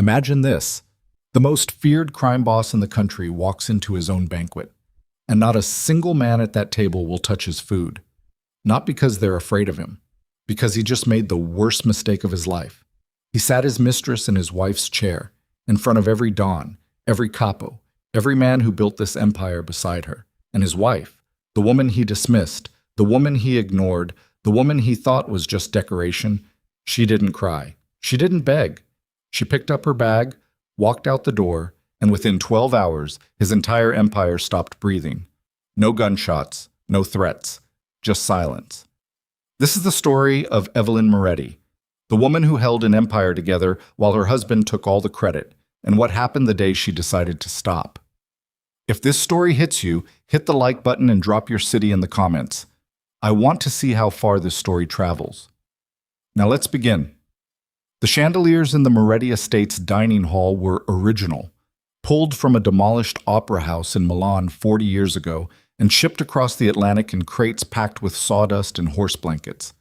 Imagine this. The most feared crime boss in the country walks into his own banquet, and not a single man at that table will touch his food. Not because they're afraid of him, because he just made the worst mistake of his life. He sat his mistress in his wife's chair, in front of every don, every capo, every man who built this empire beside her, and his wife, the woman he dismissed, the woman he ignored, the woman he thought was just decoration. She didn't cry. She didn't beg. She picked up her bag, walked out the door, and within 12 hours, his entire empire stopped breathing. No gunshots, no threats, just silence. This is the story of Evelyn Moretti, the woman who held an empire together while her husband took all the credit, and what happened the day she decided to stop. If this story hits you, hit the like button and drop your city in the comments. I want to see how far this story travels. Now let's begin. The chandeliers in the Moretti estate's dining hall were original, pulled from a demolished opera house in Milan 40 years ago and shipped across the Atlantic in crates packed with sawdust and horse blankets.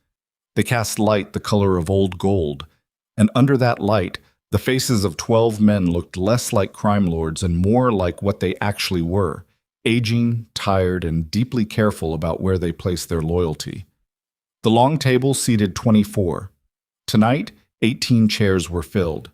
They cast light the color of old gold, and under that light, the faces of 12 men looked less like crime lords and more like what they actually were, aging, tired, and deeply careful about where they placed their loyalty. The long table seated 24. Tonight, 18 chairs were filled.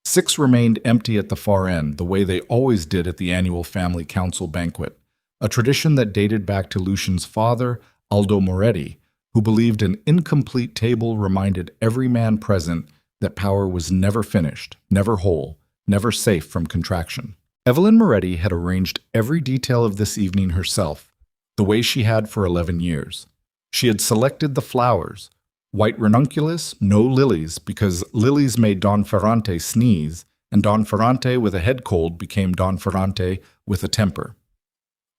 6 remained empty at the far end, the way they always did at the annual family council banquet, a tradition that dated back to Lucian's father, Aldo Moretti, who believed an incomplete table reminded every man present that power was never finished, never whole, never safe from contraction. Evelyn Moretti had arranged every detail of this evening herself, the way she had for 11 years. She had selected the flowers, white ranunculus, no lilies, because lilies made Don Ferrante sneeze, and Don Ferrante with a head cold became Don Ferrante with a temper.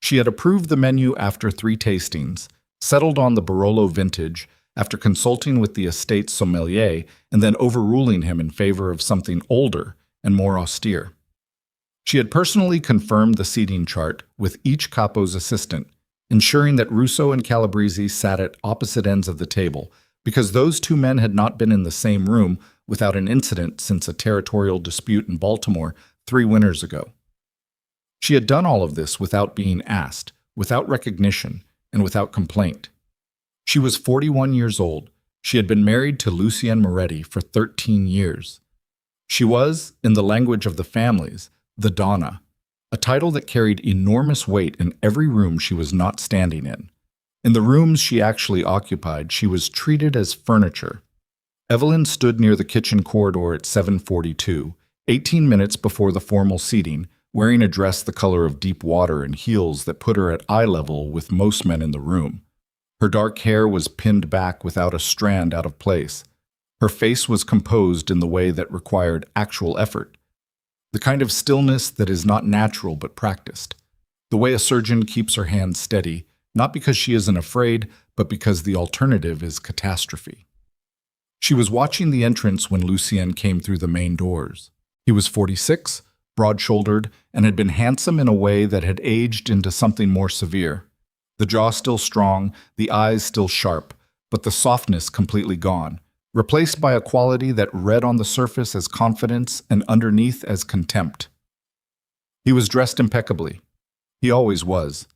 She had approved the menu after 3 tastings, settled on the Barolo vintage after consulting with the estate's sommelier, and then overruling him in favor of something older and more austere. She had personally confirmed the seating chart with each capo's assistant, ensuring that Russo and Calabrese sat at opposite ends of the table, because those 2 men had not been in the same room without an incident since a territorial dispute in Baltimore 3 winters ago. She had done all of this without being asked, without recognition, and without complaint. She was 41 years old. She had been married to Lucien Moretti for 13 years. She was, in the language of the families, the Donna, a title that carried enormous weight in every room she was not standing in. In the rooms she actually occupied, she was treated as furniture. Evelyn stood near the kitchen corridor at 7:42, 18 minutes before the formal seating, wearing a dress the color of deep water and heels that put her at eye level with most men in the room. Her dark hair was pinned back without a strand out of place. Her face was composed in the way that required actual effort, the kind of stillness that is not natural but practiced, the way a surgeon keeps her hand steady, not because she isn't afraid, but because the alternative is catastrophe. She was watching the entrance when Lucien came through the main doors. He was 46, broad-shouldered, and had been handsome in a way that had aged into something more severe. The jaw still strong, the eyes still sharp, but the softness completely gone, replaced by a quality that read on the surface as confidence and underneath as contempt. He was dressed impeccably. He always was.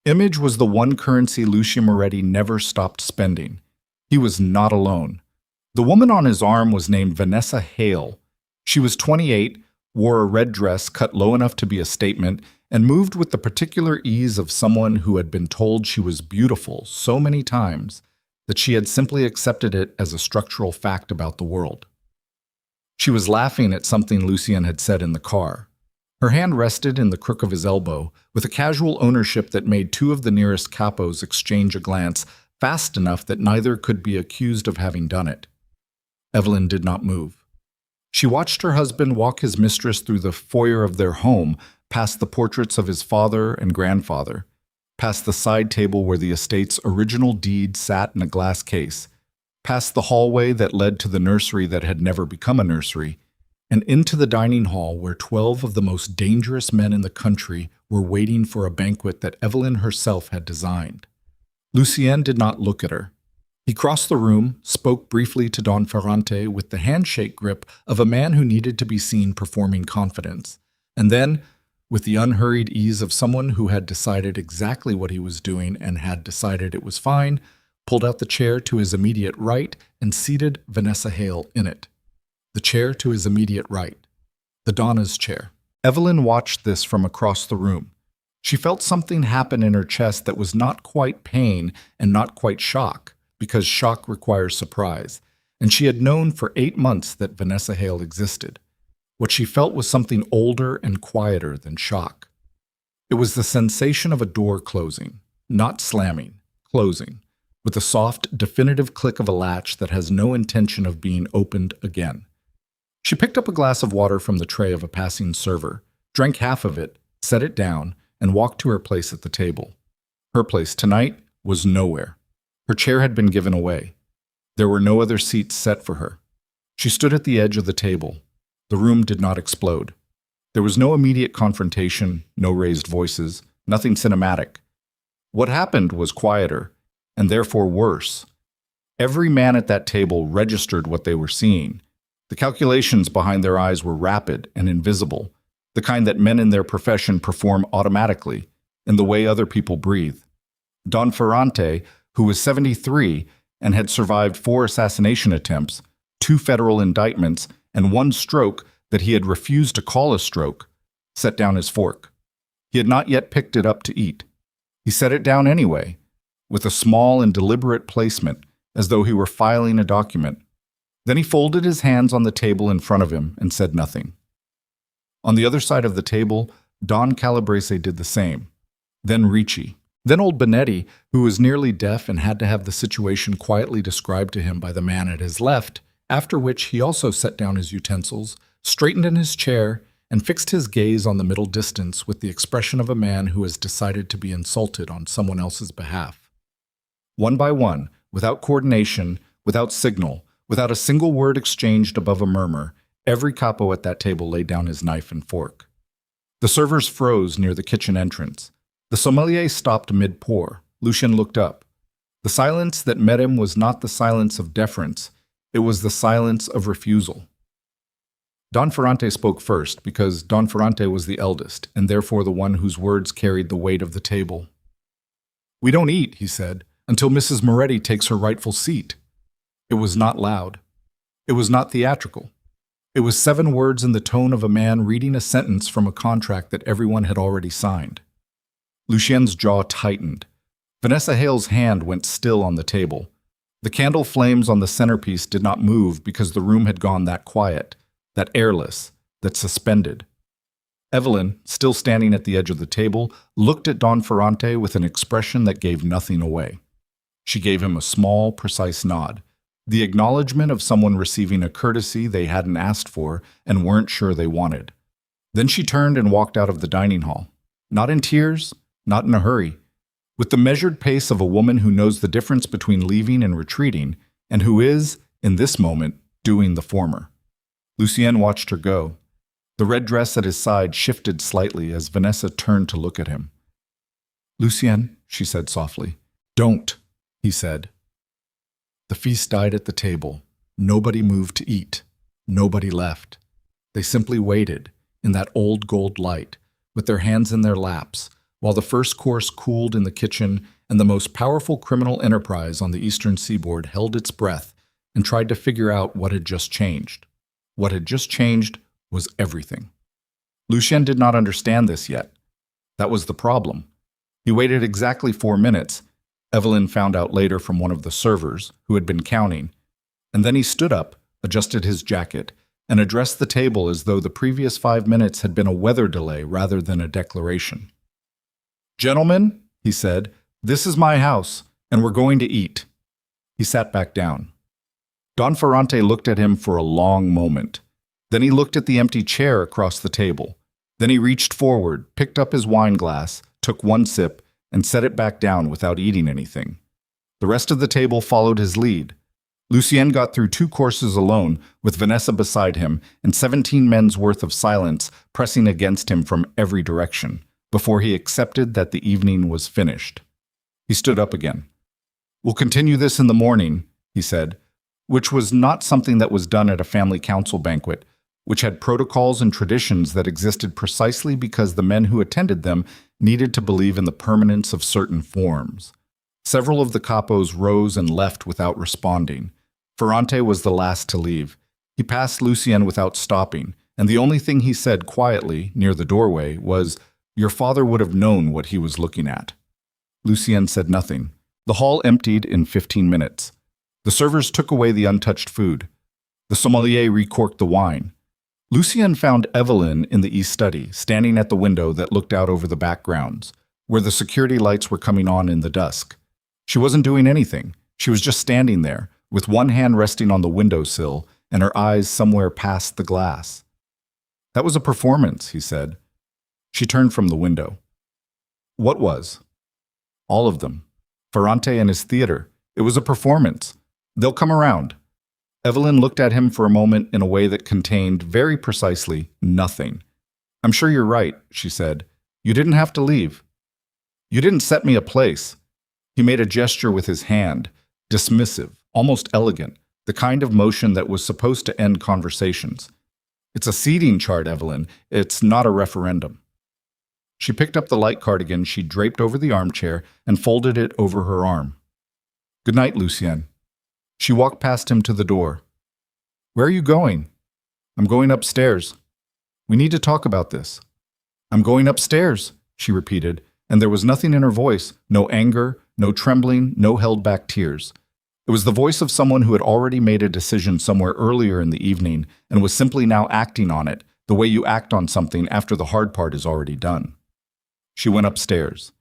Image was the one currency Lucia Moretti never stopped spending. He was not alone. The woman on his arm was named Vanessa Hale. She was 28, wore a red dress cut low enough to be a statement, and moved with the particular ease of someone who had been told she was beautiful so many times that she had simply accepted it as a structural fact about the world. She was laughing at something Lucien had said in the car. Her hand rested in the crook of his elbow, with a casual ownership that made 2 of the nearest capos exchange a glance fast enough that neither could be accused of having done it. Evelyn did not move. She watched her husband walk his mistress through the foyer of their home, past the portraits of his father and grandfather, past the side table where the estate's original deed sat in a glass case, past the hallway that led to the nursery that had never become a nursery, and into the dining hall where 12 of the most dangerous men in the country were waiting for a banquet that Evelyn herself had designed. Lucien did not look at her. He crossed the room, spoke briefly to Don Ferrante with the handshake grip of a man who needed to be seen performing confidence, and then, with the unhurried ease of someone who had decided exactly what he was doing and had decided it was fine, pulled out the chair to his immediate right and seated Vanessa Hale in it. The chair to his immediate right. The Donna's chair. Evelyn watched this from across the room. She felt something happen in her chest that was not quite pain and not quite shock, because shock requires surprise, and she had known for 8 months that Vanessa Hale existed. What she felt was something older and quieter than shock. It was the sensation of a door closing, not slamming, closing, with a soft, definitive click of a latch that has no intention of being opened again. She picked up a glass of water from the tray of a passing server, drank half of it, set it down, and walked to her place at the table. Her place tonight was nowhere. Her chair had been given away. There were no other seats set for her. She stood at the edge of the table. The room did not explode. There was no immediate confrontation, no raised voices, nothing cinematic. What happened was quieter, and therefore worse. Every man at that table registered what they were seeing. The calculations behind their eyes were rapid and invisible, the kind that men in their profession perform automatically, in the way other people breathe. Don Ferrante, who was 73 and had survived 4 assassination attempts, 2 federal indictments, and 1 stroke that he had refused to call a stroke, set down his fork. He had not yet picked it up to eat. He set it down anyway, with a small and deliberate placement, as though he were filing a document. Then he folded his hands on the table in front of him and said nothing. On the other side of the table, Don Calabrese did the same. Then Ricci. Then old Benetti, who was nearly deaf and had to have the situation quietly described to him by the man at his left, after which he also set down his utensils, straightened in his chair, and fixed his gaze on the middle distance with the expression of a man who has decided to be insulted on someone else's behalf. One by one, without coordination, without signal, without a single word exchanged above a murmur, every capo at that table laid down his knife and fork. The servers froze near the kitchen entrance. The sommelier stopped mid-pour. Lucien looked up. The silence that met him was not the silence of deference. It was the silence of refusal. Don Ferrante spoke first because Don Ferrante was the eldest, and therefore the one whose words carried the weight of the table. "We don't eat," he said, "until Mrs. Moretti takes her rightful seat." It was not loud. It was not theatrical. It was 7 words in the tone of a man reading a sentence from a contract that everyone had already signed. Lucien's jaw tightened. Vanessa Hale's hand went still on the table. The candle flames on the centerpiece did not move because the room had gone that quiet, that airless, that suspended. Evelyn, still standing at the edge of the table, looked at Don Ferrante with an expression that gave nothing away. She gave him a small, precise nod, the acknowledgement of someone receiving a courtesy they hadn't asked for and weren't sure they wanted. Then she turned and walked out of the dining hall, not in tears, not in a hurry, with the measured pace of a woman who knows the difference between leaving and retreating, and who is, in this moment, doing the former. Lucien watched her go. The red dress at his side shifted slightly as Vanessa turned to look at him. "Lucien," she said softly. "Don't," he said. The feast died at the table. Nobody moved to eat. Nobody left. They simply waited, in that old gold light, with their hands in their laps, while the first course cooled in the kitchen and the most powerful criminal enterprise on the eastern seaboard held its breath and tried to figure out what had just changed. What had just changed was everything. Lucien did not understand this yet. That was the problem. He waited exactly 4 minutes. Evelyn found out later from one of the servers, who had been counting, and then he stood up, adjusted his jacket, and addressed the table as though the previous 5 minutes had been a weather delay rather than a declaration. "Gentlemen," he said, "this is my house, and we're going to eat." He sat back down. Don Ferrante looked at him for a long moment. Then he looked at the empty chair across the table. Then he reached forward, picked up his wine glass, took 1 sip, and set it back down without eating anything. The rest of the table followed his lead. Lucien got through 2 courses alone, with Vanessa beside him, and 17 men's worth of silence pressing against him from every direction, before he accepted that the evening was finished. He stood up again. "We'll continue this in the morning," he said, which was not something that was done at a family council banquet, which had protocols and traditions that existed precisely because the men who attended them needed to believe in the permanence of certain forms. Several of the capos rose and left without responding. Ferrante was the last to leave. He passed Lucien without stopping, and the only thing he said quietly, near the doorway, was, "Your father would have known what he was looking at." Lucien said nothing. The hall emptied in 15 minutes. The servers took away the untouched food. The sommelier recorked the wine. Lucien found Evelyn in the east study, standing at the window that looked out over the backgrounds, where the security lights were coming on in the dusk. She wasn't doing anything. She was just standing there, with one hand resting on the windowsill and her eyes somewhere past the glass. "That was a performance," he said. She turned from the window. "What was?" "All of them. Ferrante and his theater. It was a performance. They'll come around." Evelyn looked at him for a moment in a way that contained, very precisely, nothing. "I'm sure you're right," she said. "You didn't have to leave. You didn't set me a place." He made a gesture with his hand, dismissive, almost elegant, the kind of motion that was supposed to end conversations. "It's a seating chart, Evelyn. It's not a referendum." She picked up the light cardigan she draped over the armchair and folded it over her arm. "Good night, Lucien." She walked past him to the door. "Where are you going?" "I'm going upstairs. We need to talk about this." "I'm going upstairs," she repeated, and there was nothing in her voice, no anger, no trembling, no held-back tears. It was the voice of someone who had already made a decision somewhere earlier in the evening and was simply now acting on it, the way you act on something after the hard part is already done. She went upstairs.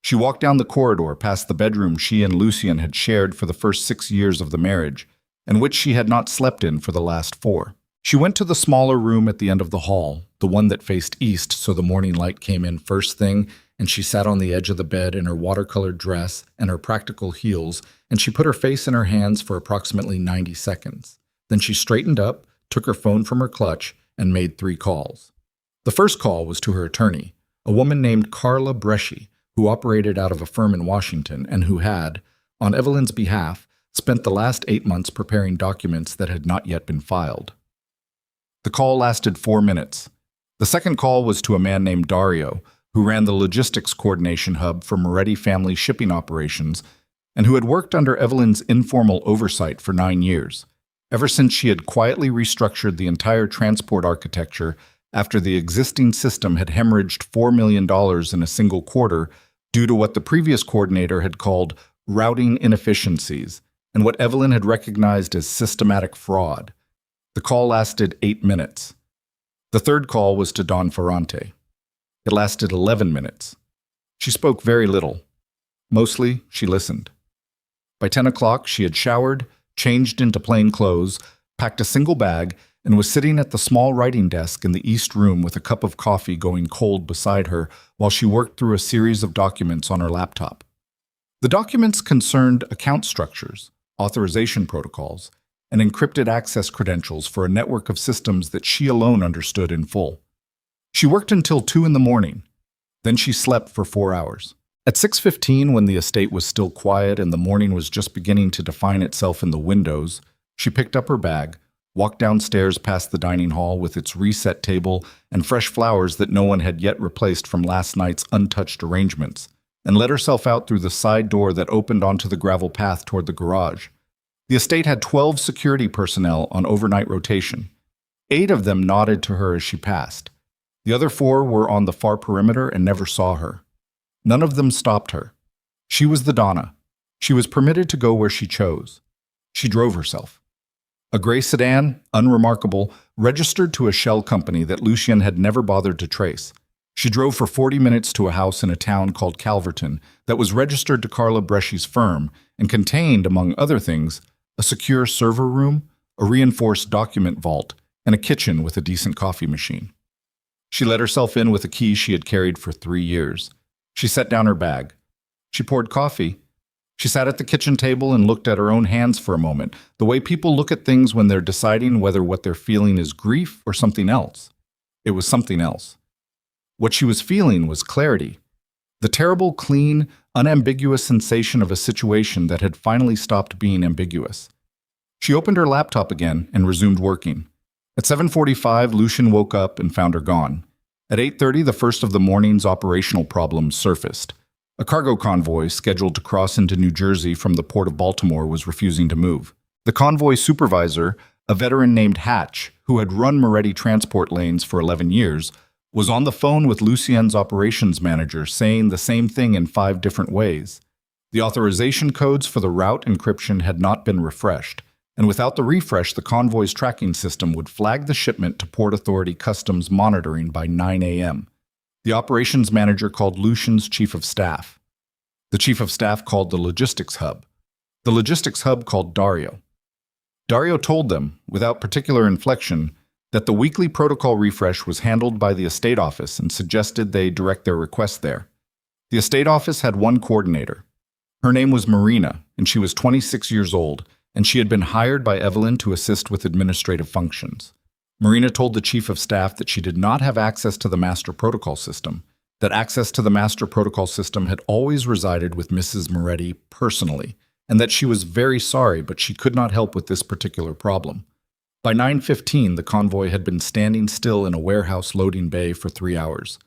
She walked down the corridor past the bedroom she and Lucien had shared for the first 6 years of the marriage, and which she had not slept in for the last 4. She went to the smaller room at the end of the hall, the one that faced east so the morning light came in first thing, and she sat on the edge of the bed in her watercolored dress and her practical heels, and she put her face in her hands for approximately 90 seconds. Then she straightened up, took her phone from her clutch, and made 3 calls. The first call was to her attorney, a woman named Carla Bresci, who operated out of a firm in Washington and who had, on Evelyn's behalf, spent the last 8 months preparing documents that had not yet been filed. The call lasted 4 minutes. The second call was to a man named Dario, who ran the logistics coordination hub for Moretti family shipping operations and who had worked under Evelyn's informal oversight for 9 years, ever since she had quietly restructured the entire transport architecture after the existing system had hemorrhaged $4 million in a single quarter due to what the previous coordinator had called routing inefficiencies and what Evelyn had recognized as systematic fraud. The call lasted 8 minutes. The third call was to Don Ferrante. It lasted 11 minutes. She spoke very little. Mostly, she listened. By 10 o'clock, she had showered, changed into plain clothes, packed a single bag, and was sitting at the small writing desk in the east room with a cup of coffee going cold beside her while she worked through a series of documents on her laptop. The documents concerned account structures, authorization protocols, and encrypted access credentials for a network of systems that she alone understood in full. She worked until 2 in the morning. Then she slept for 4 hours. At 6:15, when the estate was still quiet and the morning was just beginning to define itself in the windows, she picked up her bag, walked downstairs past the dining hall with its reset table and fresh flowers that no one had yet replaced from last night's untouched arrangements, and let herself out through the side door that opened onto the gravel path toward the garage. The estate had 12 security personnel on overnight rotation. 8 of them nodded to her as she passed. The other 4 were on the far perimeter and never saw her. None of them stopped her. She was the Donna. She was permitted to go where she chose. She drove herself. A gray sedan, unremarkable, registered to a shell company that Lucien had never bothered to trace. She drove for 40 minutes to a house in a town called Calverton that was registered to Carla Bresci's firm and contained, among other things, a secure server room, a reinforced document vault, and a kitchen with a decent coffee machine. She let herself in with a key she had carried for 3 years. She set down her bag. She poured coffee. She sat at the kitchen table and looked at her own hands for a moment, the way people look at things when they're deciding whether what they're feeling is grief or something else. It was something else. What she was feeling was clarity. The terrible, clean, unambiguous sensation of a situation that had finally stopped being ambiguous. She opened her laptop again and resumed working. At 7:45, Lucian woke up and found her gone. At 8:30, the first of the morning's operational problems surfaced. A cargo convoy scheduled to cross into New Jersey from the port of Baltimore was refusing to move. The convoy supervisor, a veteran named Hatch, who had run Moretti transport lanes for 11 years, was on the phone with Lucien's operations manager saying the same thing in 5 different ways. The authorization codes for the route encryption had not been refreshed, and without the refresh, the convoy's tracking system would flag the shipment to Port Authority Customs monitoring by 9 a.m. The operations manager called Lucien's chief of staff. The chief of staff called the logistics hub. The logistics hub called Dario. Dario told them, without particular inflection, that the weekly protocol refresh was handled by the estate office and suggested they direct their request there. The estate office had one coordinator. Her name was Marina, and she was 26 years old, and she had been hired by Evelyn to assist with administrative functions. Marina told the chief of staff that she did not have access to the master protocol system, that access to the master protocol system had always resided with Mrs. Moretti personally, and that she was very sorry, but she could not help with this particular problem. By 9:15, the convoy had been standing still in a warehouse loading bay for 3 hours.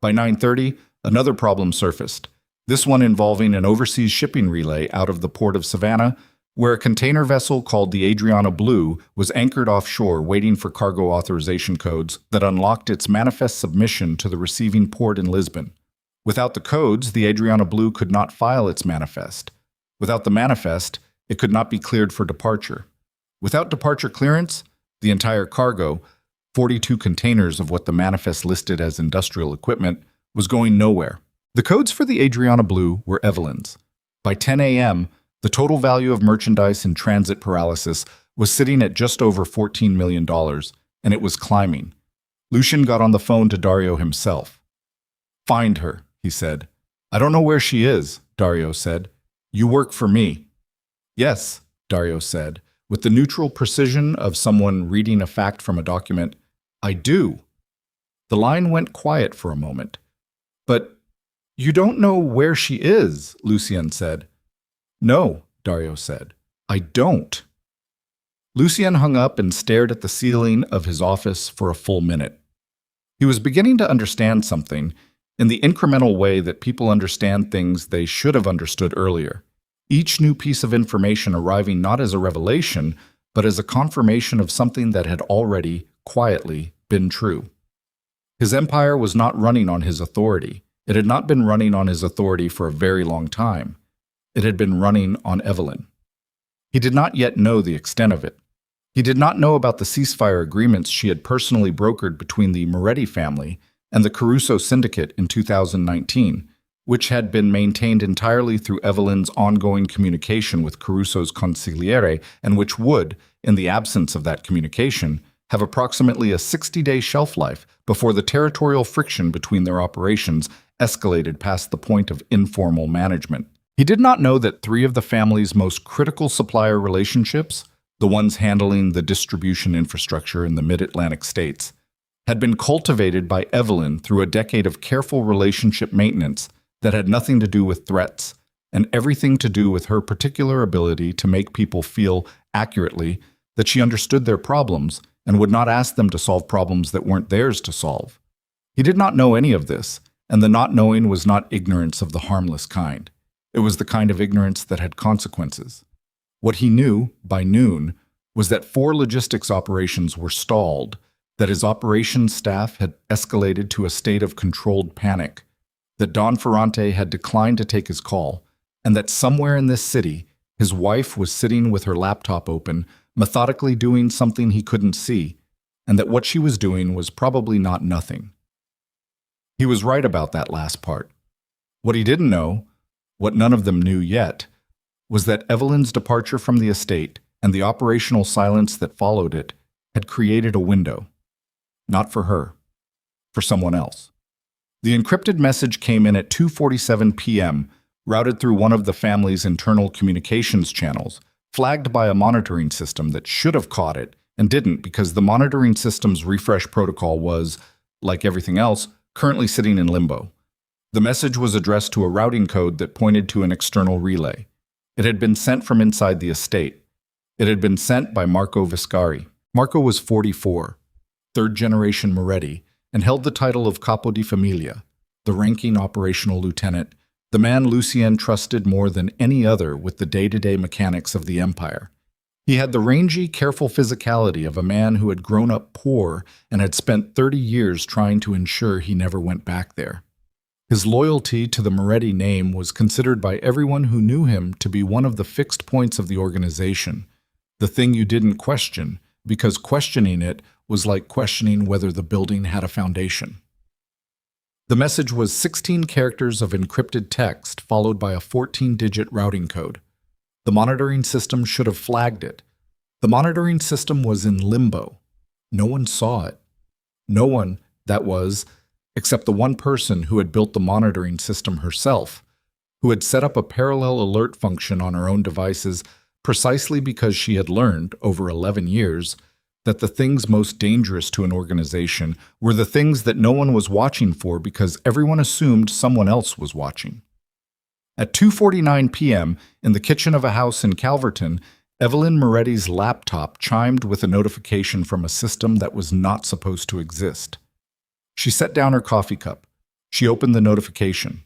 By 9:30, another problem surfaced, this one involving an overseas shipping relay out of the port of Savannah, where a container vessel called the Adriana Blue was anchored offshore waiting for cargo authorization codes that unlocked its manifest submission to the receiving port in Lisbon. Without the codes, the Adriana Blue could not file its manifest. Without the manifest, it could not be cleared for departure. Without departure clearance, the entire cargo, 42 containers of what the manifest listed as industrial equipment, was going nowhere. The codes for the Adriana Blue were Evelyn's. By 10 a.m., the total value of merchandise in transit paralysis was sitting at just over $14 million, and it was climbing. Lucian got on the phone to Dario himself. "Find her," he said. "I don't know where she is," Dario said. "You work for me." "Yes," Dario said, with the neutral precision of someone reading a fact from a document. "I do." The line went quiet for a moment. "But you don't know where she is," Lucien said. "No," Dario said. "I don't." Lucien hung up and stared at the ceiling of his office for a full minute. He was beginning to understand something in the incremental way that people understand things they should have understood earlier. Each new piece of information arriving not as a revelation, but as a confirmation of something that had already, quietly, been true. His empire was not running on his authority. It had not been running on his authority for a very long time. It had been running on Evelyn. He did not yet know the extent of it. He did not know about the ceasefire agreements she had personally brokered between the Moretti family and the Caruso Syndicate in 2019, which had been maintained entirely through Evelyn's ongoing communication with Caruso's consigliere, and which would, in the absence of that communication, have approximately a 60-day shelf life before the territorial friction between their operations escalated past the point of informal management. He did not know that 3 of the family's most critical supplier relationships, the ones handling the distribution infrastructure in the mid-Atlantic states, had been cultivated by Evelyn through a decade of careful relationship maintenance that had nothing to do with threats and everything to do with her particular ability to make people feel accurately that she understood their problems and would not ask them to solve problems that weren't theirs to solve. He did not know any of this, and the not knowing was not ignorance of the harmless kind. It was the kind of ignorance that had consequences. What he knew, by noon, was that 4 logistics operations were stalled, that his operations staff had escalated to a state of controlled panic, that Don Ferrante had declined to take his call, and that somewhere in this city, his wife was sitting with her laptop open, methodically doing something he couldn't see, and that what she was doing was probably not nothing. He was right about that last part. What he didn't know, what none of them knew yet, was that Evelyn's departure from the estate and the operational silence that followed it had created a window. Not for her, for someone else. The encrypted message came in at 2:47 p.m., routed through one of the family's internal communications channels, flagged by a monitoring system that should have caught it and didn't because the monitoring system's refresh protocol was, like everything else, currently sitting in limbo. The message was addressed to a routing code that pointed to an external relay. It had been sent from inside the estate. It had been sent by Marco Viscari. Marco was 44, third-generation Moretti, and held the title of Capo di Famiglia, the ranking operational lieutenant, the man Lucien trusted more than any other with the day-to-day mechanics of the empire. He had the rangy, careful physicality of a man who had grown up poor and had spent 30 years trying to ensure he never went back there. His loyalty to the Moretti name was considered by everyone who knew him to be one of the fixed points of the organization, the thing you didn't question, because questioning it was like questioning whether the building had a foundation. The message was 16 characters of encrypted text followed by a 14-digit routing code. The monitoring system should have flagged it. The monitoring system was in limbo. No one saw it. No one, that was, except the one person who had built the monitoring system herself, who had set up a parallel alert function on her own devices precisely because she had learned, over 11 years, that the things most dangerous to an organization were the things that no one was watching for because everyone assumed someone else was watching. At 2:49 p.m., in the kitchen of a house in Calverton, Evelyn Moretti's laptop chimed with a notification from a system that was not supposed to exist. She set down her coffee cup. She opened the notification.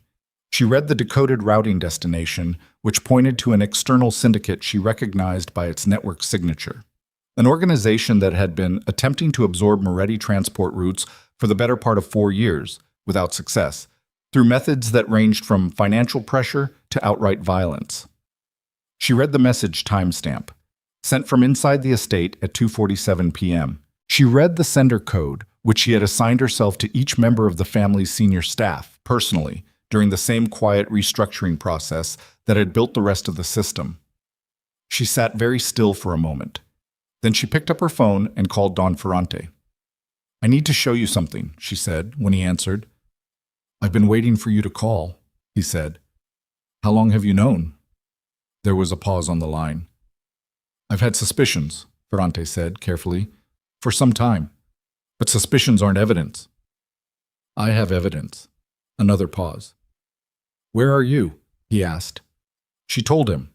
She read the decoded routing destination, which pointed to an external syndicate she recognized by its network signature. An organization that had been attempting to absorb Moretti transport routes for the better part of 4 years, without success, through methods that ranged from financial pressure to outright violence. She read the message timestamp, sent from inside the estate at 2:47 p.m. She read the sender code, which she had assigned herself to each member of the family's senior staff, personally, during the same quiet restructuring process that had built the rest of the system. She sat very still for a moment. Then she picked up her phone and called Don Ferrante. "I need to show you something," she said, when he answered. "I've been waiting for you to call," he said. "How long have you known?" There was a pause on the line. "I've had suspicions," Ferrante said, carefully, "for some time. But suspicions aren't evidence." "I have evidence." Another pause. "Where are you?" he asked. She told him.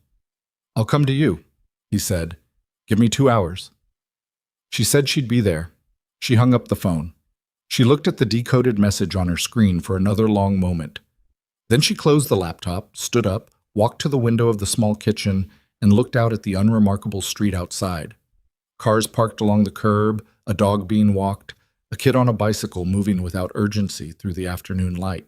"I'll come to you," he said. "Give me 2 hours." She said she'd be there. She hung up the phone. She looked at the decoded message on her screen for another long moment. Then she closed the laptop, stood up, walked to the window of the small kitchen, and looked out at the unremarkable street outside. Cars parked along the curb, a dog being walked, a kid on a bicycle moving without urgency through the afternoon light.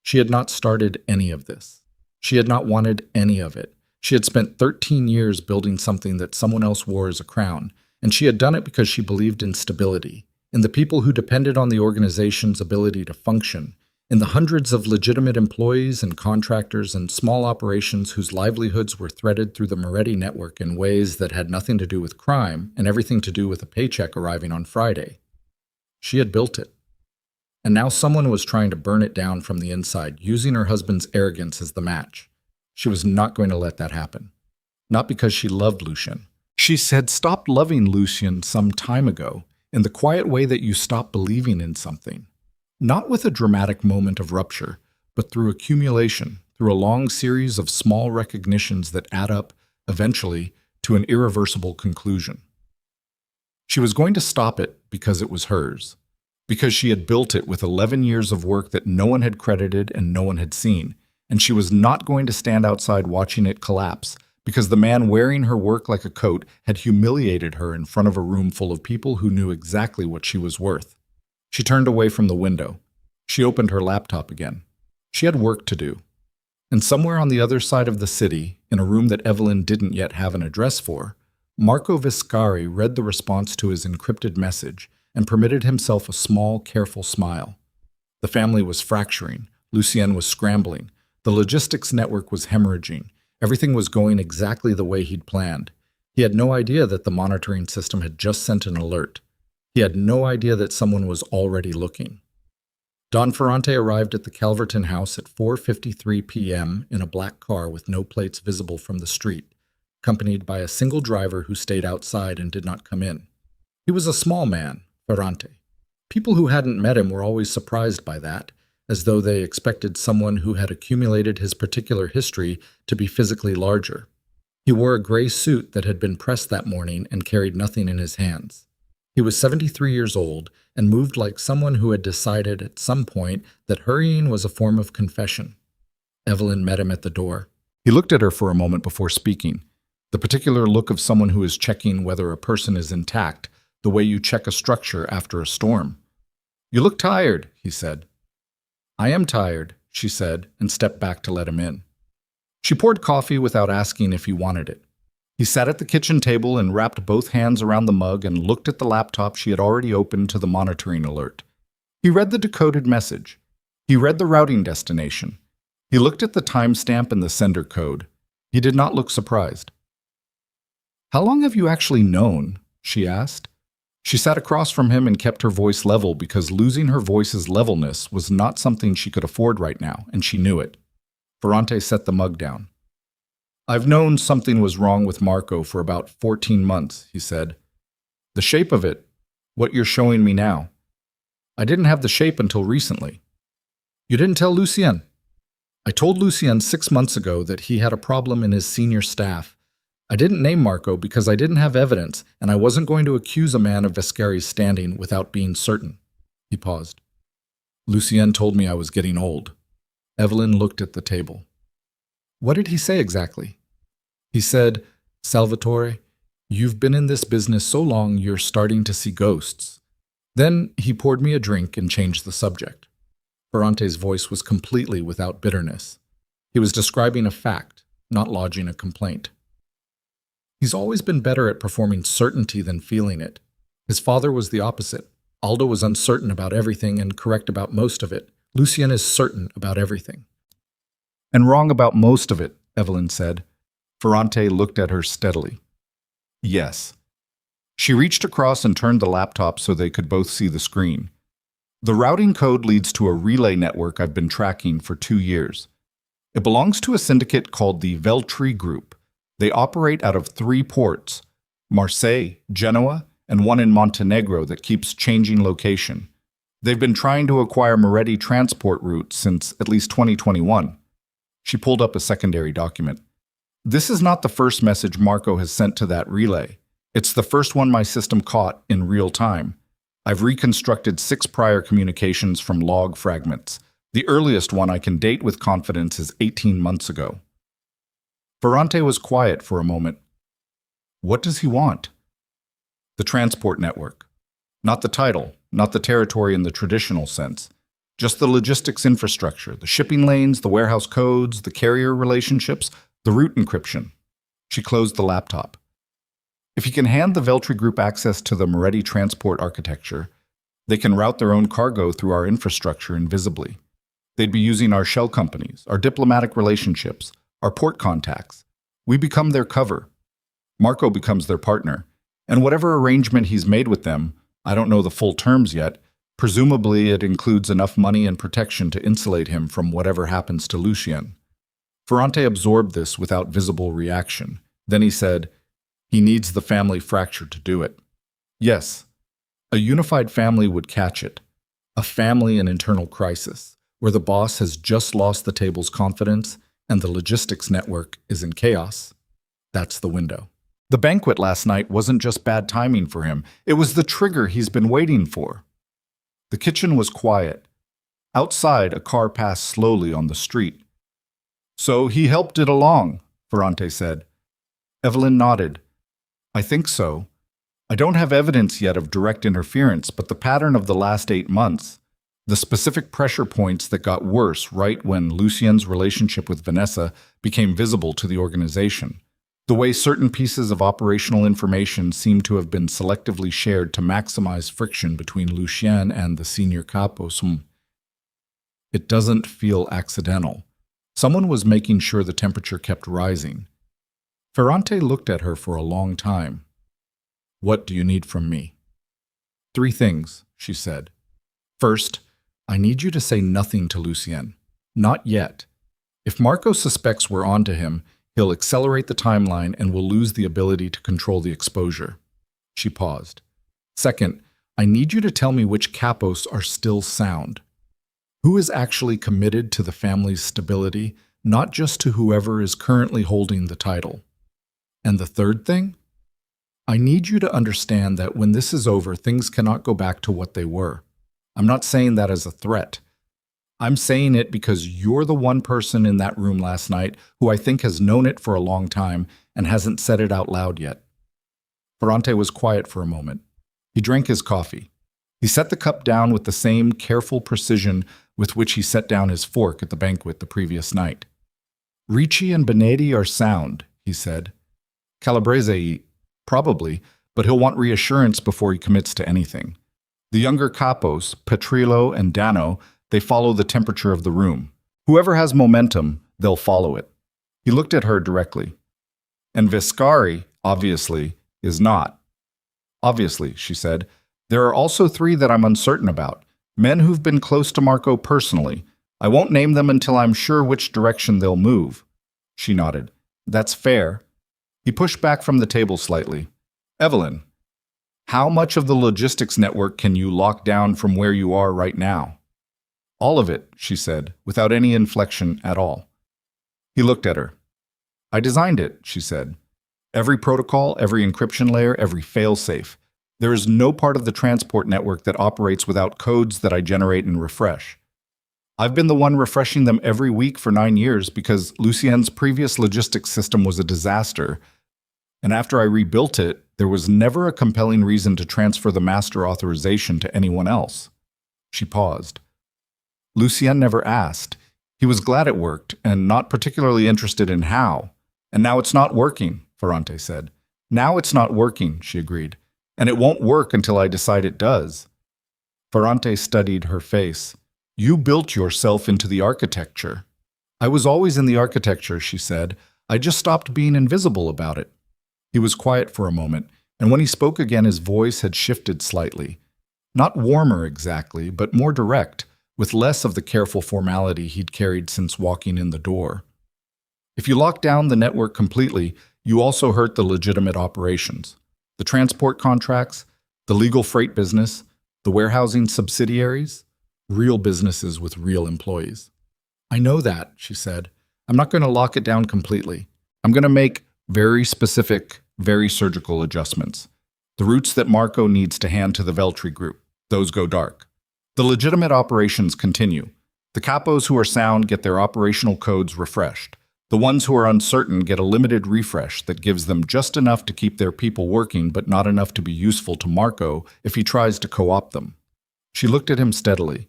She had not started any of this. She had not wanted any of it. She had spent 13 years building something that someone else wore as a crown, and she had done it because she believed in stability, in the people who depended on the organization's ability to function, in the hundreds of legitimate employees and contractors and small operations whose livelihoods were threaded through the Moretti network in ways that had nothing to do with crime and everything to do with a paycheck arriving on Friday. She had built it. And now someone was trying to burn it down from the inside, using her husband's arrogance as the match. She was not going to let that happen. Not because she loved Lucien. She had stopped loving Lucien some time ago, in the quiet way that you stop believing in something. Not with a dramatic moment of rupture, but through accumulation, through a long series of small recognitions that add up, eventually, to an irreversible conclusion. She was going to stop it because it was hers, because she had built it with 11 years of work that no one had credited and no one had seen, and she was not going to stand outside watching it collapse, because the man wearing her work like a coat had humiliated her in front of a room full of people who knew exactly what she was worth. She turned away from the window. She opened her laptop again. She had work to do. And somewhere on the other side of the city, in a room that Evelyn didn't yet have an address for, Marco Viscari read the response to his encrypted message and permitted himself a small, careful smile. The family was fracturing. Lucien was scrambling. The logistics network was hemorrhaging. Everything was going exactly the way he'd planned. He had no idea that the monitoring system had just sent an alert. He had no idea that someone was already looking. Don Ferrante arrived at the Calverton house at 4:53 p.m. in a black car with no plates visible from the street, accompanied by a single driver who stayed outside and did not come in. He was a small man, Ferrante. People who hadn't met him were always surprised by that, as though they expected someone who had accumulated his particular history to be physically larger. He wore a gray suit that had been pressed that morning and carried nothing in his hands. He was 73 years old and moved like someone who had decided at some point that hurrying was a form of confession. Evelyn met him at the door. He looked at her for a moment before speaking, the particular look of someone who is checking whether a person is intact, the way you check a structure after a storm. "You look tired," he said. "I am tired," she said, and stepped back to let him in. She poured coffee without asking if he wanted it. He sat at the kitchen table and wrapped both hands around the mug and looked at the laptop she had already opened to the monitoring alert. He read the decoded message. He read the routing destination. He looked at the timestamp and the sender code. He did not look surprised. "How long have you actually known?" she asked. She sat across from him and kept her voice level because losing her voice's levelness was not something she could afford right now, and she knew it. Ferrante set the mug down. "I've known something was wrong with Marco for about 14 months, he said. "The shape of it, what you're showing me now. I didn't have the shape until recently." "You didn't tell Lucien?" "I told Lucien 6 months ago that he had a problem in his senior staff. I didn't name Marco because I didn't have evidence, and I wasn't going to accuse a man of Vescari's standing without being certain." He paused. "Lucien told me I was getting old." Evelyn looked at the table. "What did he say exactly?" "He said, 'Salvatore, you've been in this business so long you're starting to see ghosts.' Then he poured me a drink and changed the subject." Ferrante's voice was completely without bitterness. He was describing a fact, not lodging a complaint. He's always been better at performing certainty than feeling it. His father was the opposite. Aldo was uncertain about everything and correct about most of it. Lucien is certain about everything. "And wrong about most of it," Evelyn said. Ferrante looked at her steadily. "Yes." She reached across and turned the laptop so they could both see the screen. "The routing code leads to a relay network I've been tracking for 2 years. It belongs to a syndicate called the Veltri Group. They operate out of 3 ports, Marseille, Genoa, and one in Montenegro that keeps changing location. They've been trying to acquire Moretti transport routes since at least 2021. She pulled up a secondary document. "This is not the first message Marco has sent to that relay. It's the first one my system caught in real time. I've reconstructed 6 prior communications from log fragments. The earliest one I can date with confidence is 18 months ago." Ferrante was quiet for a moment. "What does he want?" "The transport network. Not the title, not the territory in the traditional sense. Just the logistics infrastructure, the shipping lanes, the warehouse codes, the carrier relationships, the route encryption." She closed the laptop. "If he can hand the Veltri Group access to the Moretti transport architecture, they can route their own cargo through our infrastructure invisibly. They'd be using our shell companies, our diplomatic relationships, our port contacts. We become their cover. Marco becomes their partner. And whatever arrangement he's made with them, I don't know the full terms yet, presumably it includes enough money and protection to insulate him from whatever happens to Lucien." Ferrante absorbed this without visible reaction. Then he said, "He needs the family fracture to do it." "Yes, a unified family would catch it. A family in internal crisis, where the boss has just lost the table's confidence and the logistics network is in chaos. That's the window." The banquet last night wasn't just bad timing for him. It was the trigger he's been waiting for. The kitchen was quiet. Outside, a car passed slowly on the street. "So he helped it along," Ferrante said. Evelyn nodded. "I think so. I don't have evidence yet of direct interference, but the pattern of the last 8 months, the specific pressure points that got worse right when Lucien's relationship with Vanessa became visible to the organization, the way certain pieces of operational information seem to have been selectively shared to maximize friction between Lucien and the senior Capo. It doesn't feel accidental. Someone was making sure the temperature kept rising." Ferrante looked at her for a long time. "What do you need from me?" "3 things," she said. "First, I need you to say nothing to Lucien. Not yet. If Marco suspects we're onto him, he'll accelerate the timeline and will lose the ability to control the exposure." She paused. "Second, I need you to tell me which capos are still sound." Who is actually committed to the family's stability, not just to whoever is currently holding the title? And the third thing? I need you to understand that when this is over, things cannot go back to what they were. I'm not saying that as a threat. I'm saying it because you're the one person in that room last night who I think has known it for a long time and hasn't said it out loud yet. Ferrante was quiet for a moment. He drank his coffee. He set the cup down with the same careful precision with which he set down his fork at the banquet the previous night. Ricci and Benetti are sound, he said. Calabrese, probably, but he'll want reassurance before he commits to anything. The younger Capos, Petrillo and Dano, they follow the temperature of the room. Whoever has momentum, they'll follow it. He looked at her directly. And Viscari, obviously, is not. Obviously, she said. There are also 3 that I'm uncertain about. Men who've been close to Marco personally. I won't name them until I'm sure which direction they'll move. She nodded. That's fair. He pushed back from the table slightly. Evelyn, how much of the logistics network can you lock down from where you are right now? All of it, she said, without any inflection at all. He looked at her. I designed it, she said. Every protocol, every encryption layer, every fail-safe. There is no part of the transport network that operates without codes that I generate and refresh. I've been the one refreshing them every week for 9 years because Lucien's previous logistics system was a disaster, and after I rebuilt it, there was never a compelling reason to transfer the master authorization to anyone else. She paused. Lucien never asked. He was glad it worked, and not particularly interested in how. And now it's not working, Ferrante said. Now it's not working, she agreed. And it won't work until I decide it does. Ferrante studied her face. You built yourself into the architecture. I was always in the architecture, she said. I just stopped being invisible about it. He was quiet for a moment, and when he spoke again, his voice had shifted slightly. Not warmer exactly, but more direct, with less of the careful formality he'd carried since walking in the door. If you lock down the network completely, you also hurt the legitimate operations. The transport contracts, the legal freight business, the warehousing subsidiaries, real businesses with real employees. I know that, she said. I'm not going to lock it down completely. I'm going to make very specific, very surgical adjustments. The routes that Marco needs to hand to the Veltri group, those go dark. The legitimate operations continue. The capos who are sound get their operational codes refreshed. The ones who are uncertain get a limited refresh that gives them just enough to keep their people working but not enough to be useful to Marco if he tries to co-opt them. She looked at him steadily.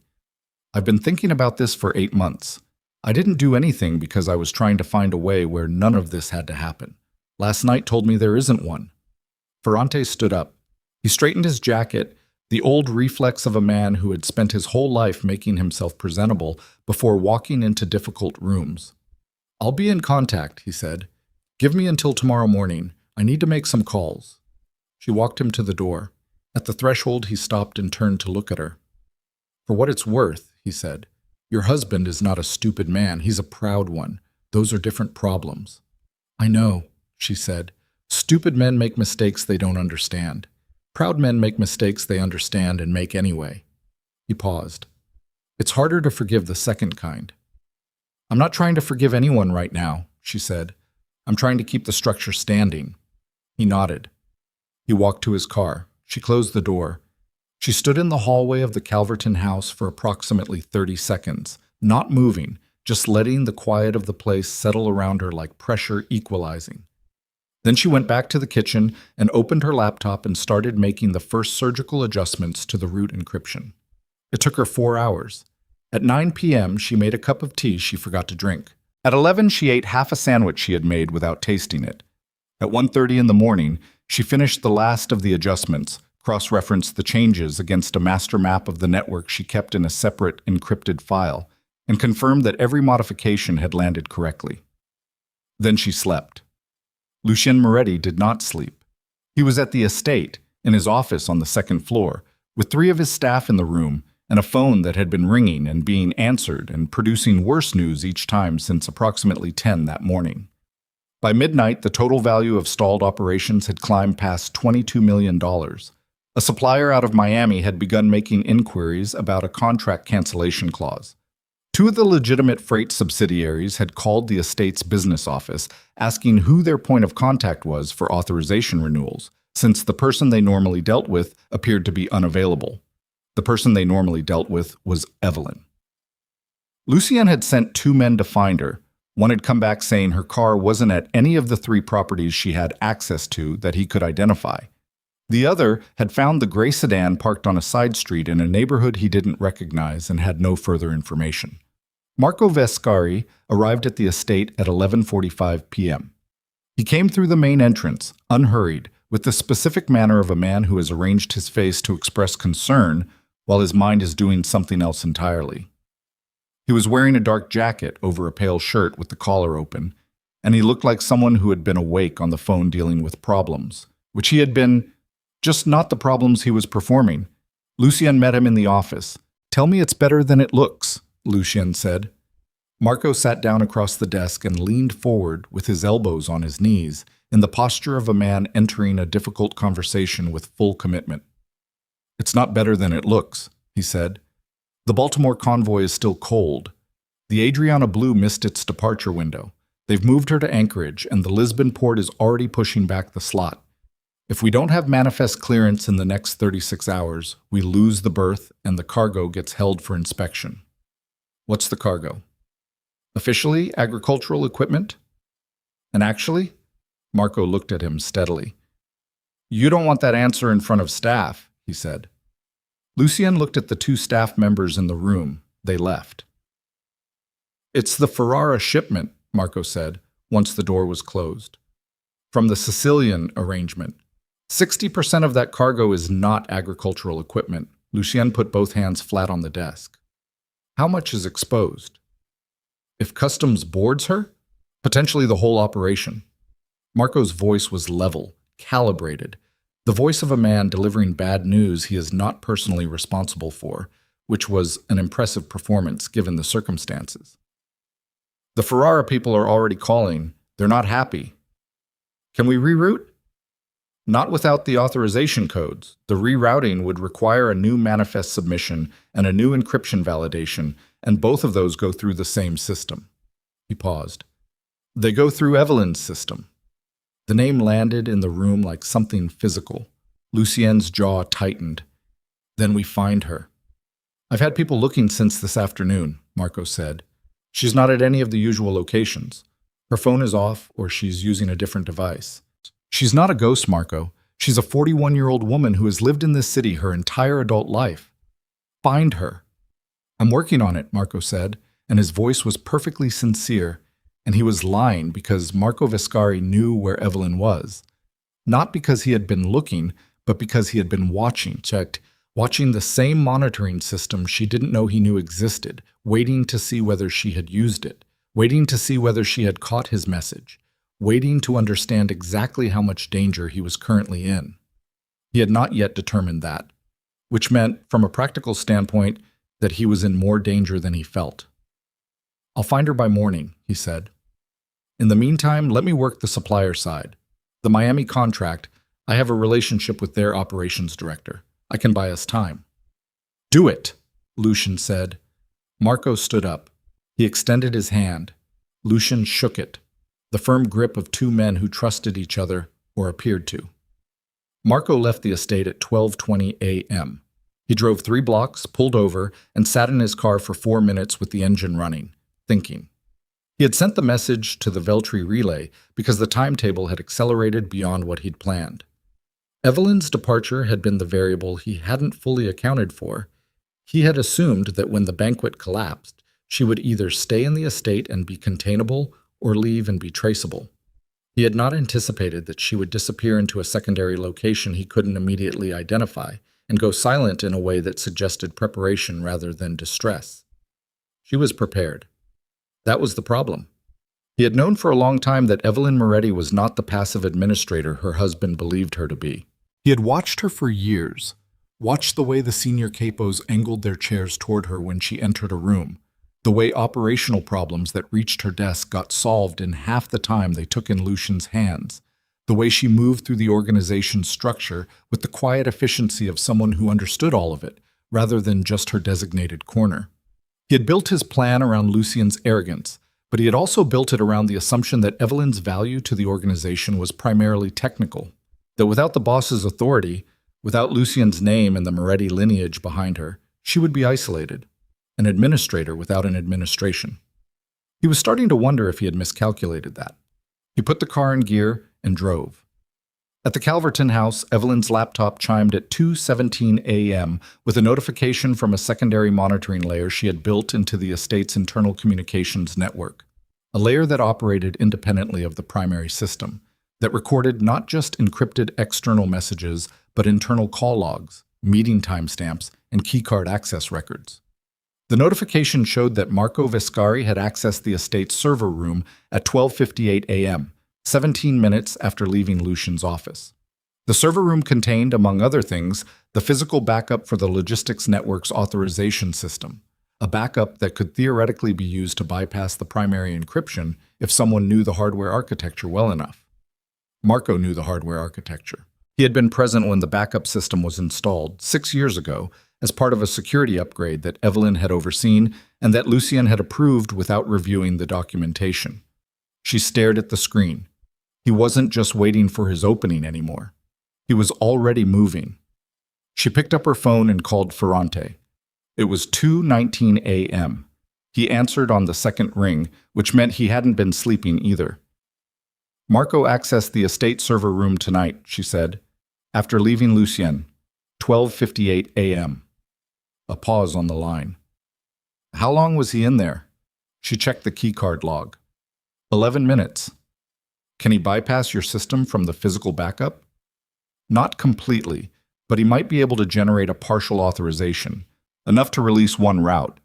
I've been thinking about this for 8 months. I didn't do anything because I was trying to find a way where none of this had to happen. Last night told me there isn't one. Ferrante stood up. He straightened his jacket, the old reflex of a man who had spent his whole life making himself presentable before walking into difficult rooms. I'll be in contact, he said. Give me until tomorrow morning. I need to make some calls. She walked him to the door. At the threshold, he stopped and turned to look at her. For what it's worth, he said, your husband is not a stupid man. He's a proud one. Those are different problems. I know, she said. Stupid men make mistakes they don't understand. Proud men make mistakes they understand and make anyway. He paused. It's harder to forgive the second kind. I'm not trying to forgive anyone right now, she said. I'm trying to keep the structure standing. He nodded. He walked to his car. She closed the door. She stood in the hallway of the Calverton house for approximately 30 seconds, not moving, just letting the quiet of the place settle around her like pressure equalizing. Then she went back to the kitchen and opened her laptop and started making the first surgical adjustments to the root encryption. It took her 4 hours. At 9 p.m., she made a cup of tea she forgot to drink. At 11, she ate half a sandwich she had made without tasting it. At 1:30 in the morning, she finished the last of the adjustments, cross-referenced the changes against a master map of the network she kept in a separate encrypted file, and confirmed that every modification had landed correctly. Then she slept. Lucien Moretti did not sleep. He was at the estate, in his office on the second floor, with 3 of his staff in the room, and a phone that had been ringing and being answered and producing worse news each time since approximately 10 that morning. By midnight, the total value of stalled operations had climbed past $22 million. A supplier out of Miami had begun making inquiries about a contract cancellation clause. Two of the legitimate freight subsidiaries had called the estate's business office, asking who their point of contact was for authorization renewals, since the person they normally dealt with appeared to be unavailable. The person they normally dealt with was Evelyn. Lucien had sent 2 men to find her. One had come back saying her car wasn't at any of the 3 properties she had access to that he could identify. The other had found the gray sedan parked on a side street in a neighborhood he didn't recognize and had no further information. Marco Vescari arrived at the estate at 11:45 p.m. He came through the main entrance, unhurried, with the specific manner of a man who has arranged his face to express concern while his mind is doing something else entirely. He was wearing a dark jacket over a pale shirt with the collar open, and he looked like someone who had been awake on the phone dealing with problems, which he had been, just not the problems he was performing. Lucien met him in the office. "Tell me it's better than it looks," Lucien said. Marco sat down across the desk and leaned forward with his elbows on his knees, in the posture of a man entering a difficult conversation with full commitment. "It's not better than it looks," he said. "The Baltimore convoy is still cold. The Adriana Blue missed its departure window. They've moved her to Anchorage, and the Lisbon port is already pushing back the slot. If we don't have manifest clearance in the next 36 hours, we lose the berth and the cargo gets held for inspection." "What's the cargo?" "Officially, agricultural equipment." "And actually?" Marco looked at him steadily. "You don't want that answer in front of staff," he said. Lucien looked at the 2 staff members in the room. They left. "It's the Ferrara shipment," Marco said, once the door was closed. "From the Sicilian arrangement. 60% of that cargo is not agricultural equipment." Lucien put both hands flat on the desk. "How much is exposed?" "If customs boards her, potentially the whole operation." Marco's voice was level, calibrated, the voice of a man delivering bad news he is not personally responsible for, which was an impressive performance given the circumstances. "The Ferrara people are already calling. They're not happy." "Can we reroute?" "Not without the authorization codes. The rerouting would require a new manifest submission and a new encryption validation, and both of those go through the same system." He paused. "They go through Evelyn's system." The name landed in the room like something physical. Lucien's jaw tightened. "Then we find her." "I've had people looking since this afternoon," Marco said. "She's not at any of the usual locations. Her phone is off or she's using a different device." "She's not a ghost, Marco. She's a 41-year-old woman who has lived in this city her entire adult life. Find her." "I'm working on it," Marco said, and his voice was perfectly sincere, and he was lying because Marco Vescari knew where Evelyn was. Not because he had been looking, but because he had been watching the same monitoring system she didn't know he knew existed, waiting to see whether she had used it, waiting to see whether she had caught his message, waiting to understand exactly how much danger he was currently in. He had not yet determined that, which meant, from a practical standpoint, that he was in more danger than he felt. "I'll find her by morning," he said. "In the meantime, let me work the supplier side. The Miami contract, I have a relationship with their operations director. I can buy us time." "Do it," Lucien said. Marco stood up. He extended his hand. Lucien shook it, the firm grip of 2 men who trusted each other, or appeared to. Marco left the estate at 12:20 a.m. He drove 3 blocks, pulled over, and sat in his car for 4 minutes with the engine running, thinking. He had sent the message to the Veltri relay because the timetable had accelerated beyond what he'd planned. Evelyn's departure had been the variable he hadn't fully accounted for. He had assumed that when the banquet collapsed, she would either stay in the estate and be containable or leave and be traceable. He had not anticipated that she would disappear into a secondary location he couldn't immediately identify and go silent in a way that suggested preparation rather than distress. She was prepared. That was the problem. He had known for a long time that Evelyn Moretti was not the passive administrator her husband believed her to be. He had watched her for years, watched the way the senior capos angled their chairs toward her when she entered a room, the way operational problems that reached her desk got solved in half the time they took in Lucien's hands, the way she moved through the organization's structure with the quiet efficiency of someone who understood all of it, rather than just her designated corner. He had built his plan around Lucien's arrogance, but he had also built it around the assumption that Evelyn's value to the organization was primarily technical, that without the boss's authority, without Lucien's name and the Moretti lineage behind her, she would be isolated, an administrator without an administration. He was starting to wonder if he had miscalculated that. He put the car in gear and drove. At the Calverton house, Evelyn's laptop chimed at 2:17 a.m. with a notification from a secondary monitoring layer she had built into the estate's internal communications network, a layer that operated independently of the primary system, that recorded not just encrypted external messages, but internal call logs, meeting timestamps, and keycard access records. The notification showed that Marco Vescari had accessed the estate's server room at 12:58 a.m., 17 minutes after leaving Lucien's office. The server room contained, among other things, the physical backup for the logistics network's authorization system, a backup that could theoretically be used to bypass the primary encryption if someone knew the hardware architecture well enough. Marco knew the hardware architecture. He had been present when the backup system was installed 6 years ago as part of a security upgrade that Evelyn had overseen and that Lucien had approved without reviewing the documentation. She stared at the screen. He wasn't just waiting for his opening anymore. He was already moving. She picked up her phone and called Ferrante. It was 2:19 a.m. He answered on the second ring, which meant he hadn't been sleeping either. Marco accessed the estate server room tonight, she said, after leaving Lucien, 12:58 a.m. A pause on the line. How long was he in there? She checked the keycard log. 11 minutes. Can he bypass your system from the physical backup? Not completely, but he might be able to generate a partial authorization, enough to release one route.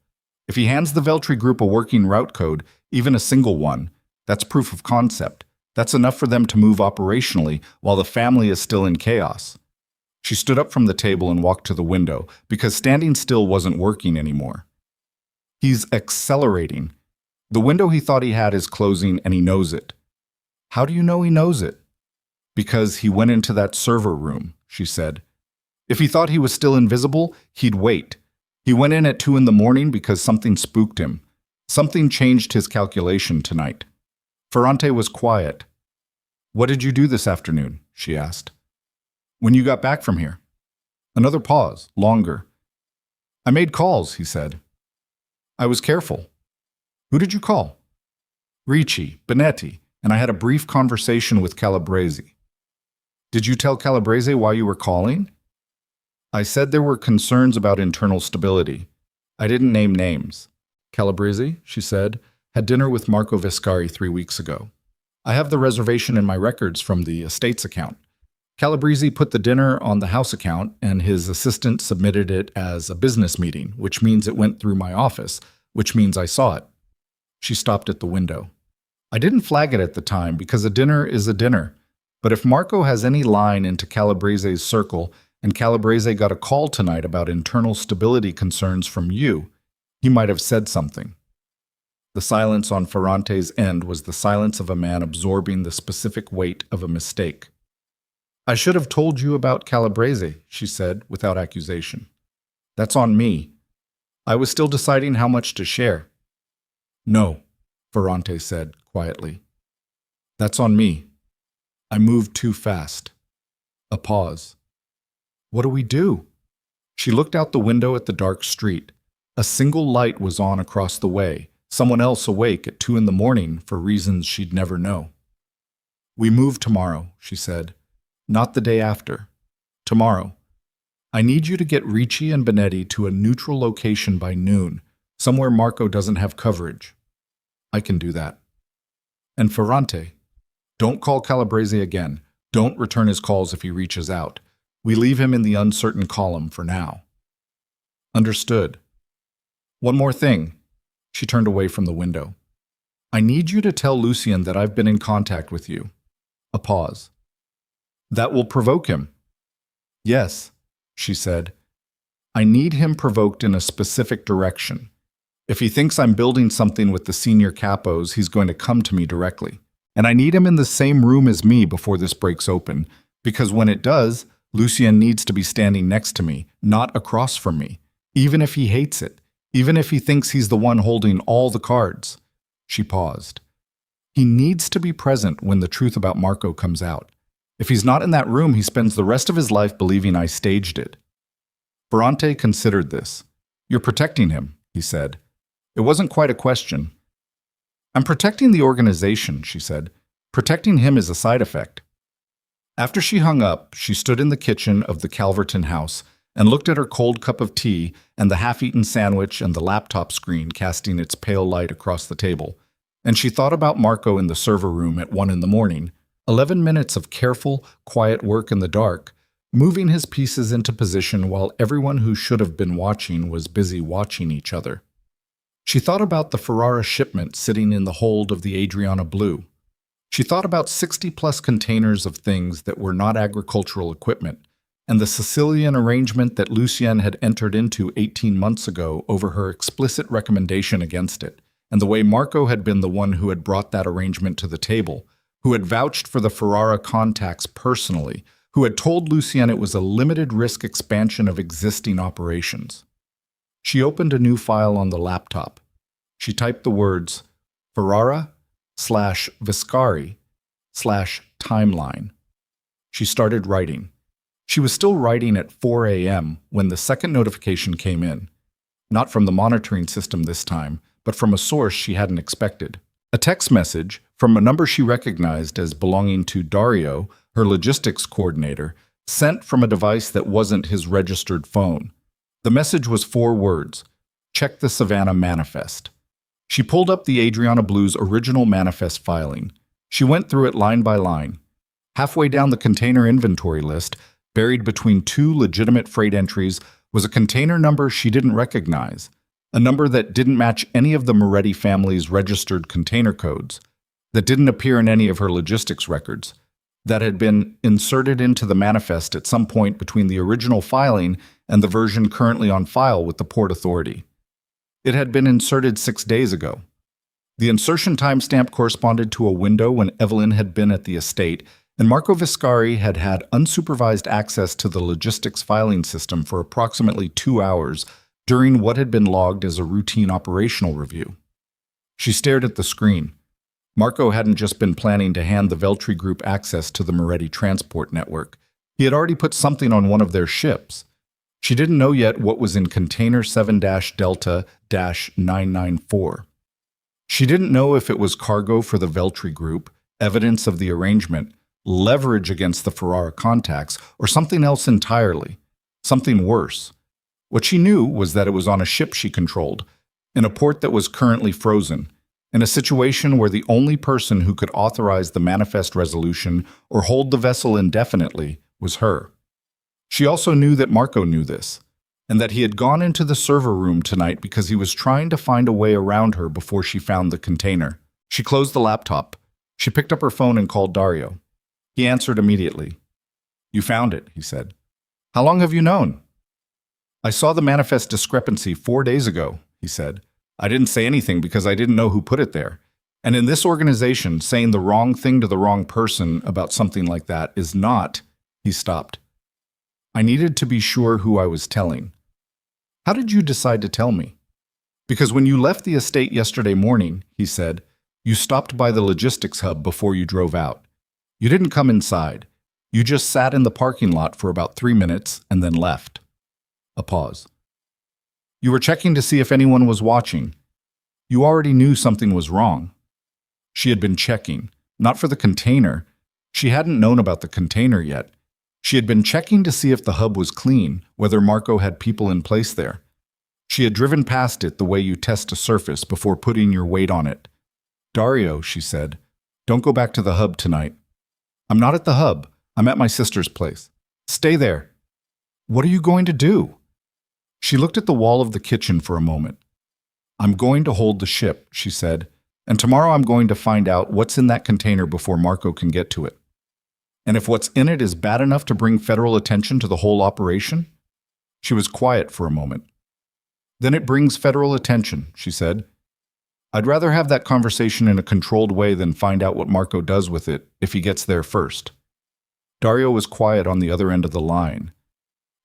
If he hands the Veltri group a working route code, even a single one, that's proof of concept. That's enough for them to move operationally while the family is still in chaos. She stood up from the table and walked to the window because standing still wasn't working anymore. He's accelerating. The window he thought he had is closing and he knows it. How do you know he knows it? Because he went into that server room, she said. If he thought he was still invisible, he'd wait. He went in at 2 in the morning because something spooked him. Something changed his calculation tonight. Ferrante was quiet. What did you do this afternoon? She asked. When you got back from here? Another pause, longer. I made calls, he said. I was careful. Who did you call? Ricci, Benetti, and I had a brief conversation with Calabrese. Did you tell Calabrese why you were calling? I said there were concerns about internal stability. I didn't name names. Calabrese, she said, had dinner with Marco Vescari 3 weeks ago. I have the reservation in my records from the estate's account. Calabrese put the dinner on the house account, and his assistant submitted it as a business meeting, which means it went through my office, which means I saw it. She stopped at the window. I didn't flag it at the time because a dinner is a dinner, but if Marco has any line into Calabrese's circle and Calabrese got a call tonight about internal stability concerns from you, he might have said something. The silence on Ferrante's end was the silence of a man absorbing the specific weight of a mistake. I should have told you about Calabrese, she said, without accusation. That's on me. I was still deciding how much to share. No, Ferrante said quietly. That's on me. I moved too fast. A pause. What do we do? She looked out the window at the dark street. A single light was on across the way, someone else awake at 2 in the morning for reasons she'd never know. We move tomorrow, she said. Not the day after. Tomorrow. I need you to get Ricci and Benetti to a neutral location by noon, somewhere Marco doesn't have coverage. I can do that. And Ferrante, don't call Calabrese again. Don't return his calls if he reaches out. We leave him in the uncertain column for now. Understood. One more thing. She turned away from the window. I need you to tell Lucien that I've been in contact with you. A pause. That will provoke him. Yes, she said. I need him provoked in a specific direction. If he thinks I'm building something with the senior capos, he's going to come to me directly. And I need him in the same room as me before this breaks open, because when it does, Lucien needs to be standing next to me, not across from me, even if he hates it, Even if he thinks he's the one holding all the cards. She paused. He needs to be present when the truth about Marco comes out. If he's not in that room, he spends the rest of his life believing I staged it. Ferrante considered this. You're protecting him, he said. It wasn't quite a question. I'm protecting the organization, she said. Protecting him is a side effect. After she hung up, she stood in the kitchen of the Calverton house and looked at her cold cup of tea and the half-eaten sandwich and the laptop screen casting its pale light across the table. And she thought about Marco in the server room at 1 a.m. 11 minutes of careful, quiet work in the dark, moving his pieces into position while everyone who should have been watching was busy watching each other. She thought about the Ferrara shipment sitting in the hold of the Adriana Blue. She thought about 60-plus containers of things that were not agricultural equipment, and the Sicilian arrangement that Lucien had entered into 18 months ago over her explicit recommendation against it, and the way Marco had been the one who had brought that arrangement to the table, who had vouched for the Ferrara contacts personally, who had told Lucien it was a limited-risk expansion of existing operations. She opened a new file on the laptop. She typed the words Ferrara/Viscari/timeline. She started writing. She was still writing at 4 a.m. when the second notification came in. Not from the monitoring system this time, but from a source she hadn't expected. A text message from a number she recognized as belonging to Dario, her logistics coordinator, sent from a device that wasn't his registered phone. The message was 4 words: check the Savannah manifest. She pulled up the Adriana Blue's original manifest filing. She went through it line by line. Halfway down the container inventory list, buried between 2 legitimate freight entries, was a container number she didn't recognize, a number that didn't match any of the Moretti family's registered container codes, that didn't appear in any of her logistics records, that had been inserted into the manifest at some point between the original filing and the version currently on file with the Port Authority. It had been inserted 6 days ago. The insertion timestamp corresponded to a window when Evelyn had been at the estate, and Marco Viscari had had unsupervised access to the logistics filing system for approximately 2 hours during what had been logged as a routine operational review. She stared at the screen. Marco hadn't just been planning to hand the Veltri Group access to the Moretti transport network. He had already put something on one of their ships. She didn't know yet what was in container 7-Delta-994. She didn't know if it was cargo for the Veltri Group, evidence of the arrangement, leverage against the Ferrara contacts, or something else entirely, something worse. What she knew was that it was on a ship she controlled, in a port that was currently frozen, in a situation where the only person who could authorize the manifest resolution or hold the vessel indefinitely was her. She also knew that Marco knew this, and that he had gone into the server room tonight because he was trying to find a way around her before she found the container. She closed the laptop. She picked up her phone and called Dario. He answered immediately. "You found it," he said. "How long have you known?" "I saw the manifest discrepancy 4 days ago," he said. "I didn't say anything because I didn't know who put it there. And in this organization, saying the wrong thing to the wrong person about something like that is not..." He stopped. "I needed to be sure who I was telling." "How did you decide to tell me?" "Because when you left the estate yesterday morning," he said, "you stopped by the logistics hub before you drove out. You didn't come inside. You just sat in the parking lot for about 3 minutes and then left." A pause. "You were checking to see if anyone was watching. You already knew something was wrong." She had been checking, not for the container. She hadn't known about the container yet. She had been checking to see if the hub was clean, whether Marco had people in place there. She had driven past it the way you test a surface before putting your weight on it. "Dario," she said, "don't go back to the hub tonight." "I'm not at the hub. I'm at my sister's place." "Stay there." "What are you going to do?" She looked at the wall of the kitchen for a moment. "I'm going to hold the ship," she said, "and tomorrow I'm going to find out what's in that container before Marco can get to it. And if what's in it is bad enough to bring federal attention to the whole operation..." She was quiet for a moment. "Then it brings federal attention," she said. "I'd rather have that conversation in a controlled way than find out what Marco does with it if he gets there first." Dario was quiet on the other end of the line.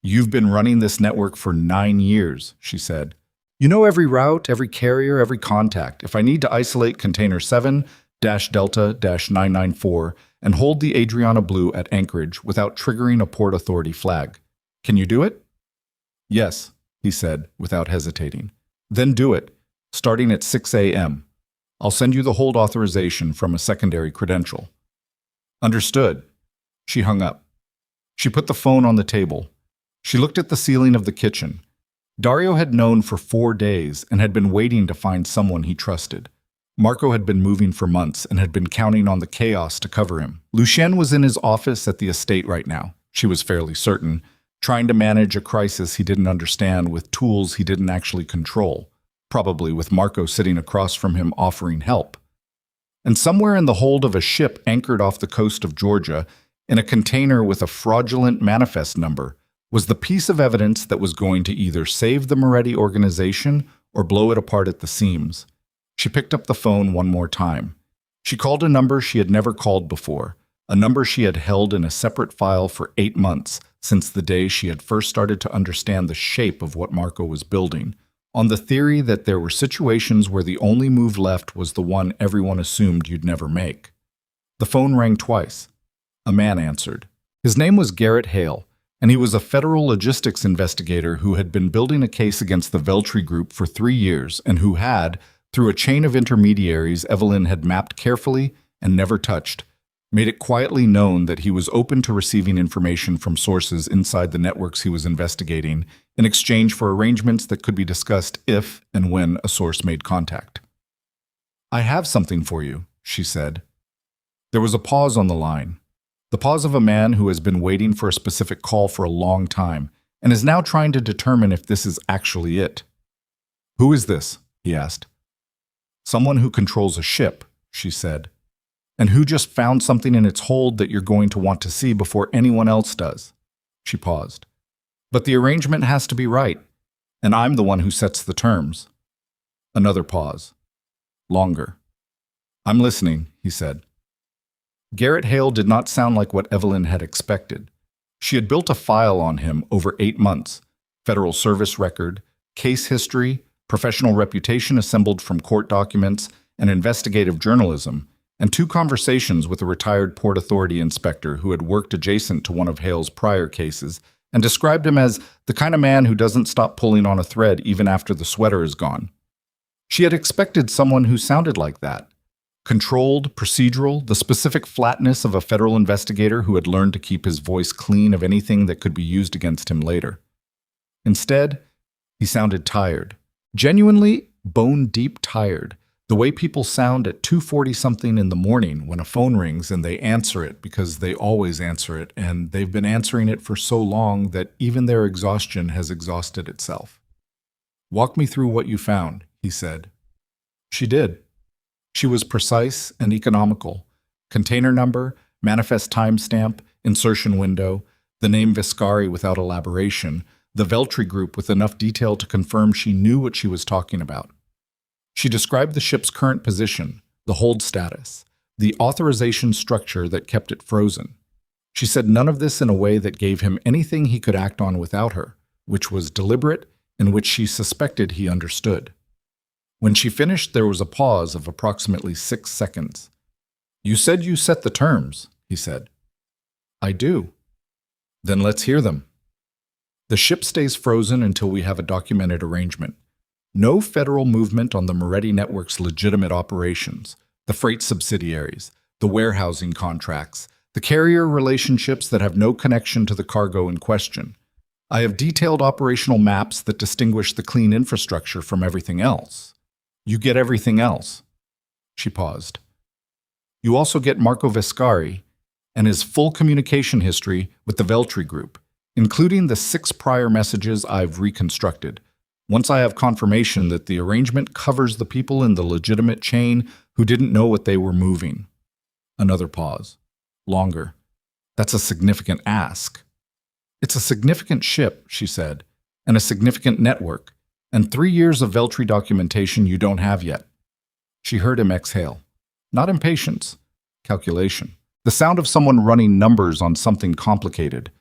"You've been running this network for 9 years," she said. You know every route, every carrier, every contact. If I need to isolate container 7-Delta-994 and hold the Adriana Blue at Anchorage without triggering a Port Authority flag, can you do it? Yes, he said, without hesitating. Then do it, starting at 6 a.m. I'll send you the hold authorization from a secondary credential. Understood. She hung up. She put the phone on the table. She looked at the ceiling of the kitchen. Dario had known for 4 days and had been waiting to find someone he trusted. Marco had been moving for months and had been counting on the chaos to cover him. Lucien was in his office at the estate right now, she was fairly certain, trying to manage a crisis he didn't understand with tools he didn't actually control, probably with Marco sitting across from him offering help. And somewhere in the hold of a ship anchored off the coast of Georgia, in a container with a fraudulent manifest number, was the piece of evidence that was going to either save the Moretti organization or blow it apart at the seams. She picked up the phone one more time. She called a number she had never called before, a number she had held in a separate file for 8 months, since the day she had first started to understand the shape of what Marco was building, on the theory that there were situations where the only move left was the one everyone assumed you'd never make. The phone rang twice. A man answered. His name was Garrett Hale, and he was a federal logistics investigator who had been building a case against the Veltri Group for 3 years and who had, through a chain of intermediaries Evelyn had mapped carefully and never touched, made it quietly known that he was open to receiving information from sources inside the networks he was investigating in exchange for arrangements that could be discussed if and when a source made contact. "I have something for you," she said. There was a pause on the line. The pause of a man who has been waiting for a specific call for a long time and is now trying to determine if this is actually it. "Who is this?" he asked. "Someone who controls a ship," she said, "and who just found something in its hold that you're going to want to see before anyone else does." She paused. "But the arrangement has to be right, and I'm the one who sets the terms." Another pause. Longer. "I'm listening," he said. Garrett Hale did not sound like what Evelyn had expected. She had built a file on him over 8 months, federal service record, case history, professional reputation assembled from court documents and investigative journalism, and 2 conversations with a retired Port Authority inspector who had worked adjacent to one of Hale's prior cases and described him as the kind of man who doesn't stop pulling on a thread even after the sweater is gone. She had expected someone who sounded like that. Controlled, procedural, the specific flatness of a federal investigator who had learned to keep his voice clean of anything that could be used against him later. Instead, he sounded tired. Genuinely, bone-deep tired. The way people sound at 2:40-something in the morning when a phone rings and they answer it because they always answer it and they've been answering it for so long that even their exhaustion has exhausted itself. "Walk me through what you found," he said. She did. She was precise and economical. Container number, manifest timestamp, insertion window, the name Viscari without elaboration, the Veltri Group with enough detail to confirm she knew what she was talking about. She described the ship's current position, the hold status, the authorization structure that kept it frozen. She said none of this in a way that gave him anything he could act on without her, which was deliberate and which she suspected he understood. When she finished, there was a pause of approximately 6 seconds. "You said you set the terms," he said. "I do." "Then let's hear them." "The ship stays frozen until we have a documented arrangement. No federal movement on the Moretti Network's legitimate operations, the freight subsidiaries, the warehousing contracts, the carrier relationships that have no connection to the cargo in question. I have detailed operational maps that distinguish the clean infrastructure from everything else. You get everything else." She paused. "You also get Marco Viscari and his full communication history with the Veltri Group, including the 6 prior messages I've reconstructed. Once I have confirmation that the arrangement covers the people in the legitimate chain who didn't know what they were moving." Another pause. Longer. "That's a significant ask." "It's a significant ship," she said, "and a significant network, and 3 years of Veltri documentation you don't have yet." She heard him exhale. Not impatience. Calculation. The sound of someone running numbers on something complicated.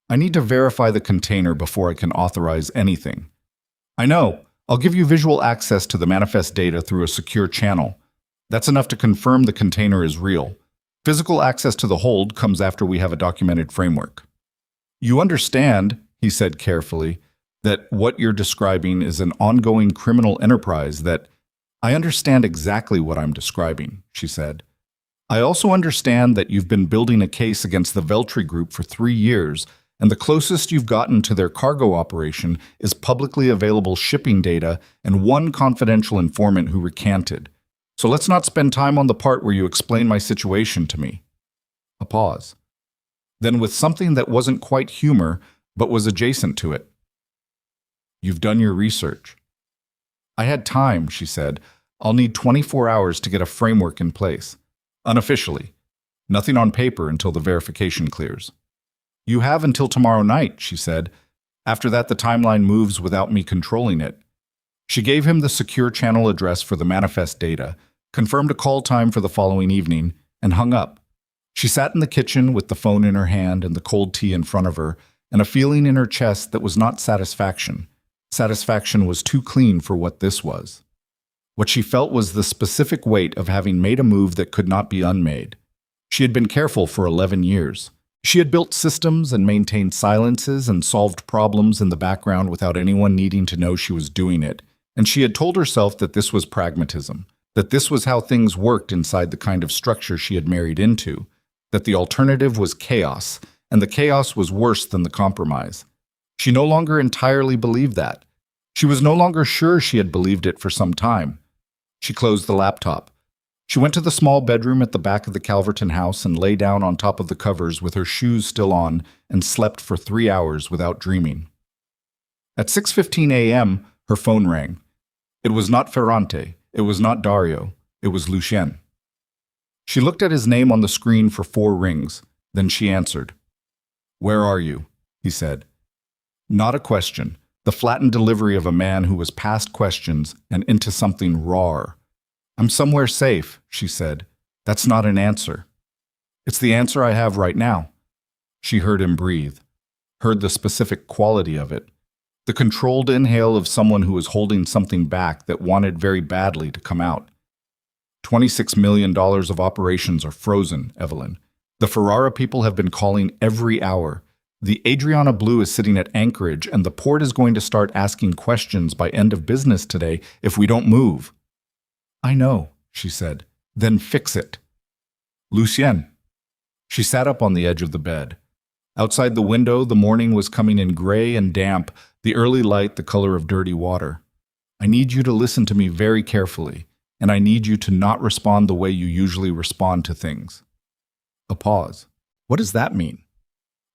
"I need to verify the container before I can authorize anything." "I know. I'll give you visual access to the manifest data through a secure channel. That's enough to confirm the container is real. Physical access to the hold comes after we have a documented framework. You understand, he said carefully, that what you're describing is an ongoing criminal enterprise that I understand exactly what I'm describing, she said. I also understand that you've been building a case against the Veltri Group for 3 years, and the closest you've gotten to their cargo operation is publicly available shipping data and one confidential informant who recanted. So let's not spend time on the part where you explain my situation to me. A pause. Then with something that wasn't quite humor, but was adjacent to it. You've done your research. I had time, she said. I'll need 24 hours to get a framework in place. Unofficially. Nothing on paper until the verification clears. You have until tomorrow night, she said. After that, the timeline moves without me controlling it. She gave him the secure channel address for the manifest data, confirmed a call time for the following evening, and hung up. She sat in the kitchen with the phone in her hand and the cold tea in front of her, and a feeling in her chest that was not satisfaction. Satisfaction was too clean for what this was. What she felt was the specific weight of having made a move that could not be unmade. She had been careful for 11 years. She had built systems and maintained silences and solved problems in the background without anyone needing to know she was doing it. And she had told herself that this was pragmatism, that this was how things worked inside the kind of structure she had married into, that the alternative was chaos, and the chaos was worse than the compromise. She no longer entirely believed that. She was no longer sure she had believed it for some time. She closed the laptop. She went to the small bedroom at the back of the Calverton house and lay down on top of the covers with her shoes still on and slept for 3 hours without dreaming. At 6:15 a.m., her phone rang. It was not Ferrante. It was not Dario. It was Lucien. She looked at his name on the screen for 4 rings. Then she answered. "Where are you?" he said. Not a question. The flattened delivery of a man who was past questions and into something raw. "I'm somewhere safe," she said. "That's not an answer." "It's the answer I have right now." She heard him breathe, heard the specific quality of it, the controlled inhale of someone who was holding something back that wanted very badly to come out. $26 million of operations are frozen, Evelyn. The Ferrara people have been calling every hour. The Adriana Blue is sitting at anchorage, and the port is going to start asking questions by end of business today if we don't move. "I know," she said. "Then fix it." "Lucien." She sat up on the edge of the bed. Outside the window, the morning was coming in gray and damp, the early light the color of dirty water. "I need you to listen to me very carefully, and I need you to not respond the way you usually respond to things." A pause. What does that mean?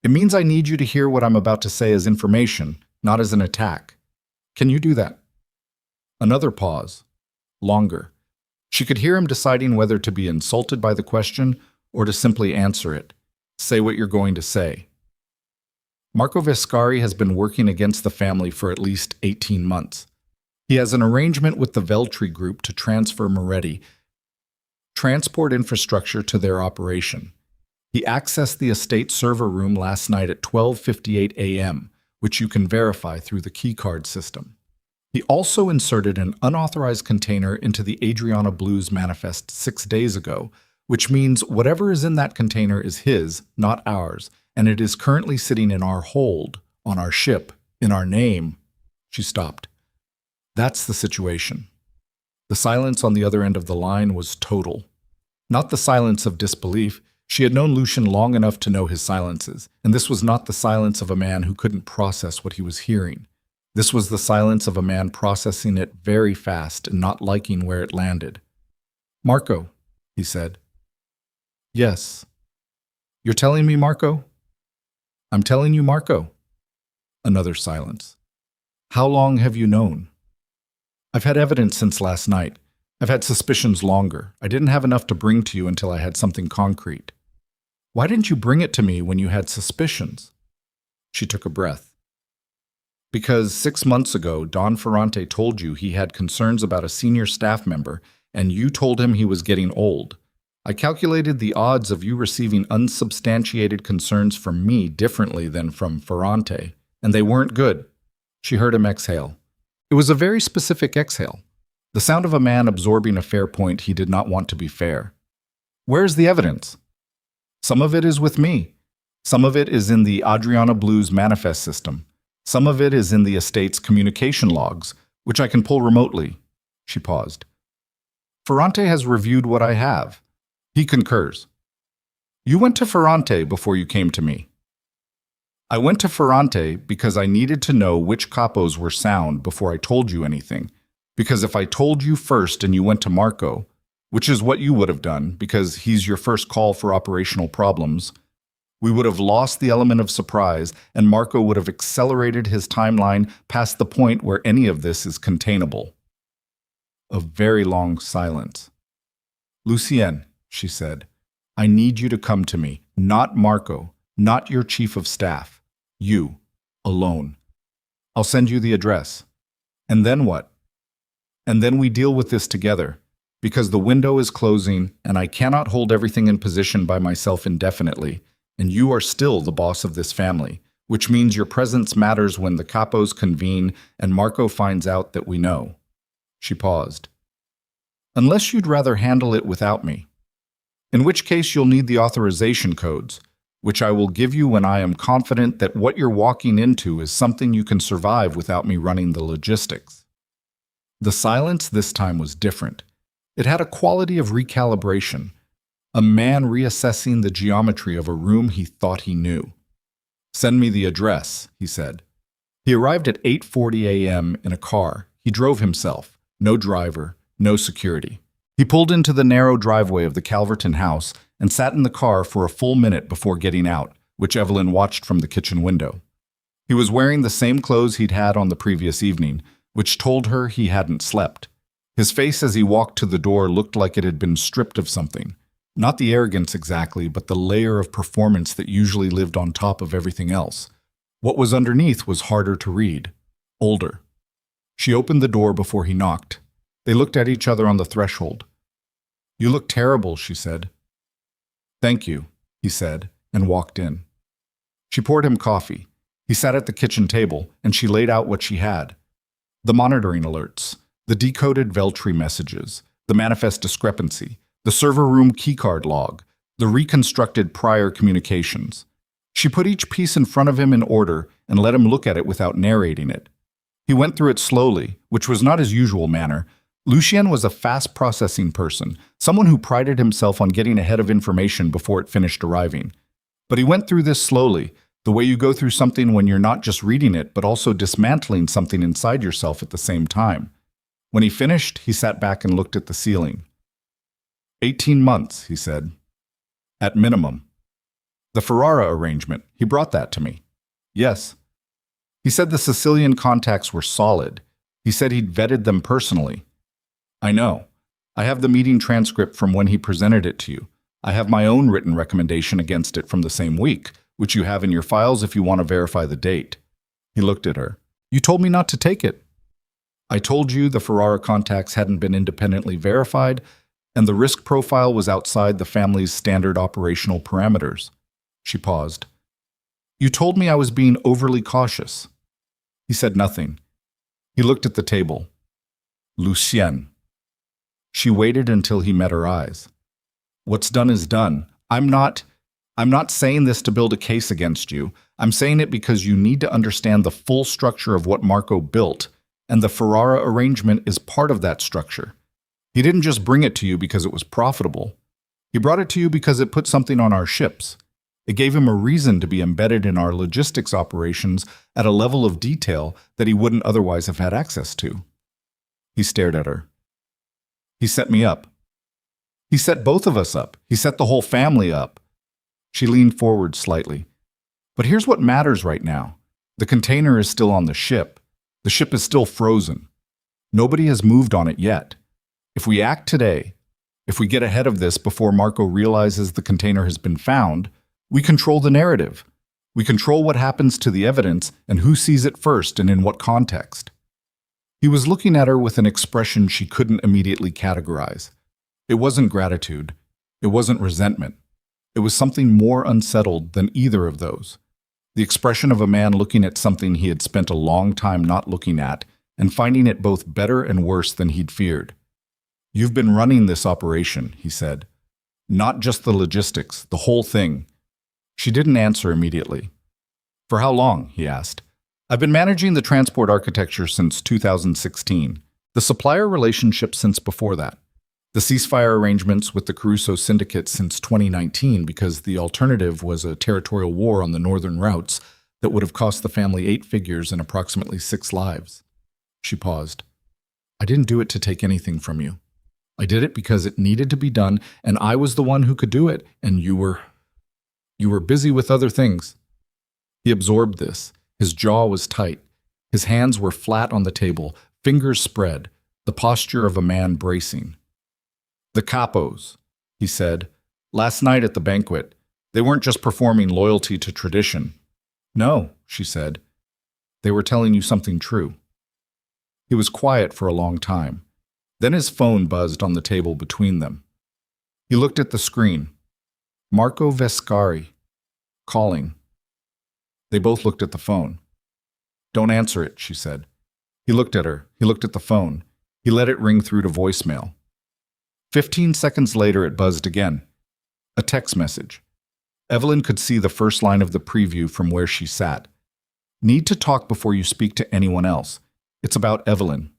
It means I need you to hear what I'm about to say as information, not as an attack. Can you do that? Another pause. Longer. She could hear him deciding whether to be insulted by the question or to simply answer it. Say what you're going to say. Marco Vescari has been working against the family for at least 18 months. He has an arrangement with the Veltri Group to transfer Moretti transport infrastructure to their operation. He accessed the estate server room last night at 12:58 a.m., which you can verify through the keycard system. He also inserted an unauthorized container into the Adriana Blues manifest 6 days ago, which means whatever is in that container is his, not ours, and it is currently sitting in our hold, on our ship, in our name. She stopped. That's the situation. The silence on the other end of the line was total. Not the silence of disbelief. She had known Lucien long enough to know his silences, and this was not the silence of a man who couldn't process what he was hearing. This was the silence of a man processing it very fast and not liking where it landed. "Marco," he said. "Yes." "You're telling me, Marco?" "I'm telling you, Marco." Another silence. "How long have you known?" "I've had evidence since last night. I've had suspicions longer. I didn't have enough to bring to you until I had something concrete." "Why didn't you bring it to me when you had suspicions?" She took a breath. "Because 6 months ago, Don Ferrante told you he had concerns about a senior staff member, and you told him he was getting old. I calculated the odds of you receiving unsubstantiated concerns from me differently than from Ferrante, and they weren't good." She heard him exhale. It was a very specific exhale, the sound of a man absorbing a fair point he did not want to be fair. Where's the evidence? Some of it is with me. Some of it is in the Adriana Blues manifest system. Some of it is in the estate's communication logs, which I can pull remotely. She paused. Ferrante has reviewed what I have. He concurs. You went to Ferrante before you came to me. I went to Ferrante because I needed to know which capos were sound before I told you anything. Because if I told you first and you went to Marco, which is what you would have done because he's your first call for operational problems, we would have lost the element of surprise and Marco would have accelerated his timeline past the point where any of this is containable. A very long silence. Lucien, she said, I need you to come to me, not Marco, not your chief of staff. You, alone. I'll send you the address. And then what? And then we deal with this together, because the window is closing and I cannot hold everything in position by myself indefinitely, and you are still the boss of this family, which means your presence matters when the capos convene and Marco finds out that we know. She paused. Unless you'd rather handle it without me. In which case you'll need the authorization codes, which I will give you when I am confident that what you're walking into is something you can survive without me running the logistics. The silence this time was different. It had a quality of recalibration, a man reassessing the geometry of a room he thought he knew. Send me the address, he said. He arrived at 8:40 a.m. in a car. He drove himself, no driver, no security. He pulled into the narrow driveway of the Calverton house and sat in the car for a full minute before getting out, which Evelyn watched from the kitchen window. He was wearing the same clothes he'd had on the previous evening, which told her he hadn't slept. His face as he walked to the door looked like it had been stripped of something. Not the arrogance exactly, but the layer of performance that usually lived on top of everything else. What was underneath was harder to read. Older. She opened the door before he knocked. They looked at each other on the threshold. You look terrible, she said. Thank you, he said, and walked in. She poured him coffee. He sat at the kitchen table, and she laid out what she had. The monitoring alerts, the decoded Veltri messages, the manifest discrepancy, the server room keycard log, the reconstructed prior communications. She put each piece in front of him in order and let him look at it without narrating it. He went through it slowly, which was not his usual manner. Lucien was a fast-processing person, someone who prided himself on getting ahead of information before it finished arriving. But he went through this slowly, the way you go through something when you're not just reading it, but also dismantling something inside yourself at the same time. When he finished, he sat back and looked at the ceiling. 18 months, he said. At minimum. The Ferrara arrangement, he brought that to me. Yes. He said the Sicilian contacts were solid. He said he'd vetted them personally. I know. I have the meeting transcript from when he presented it to you. I have my own written recommendation against it from the same week, which you have in your files if you want to verify the date. He looked at her. You told me not to take it. I told you the Ferrara contacts hadn't been independently verified, and the risk profile was outside the family's standard operational parameters. She paused. You told me I was being overly cautious. He said nothing. He looked at the table. Lucien. She waited until he met her eyes. What's done is done. I'm not saying this to build a case against you. I'm saying it because you need to understand the full structure of what Marco built, and the Ferrara arrangement is part of that structure. He didn't just bring it to you because it was profitable. He brought it to you because it put something on our ships. It gave him a reason to be embedded in our logistics operations at a level of detail that he wouldn't otherwise have had access to. He stared at her. He set me up. He set both of us up. He set the whole family up. She leaned forward slightly. But here's what matters right now. The container is still on the ship. The ship is still frozen. Nobody has moved on it yet. If we act today, if we get ahead of this before Marco realizes the container has been found, we control the narrative. We control what happens to the evidence and who sees it first and in what context. He was looking at her with an expression she couldn't immediately categorize. It wasn't gratitude. It wasn't resentment. It was something more unsettled than either of those. The expression of a man looking at something he had spent a long time not looking at and finding it both better and worse than he'd feared. "You've been running this operation," he said. "Not just the logistics, the whole thing." She didn't answer immediately. "For how long?" he asked. "I've been managing the transport architecture since 2016, the supplier relationship since before that, the ceasefire arrangements with the Caruso Syndicate since 2019 because the alternative was a territorial war on the northern routes that would have cost the family 8 figures and approximately 6 lives." She paused. "I didn't do it to take anything from you. I did it because it needed to be done, and I was the one who could do it, and you were busy with other things." He absorbed this. His jaw was tight. His hands were flat on the table, fingers spread, the posture of a man bracing. "The Capos," he said. "Last night at the banquet, they weren't just performing loyalty to tradition." "No," she said. "They were telling you something true." He was quiet for a long time. Then his phone buzzed on the table between them. He looked at the screen. Marco Vescari. Calling. They both looked at the phone. "Don't answer it," she said. He looked at her. He looked at the phone. He let it ring through to voicemail. 15 seconds later, it buzzed again. A text message. Evelyn could see the first line of the preview from where she sat. "Need to talk before you speak to anyone else. It's about Evelyn."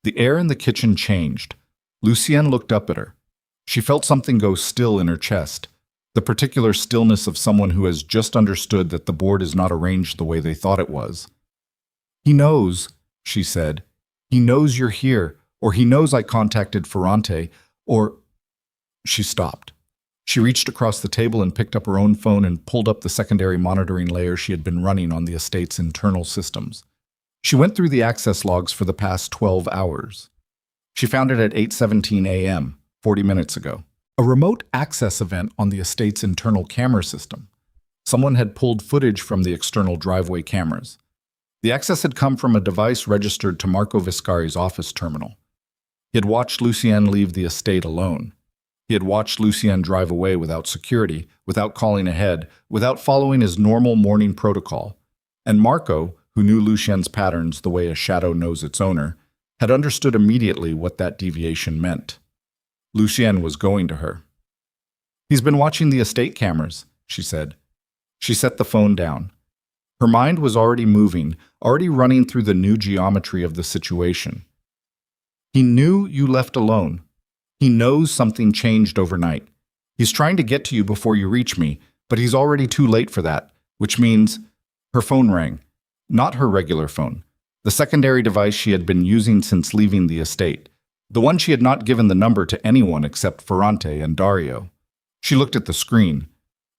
The air in the kitchen changed. Lucienne looked up at her. She felt something go still in her chest, the particular stillness of someone who has just understood that the board is not arranged the way they thought it was. "He knows," she said. "He knows you're here, or he knows I contacted Ferrante, or—" She stopped. She reached across the table and picked up her own phone and pulled up the secondary monitoring layer she had been running on the estate's internal systems. She went through the access logs for the past 12 hours. She found it at 8:17 a.m., 40 minutes ago. A remote access event on the estate's internal camera system. Someone had pulled footage from the external driveway cameras. The access had come from a device registered to Marco Viscari's office terminal. He had watched Lucienne leave the estate alone. He had watched Lucienne drive away without security, without calling ahead, without following his normal morning protocol. And Marco, who knew Lucienne's patterns the way a shadow knows its owner, had understood immediately what that deviation meant. Lucienne was going to her. "He's been watching the estate cameras," she said. She set the phone down. Her mind was already moving, already running through the new geometry of the situation. "He knew you left alone. He knows something changed overnight. He's trying to get to you before you reach me, but he's already too late for that, which means—" Her phone rang. Not her regular phone. The secondary device she had been using since leaving the estate. The one she had not given the number to anyone except Ferrante and Dario. She looked at the screen.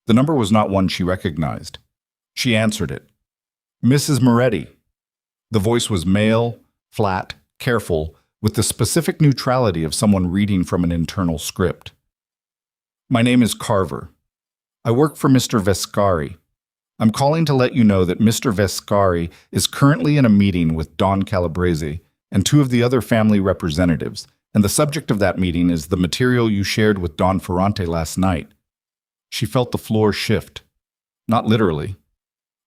The number was not one she recognized. She answered it. "Mrs. Moretti." The voice was male, flat, careful, with the specific neutrality of someone reading from an internal script. "My name is Carver. I work for Mr. Vescari. I'm calling to let you know that Mr. Vescari is currently in a meeting with Don Calabrese and 2 of the other family representatives, and the subject of that meeting is the material you shared with Don Ferrante last night." She felt the floor shift. Not literally.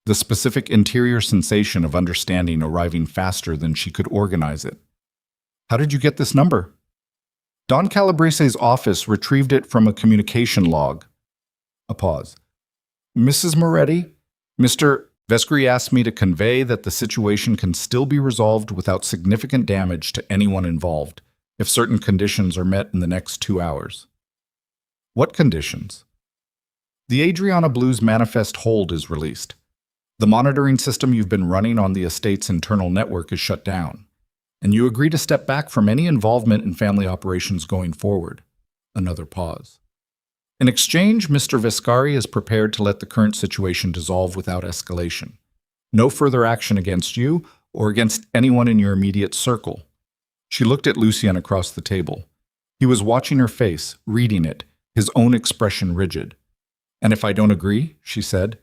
The specific interior sensation of understanding arriving faster than she could organize it. "How did you get this number?" "Don Calabrese's office retrieved it from a communication log." A pause. "Mrs. Moretti, Mr. Vescari asked me to convey that the situation can still be resolved without significant damage to anyone involved, if certain conditions are met in the next 2 hours." "What conditions?" "The Adriana Blues manifest hold is released. The monitoring system you've been running on the estate's internal network is shut down, and you agree to step back from any involvement in family operations going forward." Another pause. "In exchange, Mr. Vescari is prepared to let the current situation dissolve without escalation. No further action against you or against anyone in your immediate circle." She looked at Lucienne across the table. He was watching her face, reading it, his own expression rigid. "And if I don't agree," she said,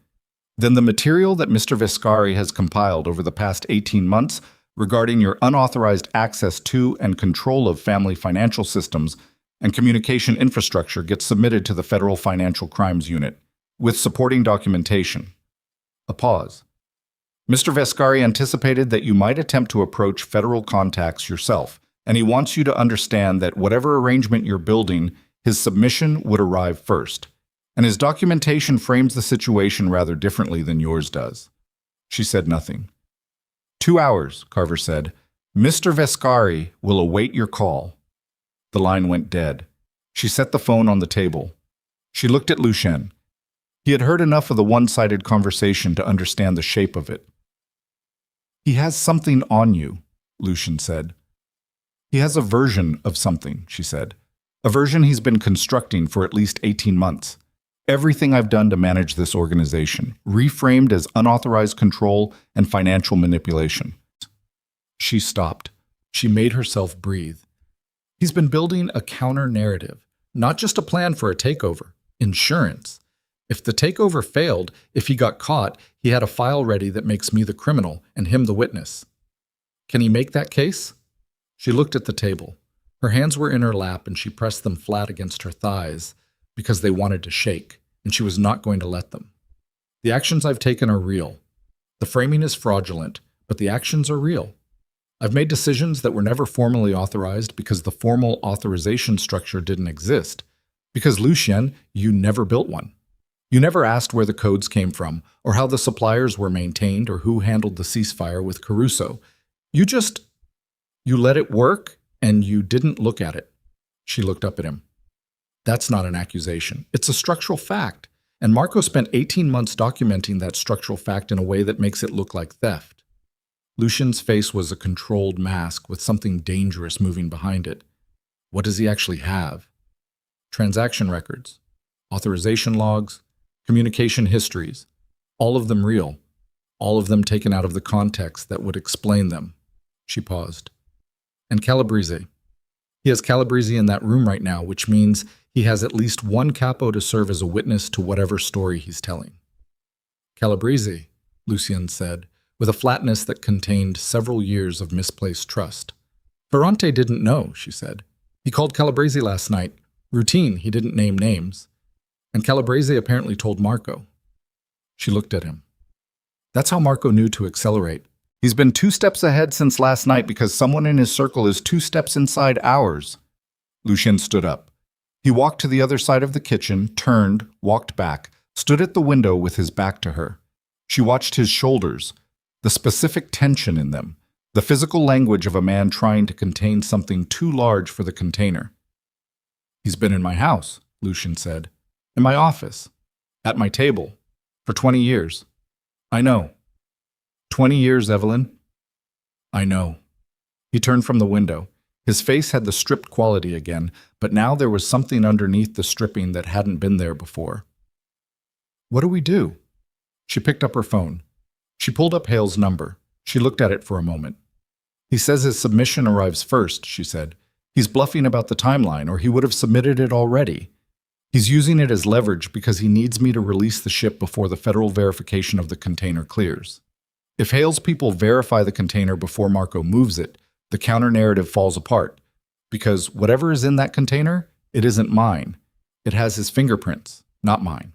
"then the material that Mr. Vescari has compiled over the past 18 months regarding your unauthorized access to and control of family financial systems and communication infrastructure gets submitted to the Federal Financial Crimes Unit, with supporting documentation." A pause. Mr. Vescari anticipated that you might attempt to approach federal contacts yourself, and he wants you to understand that whatever arrangement you're building, his submission would arrive first. And his documentation frames the situation rather differently than yours does. She said nothing. 2 hours, Carver said. Mr. Vescari will await your call. The line went dead. She set the phone on the table. She looked at Lucien. He had heard enough of the one-sided conversation to understand the shape of it. He has something on you, Lucien said. He has a version of something, she said. A version he's been constructing for at least 18 months. Everything I've done to manage this organization, reframed as unauthorized control and financial manipulation. She stopped. She made herself breathe. He's been building a counter-narrative, not just a plan for a takeover, insurance. If the takeover failed, if he got caught, he had a file ready that makes me the criminal and him the witness. Can he make that case? She looked at the table. Her hands were in her lap and she pressed them flat against her thighs because they wanted to shake, and she was not going to let them. The actions I've taken are real. The framing is fraudulent, but the actions are real. I've made decisions that were never formally authorized because the formal authorization structure didn't exist. Because, Lucien, you never built one. You never asked where the codes came from, or how the suppliers were maintained, or who handled the ceasefire with Caruso. You let it work, and you didn't look at it. She looked up at him. That's not an accusation. It's a structural fact. And Marco spent 18 months documenting that structural fact in a way that makes it look like theft. Lucien's face was a controlled mask with something dangerous moving behind it. What does he actually have? Transaction records, authorization logs, communication histories, all of them real, all of them taken out of the context that would explain them. She paused. And Calabrese. He has Calabrese in that room right now, which means he has at least one capo to serve as a witness to whatever story he's telling. Calabrese, Lucien said, with a flatness that contained several years of misplaced trust. Ferrante didn't know, she said. He called Calabrese last night. Routine, he didn't name names. And Calabrese apparently told Marco. She looked at him. That's how Marco knew to accelerate. He's been 2 steps ahead since last night because someone in his circle is 2 steps inside ours. Lucien stood up. He walked to the other side of the kitchen, turned, walked back, stood at the window with his back to her. She watched his shoulders, the specific tension in them, the physical language of a man trying to contain something too large for the container. He's been in my house, Lucien said. In my office. At my table. For 20 years. I know. 20 years, Evelyn. I know. He turned from the window. His face had the stripped quality again, but now there was something underneath the stripping that hadn't been there before. What do we do? She picked up her phone. She pulled up Hale's number. She looked at it for a moment. He says his submission arrives first, she said. He's bluffing about the timeline, or he would have submitted it already. He's using it as leverage because he needs me to release the ship before the federal verification of the container clears. If Hale's people verify the container before Marco moves it, the counter-narrative falls apart, because whatever is in that container, it isn't mine. It has his fingerprints, not mine.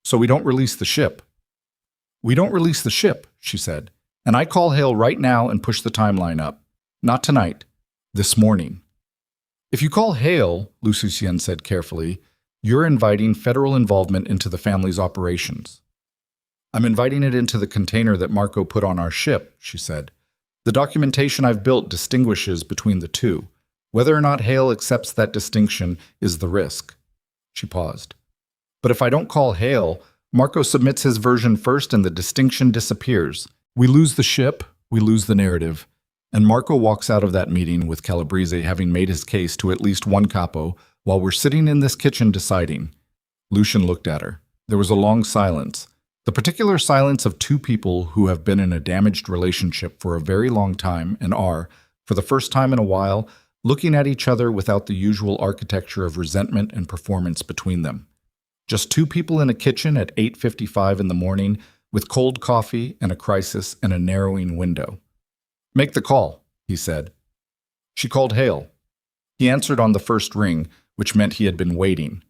So we don't release the ship. We don't release the ship, she said, and I call Hale right now and push the timeline up. Not tonight. This morning. If you call Hale, Lucien said carefully, you're inviting federal involvement into the family's operations. I'm inviting it into the container that Marco put on our ship, she said. The documentation I've built distinguishes between the two. Whether or not Hale accepts that distinction is the risk. She paused. But if I don't call Hale, Marco submits his version first and the distinction disappears. We lose the ship, we lose the narrative. And Marco walks out of that meeting with Calabrese having made his case to at least one capo while we're sitting in this kitchen deciding. Lucien looked at her. There was a long silence. The particular silence of 2 people who have been in a damaged relationship for a very long time and are, for the first time in a while, looking at each other without the usual architecture of resentment and performance between them. Just 2 people in a kitchen at 8:55 in the morning with cold coffee and a crisis and a narrowing window. Make the call, he said. She called Hale. He answered on the first ring, which meant he had been waiting.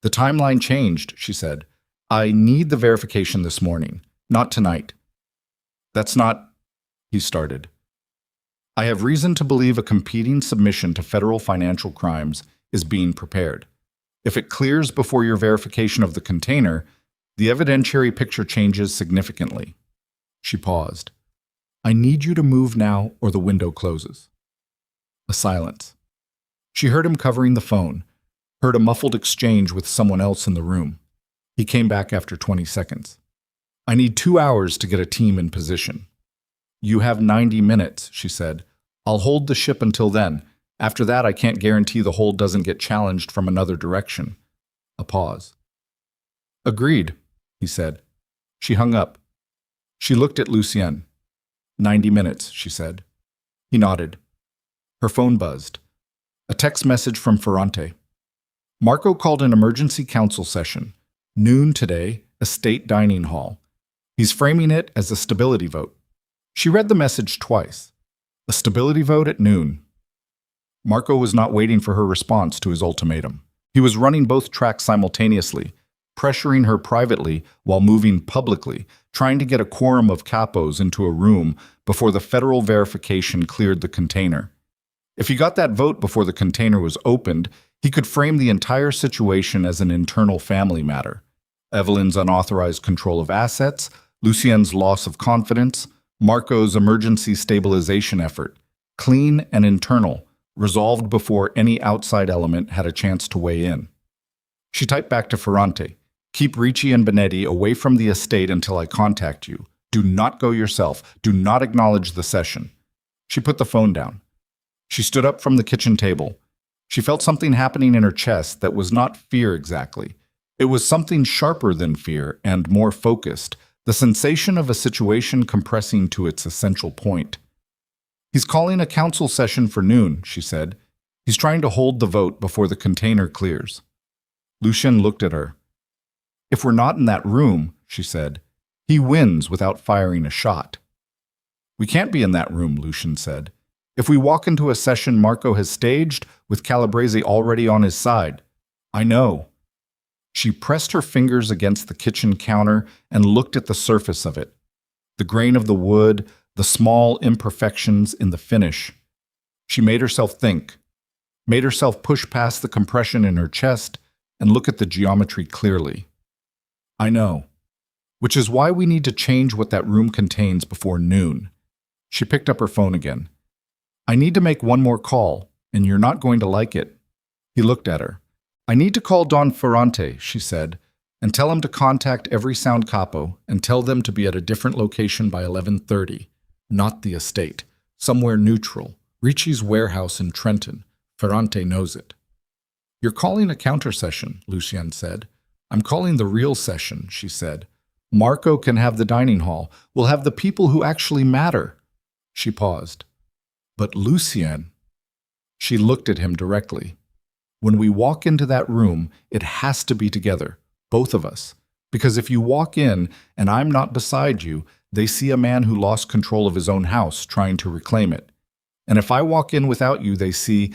The timeline changed, she said. I need the verification this morning, not tonight. That's not, he started. I have reason to believe a competing submission to federal financial crimes is being prepared. If it clears before your verification of the container, the evidentiary picture changes significantly. She paused. I need you to move now or the window closes. A silence. She heard him covering the phone, heard a muffled exchange with someone else in the room. He came back after 20 seconds. I need 2 hours to get a team in position. You have 90 minutes, she said. I'll hold the ship until then. After that, I can't guarantee the hold doesn't get challenged from another direction. A pause. Agreed, he said. She hung up. She looked at Lucien. 90 minutes, she said. He nodded. Her phone buzzed. A text message from Ferrante. Marco called an emergency council session. Noon today, estate dining hall. He's framing it as a stability vote. She read the message twice. A stability vote at noon. Marco was not waiting for her response to his ultimatum. He was running both tracks simultaneously, pressuring her privately while moving publicly, trying to get a quorum of capos into a room before the federal verification cleared the container. If he got that vote before the container was opened, he could frame the entire situation as an internal family matter. Evelyn's unauthorized control of assets, Lucien's loss of confidence, Marco's emergency stabilization effort, clean and internal, resolved before any outside element had a chance to weigh in. She typed back to Ferrante, keep Ricci and Benetti away from the estate until I contact you. Do not go yourself. Do not acknowledge the session. She put the phone down. She stood up from the kitchen table. She felt something happening in her chest that was not fear exactly. It was something sharper than fear and more focused, the sensation of a situation compressing to its essential point. He's calling a council session for noon, she said. He's trying to hold the vote before the container clears. Lucien looked at her. If we're not in that room, she said, he wins without firing a shot. We can't be in that room, Lucien said. If we walk into a session Marco has staged, with Calabrese already on his side. I know. She pressed her fingers against the kitchen counter and looked at the surface of it. The grain of the wood, the small imperfections in the finish. She made herself think, made herself push past the compression in her chest and look at the geometry clearly. I know. Which is why we need to change what that room contains before noon. She picked up her phone again. I need to make one more call, and you're not going to like it. He looked at her. I need to call Don Ferrante, she said, and tell him to contact every sound capo and tell them to be at a different location by 11:30, not the estate, somewhere neutral, Ricci's warehouse in Trenton. Ferrante knows it. You're calling a counter session, Lucien said. I'm calling the real session, she said. Marco can have the dining hall. We'll have the people who actually matter. She paused. But Lucien, she looked at him directly. When we walk into that room, it has to be together, both of us. Because if you walk in and I'm not beside you, they see a man who lost control of his own house trying to reclaim it. And if I walk in without you, they see...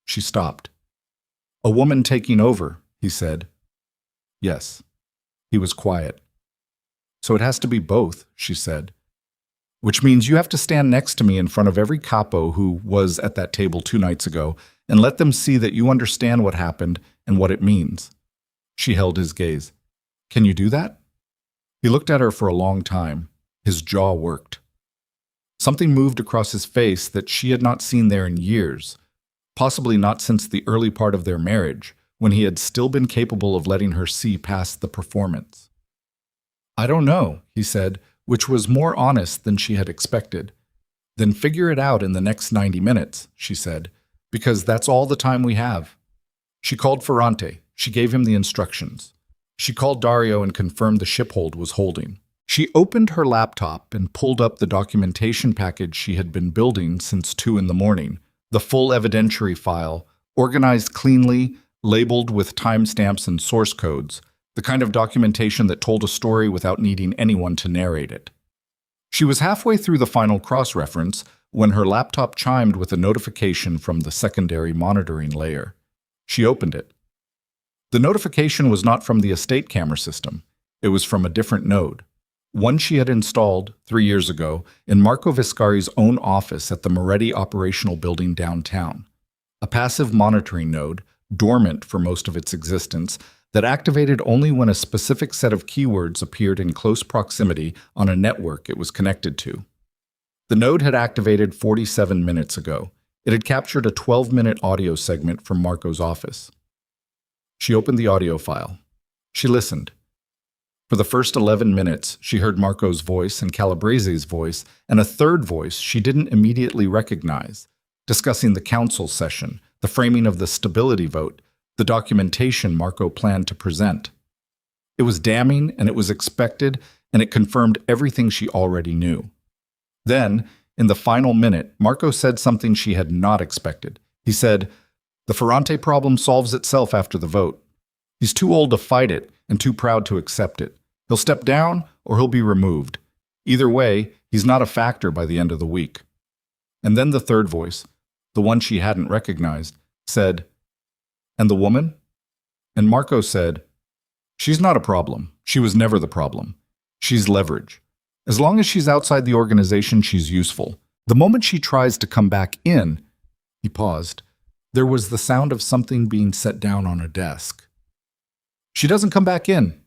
She stopped. A woman taking over, he said. Yes. He was quiet. So it has to be both, she said. Which means you have to stand next to me in front of every capo who was at that table 2 nights ago and let them see that you understand what happened and what it means. She held his gaze. Can you do that? He looked at her for a long time. His jaw worked. Something moved across his face that she had not seen there in years, possibly not since the early part of their marriage, when he had still been capable of letting her see past the performance. I don't know, he said, which was more honest than she had expected. Then figure it out in the next 90 minutes, she said, because that's all the time we have. She called Ferrante. She gave him the instructions. She called Dario and confirmed the shiphold was holding. She opened her laptop and pulled up the documentation package she had been building since 2 in the morning, the full evidentiary file, organized cleanly, labeled with timestamps and source codes, the kind of documentation that told a story without needing anyone to narrate it. She was halfway through the final cross-reference when her laptop chimed with a notification from the secondary monitoring layer. She opened it. The notification was not from the estate camera system. It was from a different node. one she had installed 3 years ago in Marco Viscari's own office at the Moretti Operational Building downtown. A passive monitoring node, dormant for most of its existence, that activated only when a specific set of keywords appeared in close proximity on a network it was connected to. The node had activated 47 minutes ago. It had captured a 12-minute audio segment from Marco's office. She opened the audio file. She listened. For the first 11 minutes, she heard Marco's voice and Calabrese's voice, and a third voice she didn't immediately recognize, discussing the council session, the framing of the stability vote, the documentation Marco planned to present. It was damning, and it was expected, and it confirmed everything she already knew. Then, in the final minute, Marco said something she had not expected. He said, "The Ferrante problem solves itself after the vote. He's too old to fight it and too proud to accept it. He'll step down or he'll be removed. Either way, he's not a factor by the end of the week." And then the third voice, the one she hadn't recognized, said, "And the woman?" And Marco said, "She's not a problem. She was never the problem. She's leverage. As long as she's outside the organization, she's useful. The moment she tries to come back in," he paused, there was the sound of something being set down on a desk. "She doesn't come back in."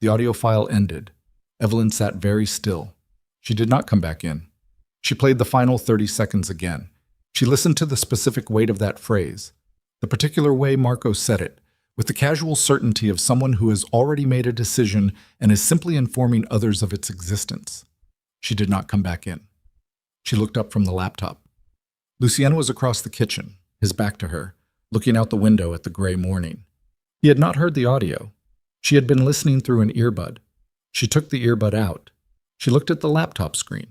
The audio file ended. Evelyn sat very still. She did not come back in. She played the final 30 seconds again. She listened to the specific weight of that phrase, the particular way Marco said it, with the casual certainty of someone who has already made a decision and is simply informing others of its existence. She did not come back in. She looked up from the laptop. Lucien was across the kitchen, his back to her, looking out the window at the gray morning. He had not heard the audio. She had been listening through an earbud. She took the earbud out. She looked at the laptop screen.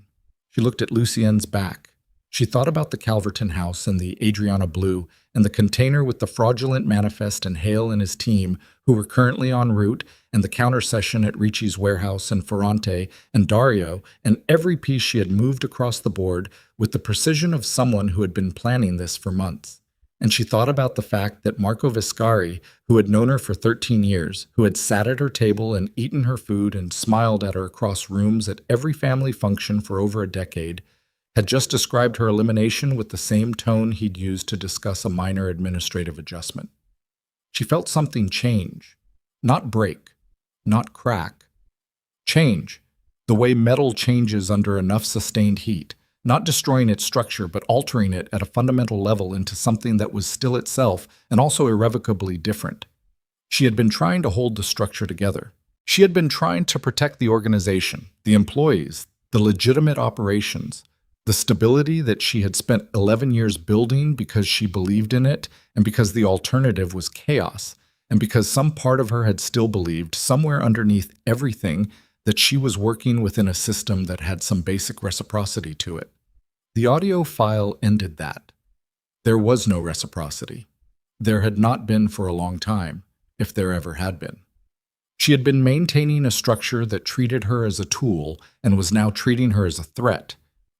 She looked at Lucien's back. She thought about the Calverton house and the Adriana Blue and the container with the fraudulent manifest and Hale and his team who were currently en route and the counter session at Ricci's warehouse and Ferrante and Dario and every piece she had moved across the board with the precision of someone who had been planning this for months. And she thought about the fact that Marco Viscari, who had known her for 13 years, who had sat at her table and eaten her food and smiled at her across rooms at every family function for over a decade, had just described her elimination with the same tone he'd used to discuss a minor administrative adjustment. She felt something change, not break, not crack. Change, the way metal changes under enough sustained heat, not destroying its structure but altering it at a fundamental level into something that was still itself and also irrevocably different. She had been trying to hold the structure together. She had been trying to protect the organization, the employees, the legitimate operations, the stability that she had spent 11 years building because she believed in it and because the alternative was chaos, and because some part of her had still believed, somewhere underneath everything, that she was working within a system that had some basic reciprocity to it. The audio file ended that. There was no reciprocity. There had not been for a long time, if there ever had been. She had been maintaining a structure that treated her as a tool and was now treating her as a threat.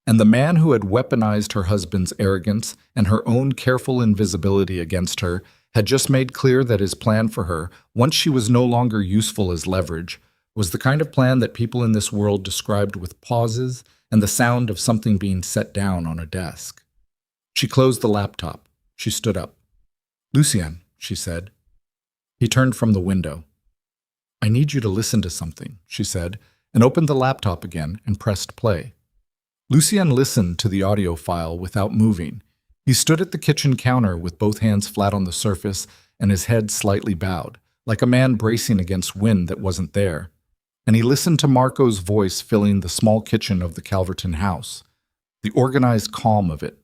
And the man who had weaponized her husband's arrogance and her own careful invisibility against her had just made clear that his plan for her, once she was no longer useful as leverage, was the kind of plan that people in this world described with pauses and the sound of something being set down on a desk. She closed the laptop. She stood up. "Lucien," she said. He turned from the window. "I need you to listen to something," she said, and opened the laptop again and pressed play. Lucien listened to the audio file without moving. He stood at the kitchen counter with both hands flat on the surface and his head slightly bowed, like a man bracing against wind that wasn't there. And he listened to Marco's voice filling the small kitchen of the Calverton house, the organized calm of it,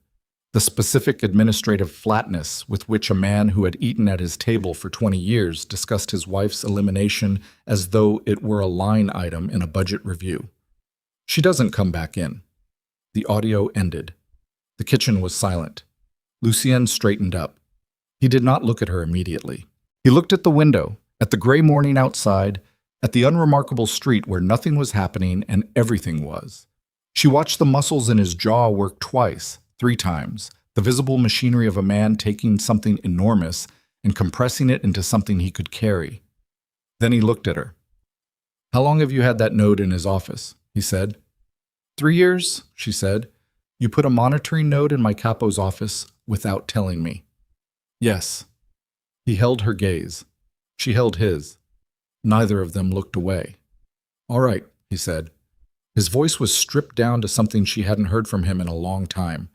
the specific administrative flatness with which a man who had eaten at his table for 20 years discussed his wife's elimination as though it were a line item in a budget review. "She doesn't come back in." The audio ended. The kitchen was silent. Lucien straightened up. He did not look at her immediately. He looked at the window, at the gray morning outside, at the unremarkable street where nothing was happening and everything was. She watched the muscles in his jaw work twice, 3 times, the visible machinery of a man taking something enormous and compressing it into something he could carry. Then he looked at her. How long have you had that node in his office? He said. 3 years, she said. You put a monitoring node in my capo's office without telling me. Yes. He held her gaze. She held his. Neither of them looked away. All right, he said. His voice was stripped down to something she hadn't heard from him in a long time.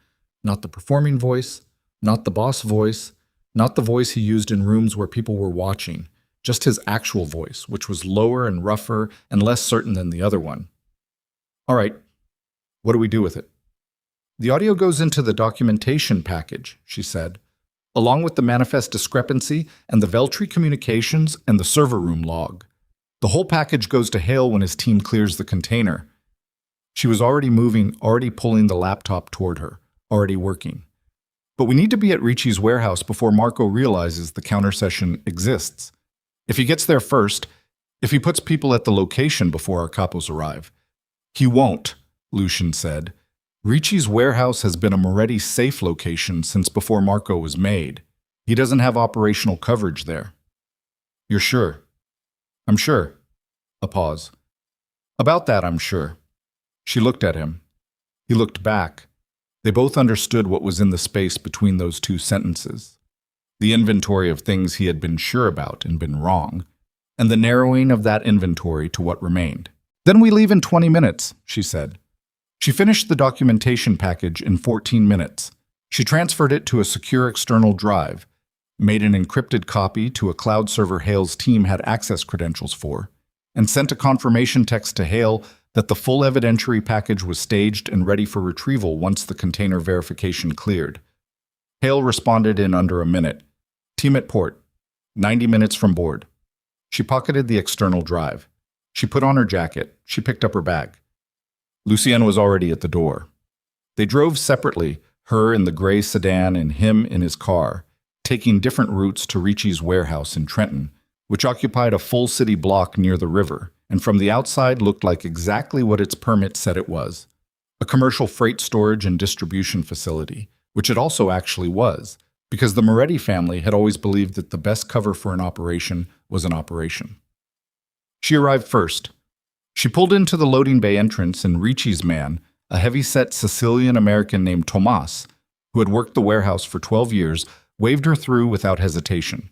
Not the performing voice, not the boss voice, not the voice he used in rooms where people were watching, just his actual voice, which was lower and rougher and less certain than the other one. All right, what do we do with it? The audio goes into the documentation package, she said, along with the manifest discrepancy and the Veltri communications and the server room log. The whole package goes to Hale when his team clears the container. She was already moving, already pulling the laptop toward her, already working. But we need to be at Ricci's warehouse before Marco realizes the counter session exists. If he gets there first, if he puts people at the location before our capos arrive. He won't, Lucian said. Ricci's warehouse has been a Moretti safe location since before Marco was made. He doesn't have operational coverage there. You're sure? I'm sure. A pause. About that, I'm sure. She looked at him. He looked back. They both understood what was in the space between those two sentences. The inventory of things he had been sure about and been wrong, and the narrowing of that inventory to what remained. Then we leave in 20 minutes, she said. She finished the documentation package in 14 minutes. She transferred it to a secure external drive, made an encrypted copy to a cloud server Hale's team had access credentials for, and sent a confirmation text to Hale that the full evidentiary package was staged and ready for retrieval once the container verification cleared. Hale responded in under a minute. Team at port. 90 minutes from board. She pocketed the external drive. She put on her jacket. She picked up her bag. Lucien was already at the door. They drove separately, her in the gray sedan and him in his car, taking different routes to Ricci's warehouse in Trenton, which occupied a full city block near the river, and from the outside looked like exactly what its permit said it was, a commercial freight storage and distribution facility, which it also actually was, because the Moretti family had always believed that the best cover for an operation was an operation. She arrived first. She pulled into the loading bay entrance, and Ricci's man, a heavy-set Sicilian-American named Tomas, who had worked the warehouse for 12 years, waved her through without hesitation.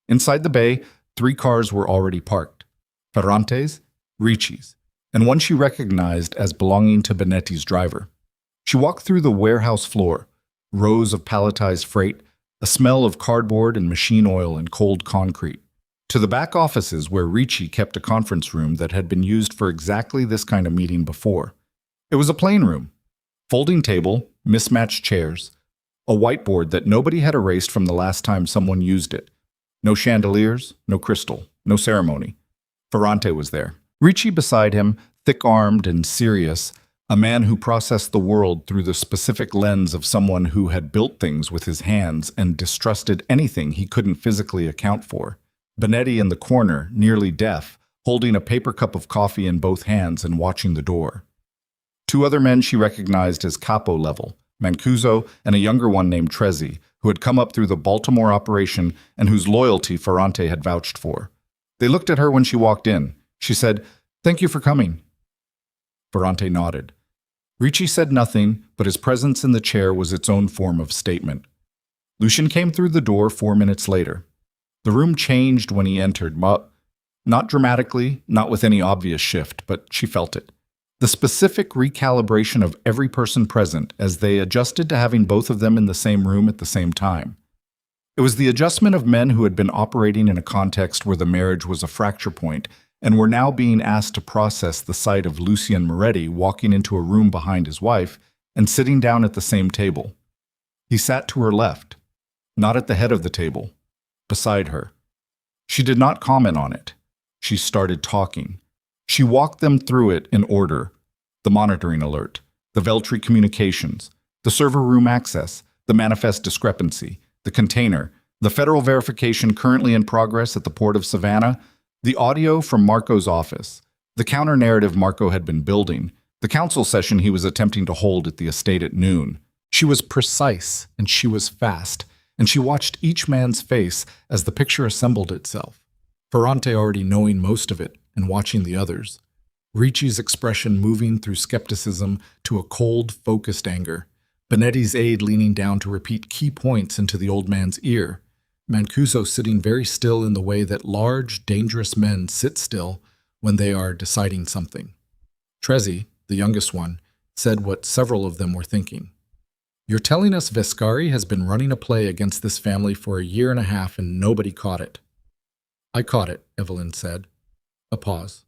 Inside the bay, 3 cars were already parked. Ferrante's, Ricci's, and one she recognized as belonging to Benetti's driver. She walked through the warehouse floor, rows of palletized freight, a smell of cardboard and machine oil and cold concrete, to the back offices where Ricci kept a conference room that had been used for exactly this kind of meeting before. It was a plain room. Folding table, mismatched chairs, a whiteboard that nobody had erased from the last time someone used it. No chandeliers, no crystal, no ceremony. Ferrante was there. Ricci beside him, thick-armed and serious, a man who processed the world through the specific lens of someone who had built things with his hands and distrusted anything he couldn't physically account for. Benetti in the corner, nearly deaf, holding a paper cup of coffee in both hands and watching the door. 2 other men she recognized as Capo level, Mancuso and a younger one named Trezzi, who had come up through the Baltimore operation and whose loyalty Ferrante had vouched for. They looked at her when she walked in. She said, "Thank you for coming." Ferrante nodded. Ricci said nothing, but his presence in the chair was its own form of statement. Lucian came through the door 4 minutes later. The room changed when he entered, not dramatically, not with any obvious shift, but she felt it. The specific recalibration of every person present as they adjusted to having both of them in the same room at the same time. It was the adjustment of men who had been operating in a context where the marriage was a fracture point and were now being asked to process the sight of Lucien Moretti walking into a room behind his wife and sitting down at the same table. He sat to her left, not at the head of the table, beside her. She did not comment on it. She started talking. She walked them through it in order: the monitoring alert, the Veltri communications, the server room access, the manifest discrepancy, the container, the federal verification currently in progress at the port of Savannah, the audio from Marco's office, the counter-narrative Marco had been building, the council session he was attempting to hold at the estate at noon. She was precise, and she was fast, and she watched each man's face as the picture assembled itself. Ferrante already knowing most of it, and watching the others. Ricci's expression moving through skepticism to a cold, focused anger. Benetti's aide leaning down to repeat key points into the old man's ear. Mancuso sitting very still in the way that large, dangerous men sit still when they are deciding something. Trezzi, the youngest one, said what several of them were thinking. "You're telling us Vescari has been running a play against this family for a year and a half and nobody caught it." "I caught it," Evelyn said. A pause.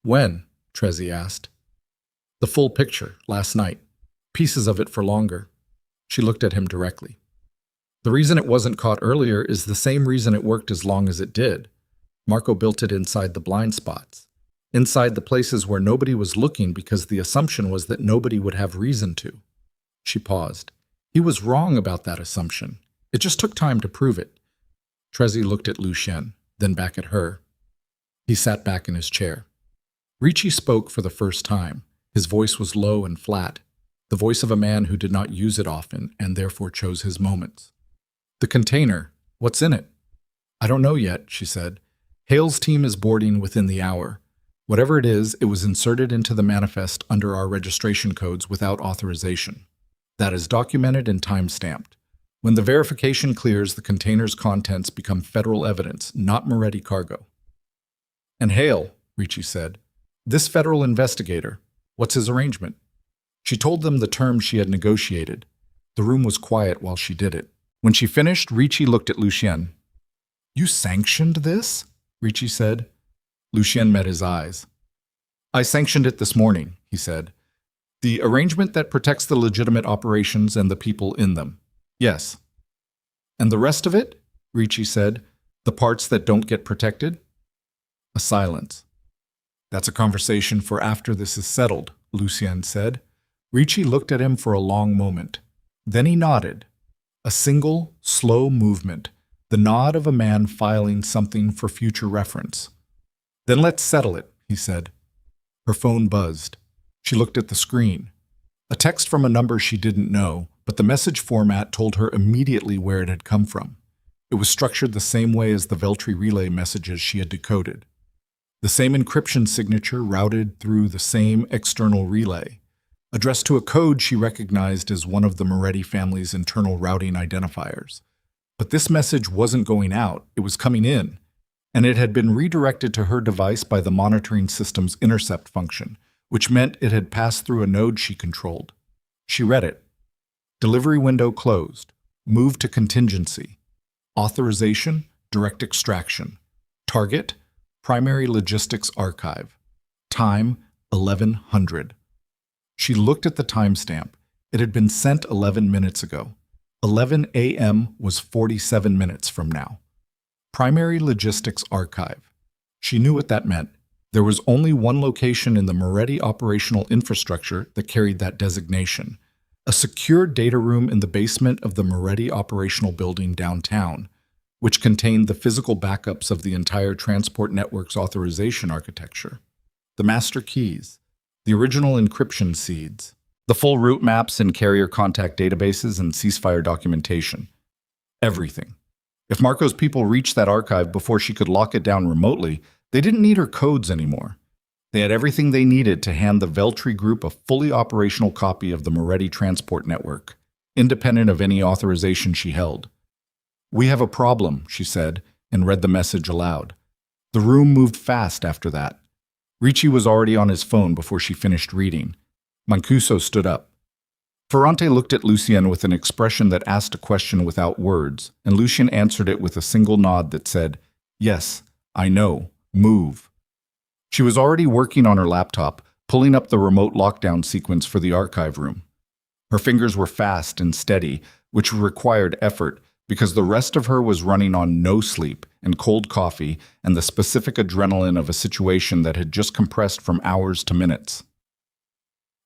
"When?" Trezzi asked. "The full picture, last night. Pieces of it for longer." She looked at him directly. "The reason it wasn't caught earlier is the same reason it worked as long as it did. Marco built it inside the blind spots, inside the places where nobody was looking because the assumption was that nobody would have reason to." She paused. "He was wrong about that assumption. It just took time to prove it." Trezzi looked at Lucien, then back at her. He sat back in his chair. Ricci spoke for the first time. His voice was low and flat, the voice of a man who did not use it often and therefore chose his moments. "The container, what's in it?" "I don't know yet," she said. "Hale's team is boarding within the hour. Whatever it was inserted into the manifest under our registration codes without authorization. That is documented and time-stamped. When the verification clears, the container's contents become federal evidence, not Moretti cargo." "And Hale," Ricci said. "This federal investigator, what's his arrangement?" She told them the terms she had negotiated. The room was quiet while she did it. When she finished, Ricci looked at Lucien. "You sanctioned this?" Ricci said. Lucien met his eyes. "I sanctioned it this morning," he said. "The arrangement that protects the legitimate operations and the people in them. Yes." "And the rest of it?" Ricci said. "The parts that don't get protected?" A silence. "That's a conversation for after this is settled," Lucien said. Ricci looked at him for a long moment. Then he nodded. A single, slow movement, the nod of a man filing something for future reference. "Then let's settle it," he said. Her phone buzzed. She looked at the screen. A text from a number she didn't know, but the message format told her immediately where it had come from. It was structured the same way as the Veltri relay messages she had decoded. The same encryption signature routed through the same external relay. Addressed to a code she recognized as one of the Moretti family's internal routing identifiers. But this message wasn't going out, it was coming in, and it had been redirected to her device by the monitoring system's intercept function, which meant it had passed through a node she controlled. She read it. Delivery window closed. Move to contingency. Authorization, direct extraction. Target, primary logistics archive. Time, 1100. She looked at the timestamp. It had been sent 11 minutes ago. 11 a.m. was 47 minutes from now. Primary logistics archive. She knew what that meant. There was only one location in the Moretti operational infrastructure that carried that designation. A secure data room in the basement of the Moretti operational building downtown, which contained the physical backups of the entire transport network's authorization architecture. The master keys. The original encryption seeds, the full route maps and carrier contact databases and ceasefire documentation. Everything. If Marco's people reached that archive before she could lock it down remotely, they didn't need her codes anymore. They had everything they needed to hand the Veltri group a fully operational copy of the Moretti transport network, independent of any authorization she held. "We have a problem," she said, and read the message aloud. The room moved fast after that. Ricci was already on his phone before she finished reading. Mancuso stood up. Ferrante looked at Lucien with an expression that asked a question without words, and Lucien answered it with a single nod that said, "Yes, I know. Move." She was already working on her laptop, pulling up the remote lockdown sequence for the archive room. Her fingers were fast and steady, which required effort, because the rest of her was running on no sleep and cold coffee and the specific adrenaline of a situation that had just compressed from hours to minutes.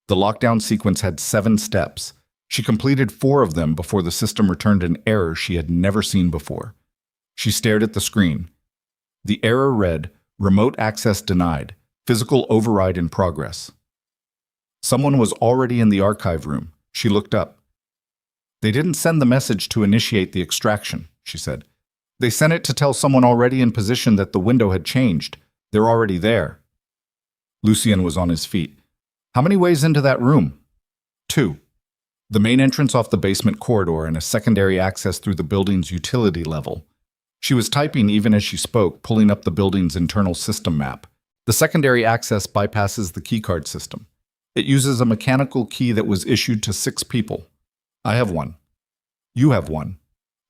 The lockdown sequence had 7 steps. She completed 4 of them before the system returned an error she had never seen before. She stared at the screen. The error read, "Remote access denied. Physical override in progress." Someone was already in the archive room. She looked up. "They didn't send the message to initiate the extraction," she said. "They sent it to tell someone already in position that the window had changed. They're already there. Lucien was on his feet. How many ways into that room? 2. The main entrance off the basement corridor and a secondary access through the building's utility level. She was typing even as she spoke, pulling up the building's internal system map. The secondary access bypasses the keycard system. It uses a mechanical key that was issued to 6 people. I have one. You have one.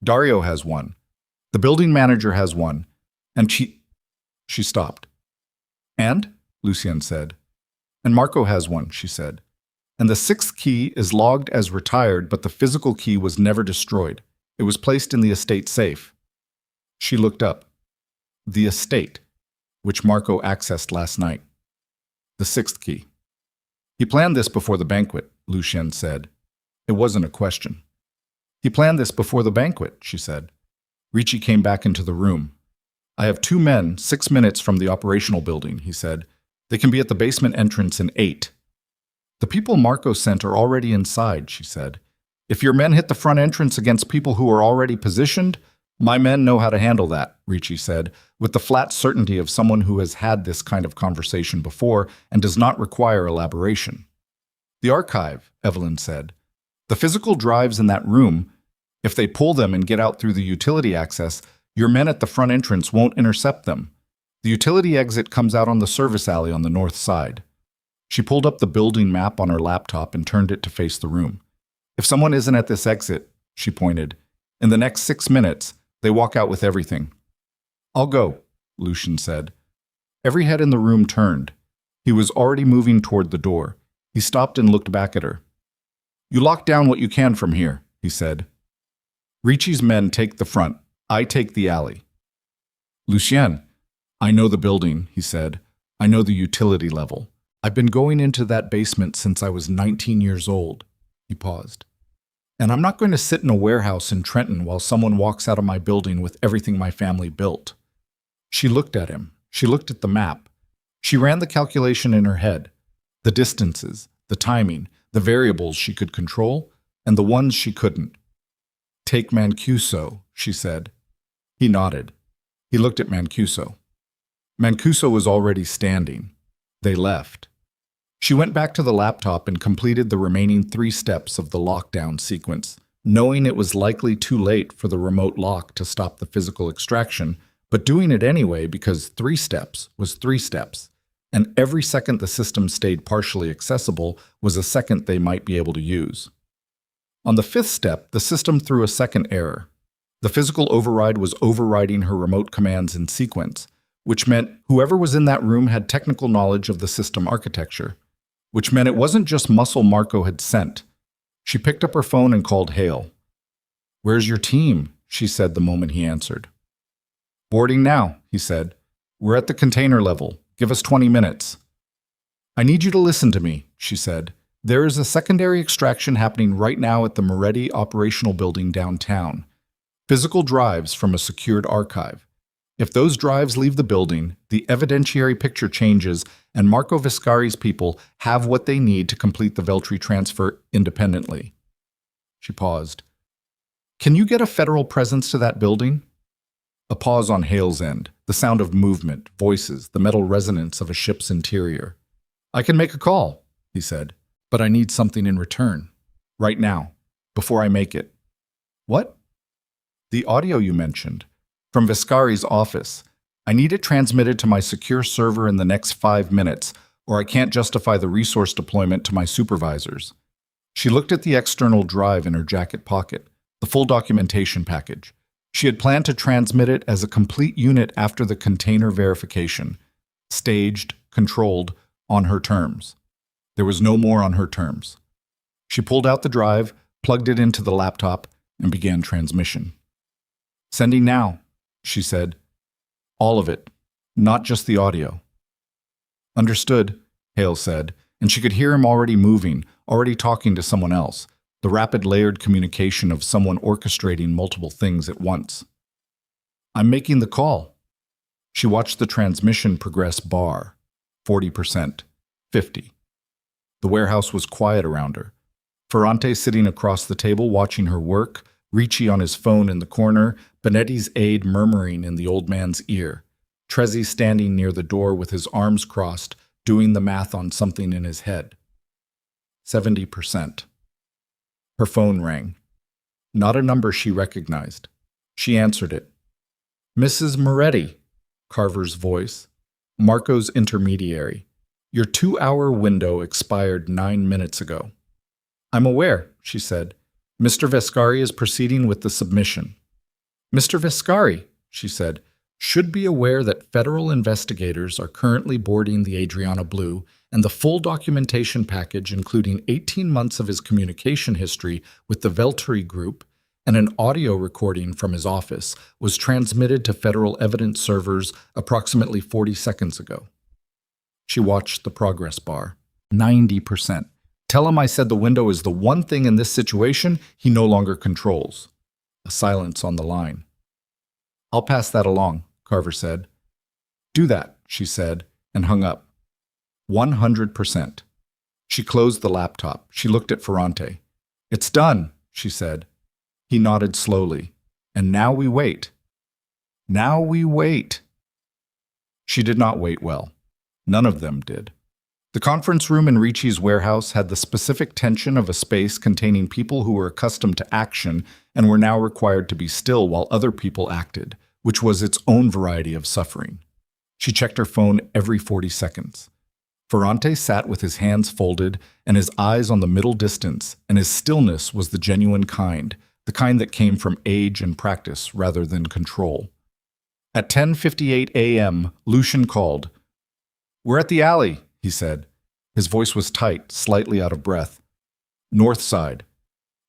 Dario has one. The building manager has one. And She stopped. And? Lucien said. And Marco has one, she said. And the 6th key is logged as retired, but the physical key was never destroyed. It was placed in the estate safe. She looked up. The estate, which Marco accessed last night. The 6th key. He planned this before the banquet, Lucien said. It wasn't a question. He planned this before the banquet, she said. Ricci came back into the room. I have 2 men, 6 minutes from the operational building, he said. They can be at the basement entrance in 8. The people Marco sent are already inside, she said. If your men hit the front entrance against people who are already positioned, my men know how to handle that, Ricci said, with the flat certainty of someone who has had this kind of conversation before and does not require elaboration. The archive, Evelyn said. The physical drives in that room, if they pull them and get out through the utility access, your men at the front entrance won't intercept them. The utility exit comes out on the service alley on the north side. She pulled up the building map on her laptop and turned it to face the room. If someone isn't at this exit, she pointed, in the next 6 minutes, they walk out with everything. I'll go, Lucien said. Every head in the room turned. He was already moving toward the door. He stopped and looked back at her. You lock down what you can from here, he said. Ricci's men take the front. I take the alley. Lucien, I know the building, he said. I know the utility level. I've been going into that basement since I was 19 years old. He paused. And I'm not going to sit in a warehouse in Trenton while someone walks out of my building with everything my family built. She looked at him. She looked at the map. She ran the calculation in her head. The distances, the timing, the variables she could control, and the ones she couldn't. Take Mancuso, she said. He nodded. He looked at Mancuso. Mancuso was already standing. They left. She went back to the laptop and completed the remaining 3 steps of the lockdown sequence, knowing it was likely too late for the remote lock to stop the physical extraction, but doing it anyway because 3 steps was 3 steps, and every second the system stayed partially accessible was a second they might be able to use. On the 5th step, the system threw a second error. The physical override was overriding her remote commands in sequence, which meant whoever was in that room had technical knowledge of the system architecture, which meant it wasn't just muscle Marco had sent. She picked up her phone and called Hale. Where's your team? She said the moment he answered. Boarding now, he said. We're at the container level. Give us 20 minutes. I need you to listen to me, she said. There is a secondary extraction happening right now at the Moretti operational building downtown. Physical drives from a secured archive. If those drives leave the building, the evidentiary picture changes and Marco Viscari's people have what they need to complete the Veltri transfer independently. She paused. Can you get a federal presence to that building? A pause on Hale's end, the sound of movement, voices, the metal resonance of a ship's interior. I can make a call, he said, but I need something in return. Right now, before I make it. What? The audio you mentioned. From Viscari's office. I need it transmitted to my secure server in the next 5 minutes, or I can't justify the resource deployment to my supervisors. She looked at the external drive in her jacket pocket, the full documentation package. She had planned to transmit it as a complete unit after the container verification. Staged, controlled, on her terms. There was no more on her terms. She pulled out the drive, plugged it into the laptop, and began transmission. Sending now, she said. All of it, not just the audio. Understood, Hale said, and she could hear him already moving, already talking to someone else, the rapid layered communication of someone orchestrating multiple things at once. I'm making the call. She watched the transmission progress bar, 40%, 50. The warehouse was quiet around her. Ferrante sitting across the table watching her work, Ricci on his phone in the corner, Benetti's aide murmuring in the old man's ear. Trezzi standing near the door with his arms crossed, doing the math on something in his head. 70%. Her phone rang. Not a number she recognized. She answered it. Mrs. Moretti, Carver's voice. Marco's intermediary. Your 2-hour window expired 9 minutes ago. I'm aware, she said. Mr. Vescari is proceeding with the submission. Mr. Vescari, she said, should be aware that federal investigators are currently boarding the Adriana Blue, and the full documentation package, including 18 months of his communication history with the Veltri Group and an audio recording from his office, was transmitted to federal evidence servers approximately 40 seconds ago. She watched the progress bar. 90%. Tell him I said the window is the one thing in this situation he no longer controls. A silence on the line. I'll pass that along, Carver said. Do that, she said, and hung up. 100%. She closed the laptop. She looked at Ferrante. It's done, she said. He nodded slowly. And now we wait. Now we wait. She did not wait well. None of them did. The conference room in Ricci's warehouse had the specific tension of a space containing people who were accustomed to action and were now required to be still while other people acted, which was its own variety of suffering. She checked her phone every 40 seconds. Ferrante sat with his hands folded and his eyes on the middle distance, and his stillness was the genuine kind, the kind that came from age and practice rather than control. At 10:58 a.m., Lucian called. We're at the alley, he said. His voice was tight, slightly out of breath. North side.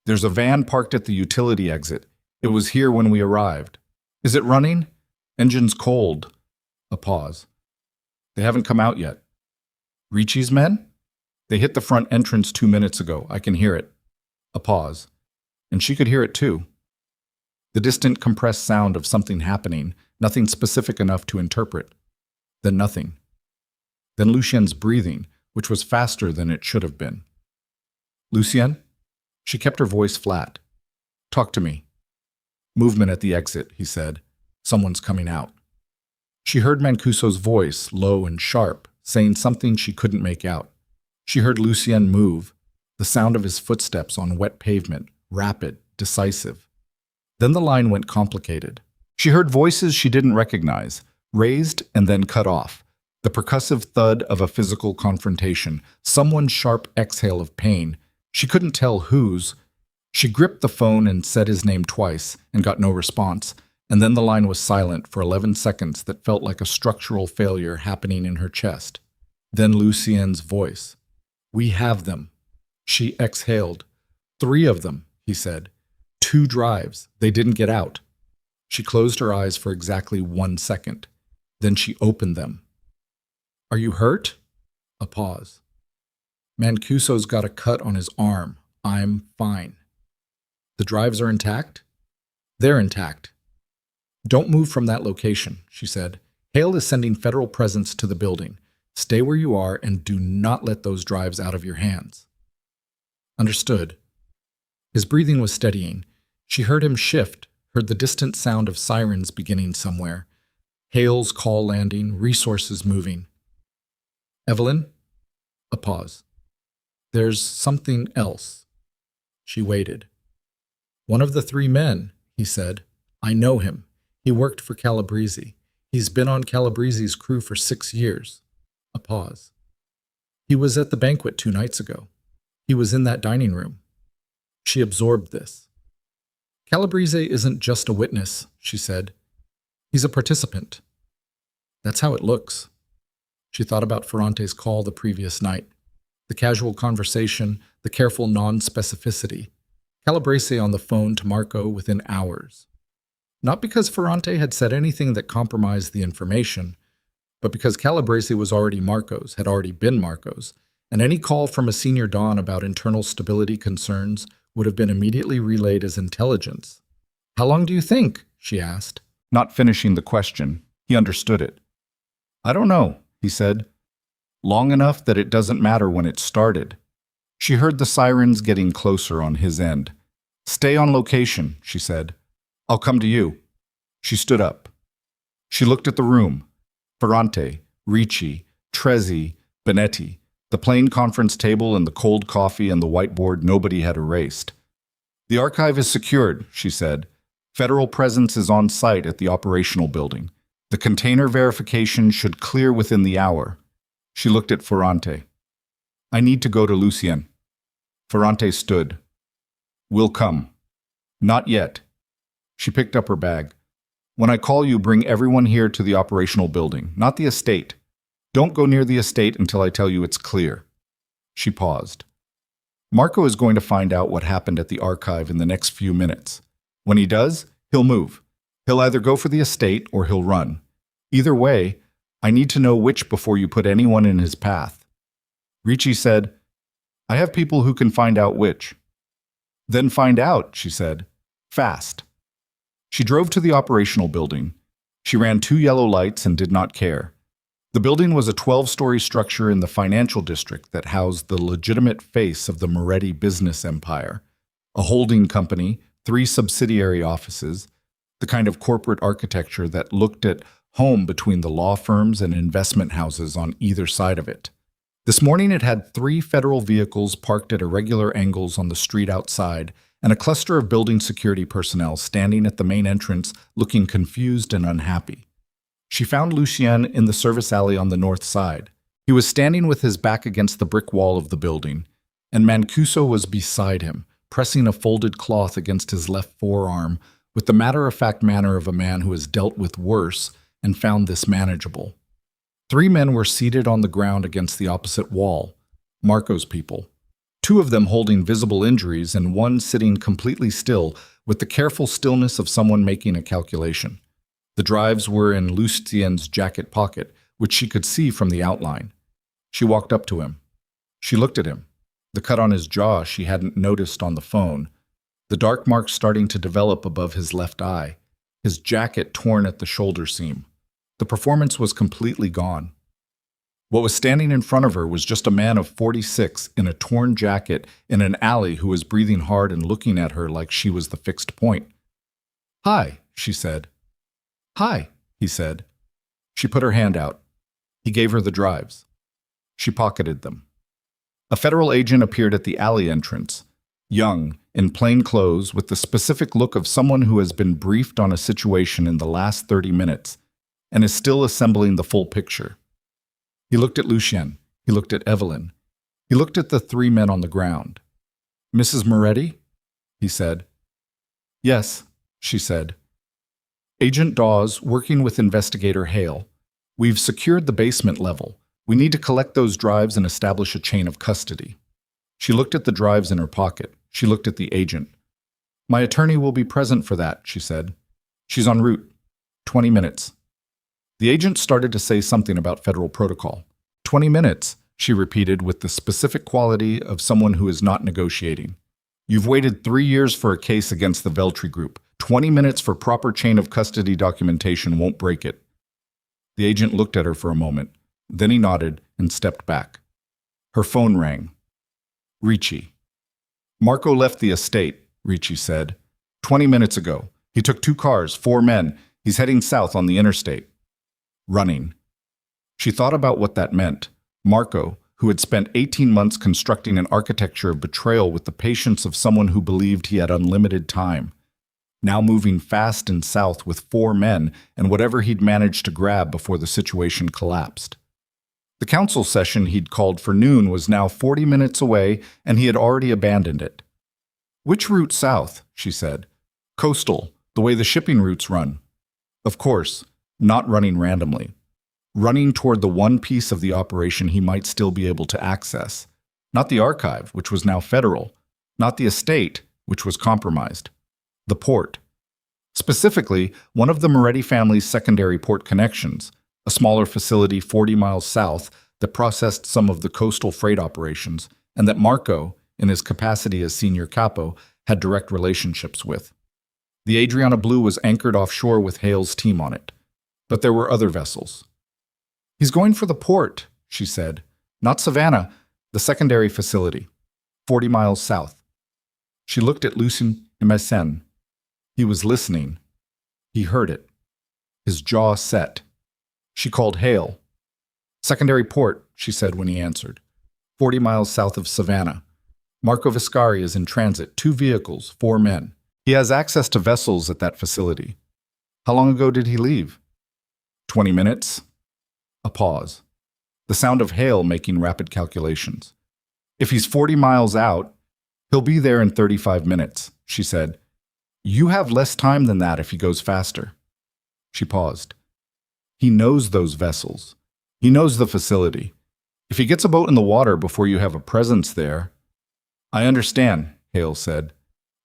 There's a van parked at the utility exit. It was here when we arrived. Is it running? Engine's cold. A pause. They haven't come out yet. Ricci's men? They hit the front entrance 2 minutes ago. I can hear it. A pause. And she could hear it too. The distant compressed sound of something happening, nothing specific enough to interpret. Then nothing. Then Lucien's breathing, which was faster than it should have been. Lucien? She kept her voice flat. Talk to me. Movement at the exit, he said. Someone's coming out. She heard Mancuso's voice, low and sharp, saying something she couldn't make out. She heard Lucien move, the sound of his footsteps on wet pavement, rapid, decisive. Then the line went complicated. She heard voices she didn't recognize, raised and then cut off. The percussive thud of a physical confrontation, someone's sharp exhale of pain. She couldn't tell whose. She gripped the phone and said his name twice and got no response, and then the line was silent for 11 seconds that felt like a structural failure happening in her chest. Then Lucien's voice. We have them. She exhaled. 3 of them, he said. 2 drives. They didn't get out. She closed her eyes for exactly 1 second. Then she opened them. Are you hurt? A pause. Mancuso's got a cut on his arm. I'm fine. The drives are intact? They're intact. Don't move from that location, she said. Hale is sending federal presence to the building. Stay where you are and do not let those drives out of your hands. Understood. His breathing was steadying. She heard him shift, heard the distant sound of sirens beginning somewhere. Hale's call landing, resources moving. Evelyn? A pause. There's something else. She waited. One of the 3 men, he said. I know him. He worked for Calabrese. He's been on Calabrese's crew for 6 years. A pause. He was at the banquet 2 nights ago. He was in that dining room. She absorbed this. Calabrese isn't just a witness, she said. He's a participant. That's how it looks. She thought about Ferrante's call the previous night. The casual conversation, the careful non-specificity. Calabrese on the phone to Marco within hours. Not because Ferrante had said anything that compromised the information, but because Calabrese was already Marco's, had already been Marco's, and any call from a senior Don about internal stability concerns would have been immediately relayed as intelligence. How long do you think? She asked. Not finishing the question, he understood it. I don't know, he said. Long enough that it doesn't matter when it started. She heard the sirens getting closer on his end. Stay on location, she said. I'll come to you. She stood up. She looked at the room. Ferrante, Ricci, Trezzi, Benetti, the plain conference table and the cold coffee and the whiteboard nobody had erased. "The archive is secured," she said. "Federal presence is on site at the operational building. The container verification should clear within the hour." She looked at Ferrante. "I need to go to Lucien." Ferrante stood. "We'll come." "Not yet." She picked up her bag. "When I call you, bring everyone here to the operational building, not the estate. Don't go near the estate until I tell you it's clear." She paused. "Marco is going to find out what happened at the archive in the next few minutes. When he does, he'll move. He'll either go for the estate or he'll run. Either way, I need to know which before you put anyone in his path." Ricci said, "I have people who can find out which." "Then find out," she said. "Fast." She drove to the operational building. She ran 2 yellow lights and did not care. The building was a 12-story structure in the financial district that housed the legitimate face of the Moretti business empire. A holding company, 3 subsidiary offices, the kind of corporate architecture that looked at home between the law firms and investment houses on either side of it. This morning it had 3 federal vehicles parked at irregular angles on the street outside, and a cluster of building security personnel standing at the main entrance looking confused and unhappy. She found Lucien in the service alley on the north side. He was standing with his back against the brick wall of the building, and Mancuso was beside him, pressing a folded cloth against his left forearm with the matter-of-fact manner of a man who has dealt with worse and found this manageable. 3 men were seated on the ground against the opposite wall, Marco's people. 2 of them holding visible injuries and 1 sitting completely still with the careful stillness of someone making a calculation. The drives were in Lucien's jacket pocket, which she could see from the outline. She walked up to him. She looked at him. The cut on his jaw she hadn't noticed on the phone. The dark marks starting to develop above his left eye. His jacket torn at the shoulder seam. The performance was completely gone. What was standing in front of her was just a man of 46 in a torn jacket in an alley who was breathing hard and looking at her like she was the fixed point. "Hi," she said. "Hi," he said. She put her hand out. He gave her the drives. She pocketed them. A federal agent appeared at the alley entrance, young, in plain clothes, with the specific look of someone who has been briefed on a situation in the last 30 minutes and is still assembling the full picture. He looked at Lucien. He looked at Evelyn. He looked at the 3 men on the ground. "Mrs. Moretti?" he said. "Yes," she said. "Agent Dawes, working with Investigator Hale. We've secured the basement level. We need to collect those drives and establish a chain of custody." She looked at the drives in her pocket. She looked at the agent. "My attorney will be present for that," she said. "She's en route. 20 minutes." The agent started to say something about federal protocol. 20 minutes, she repeated with the specific quality of someone who is not negotiating. "You've waited 3 years for a case against the Veltri Group. 20 minutes for proper chain of custody documentation won't break it." The agent looked at her for a moment. Then he nodded and stepped back. Her phone rang. Ricci. "Marco left the estate," Ricci said. 20 minutes ago. He took 2 cars, 4 men. He's heading south on the interstate. Running. She thought about what that meant. Marco, who had spent 18 months constructing an architecture of betrayal with the patience of someone who believed he had unlimited time, now moving fast and south with 4 men and whatever he'd managed to grab before the situation collapsed. The council session he'd called for noon was now 40 minutes away, and he had already abandoned it. "Which route south?" she said. "Coastal, the way the shipping routes run." Of course, not running randomly. Running toward the one piece of the operation he might still be able to access. Not the archive, which was now federal. Not the estate, which was compromised. The port. Specifically, one of the Moretti family's secondary port connections, a smaller facility 40 miles south that processed some of the coastal freight operations, and that Marco, in his capacity as senior capo, had direct relationships with. The Adriana Blue was anchored offshore with Hale's team on it. But there were other vessels. "He's going for the port," she said. "Not Savannah, the secondary facility, 40 miles south." She looked at Lucien Imesen. He was listening. He heard it. His jaw set. She called Hale. "Secondary port," she said when he answered. 40 miles south of Savannah. Marco Viscari is in transit, 2 vehicles, 4 men. He has access to vessels at that facility. How long ago did he leave? 20 minutes. A pause. The sound of Hale making rapid calculations. If he's 40 miles out, he'll be there in 35 minutes, she said. You have less time than that if he goes faster. She paused. He knows those vessels. He knows the facility. If he gets a boat in the water before you have a presence there... I understand, Hale said.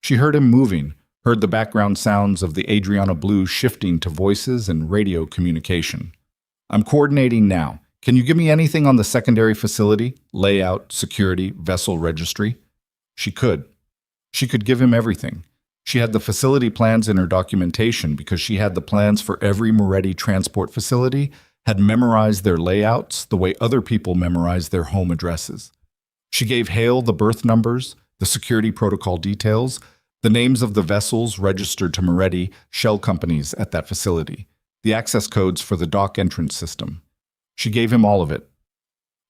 She heard him moving, heard the background sounds of the Adriana Blue shifting to voices and radio communication. I'm coordinating now. Can you give me anything on the secondary facility, layout, security, vessel registry? She could. She could give him everything. She had the facility plans in her documentation because she had the plans for every Moretti transport facility, had memorized their layouts the way other people memorize their home addresses. She gave Hale the berth numbers, the security protocol details, the names of the vessels registered to Moretti shell companies at that facility, the access codes for the dock entrance system. She gave him all of it.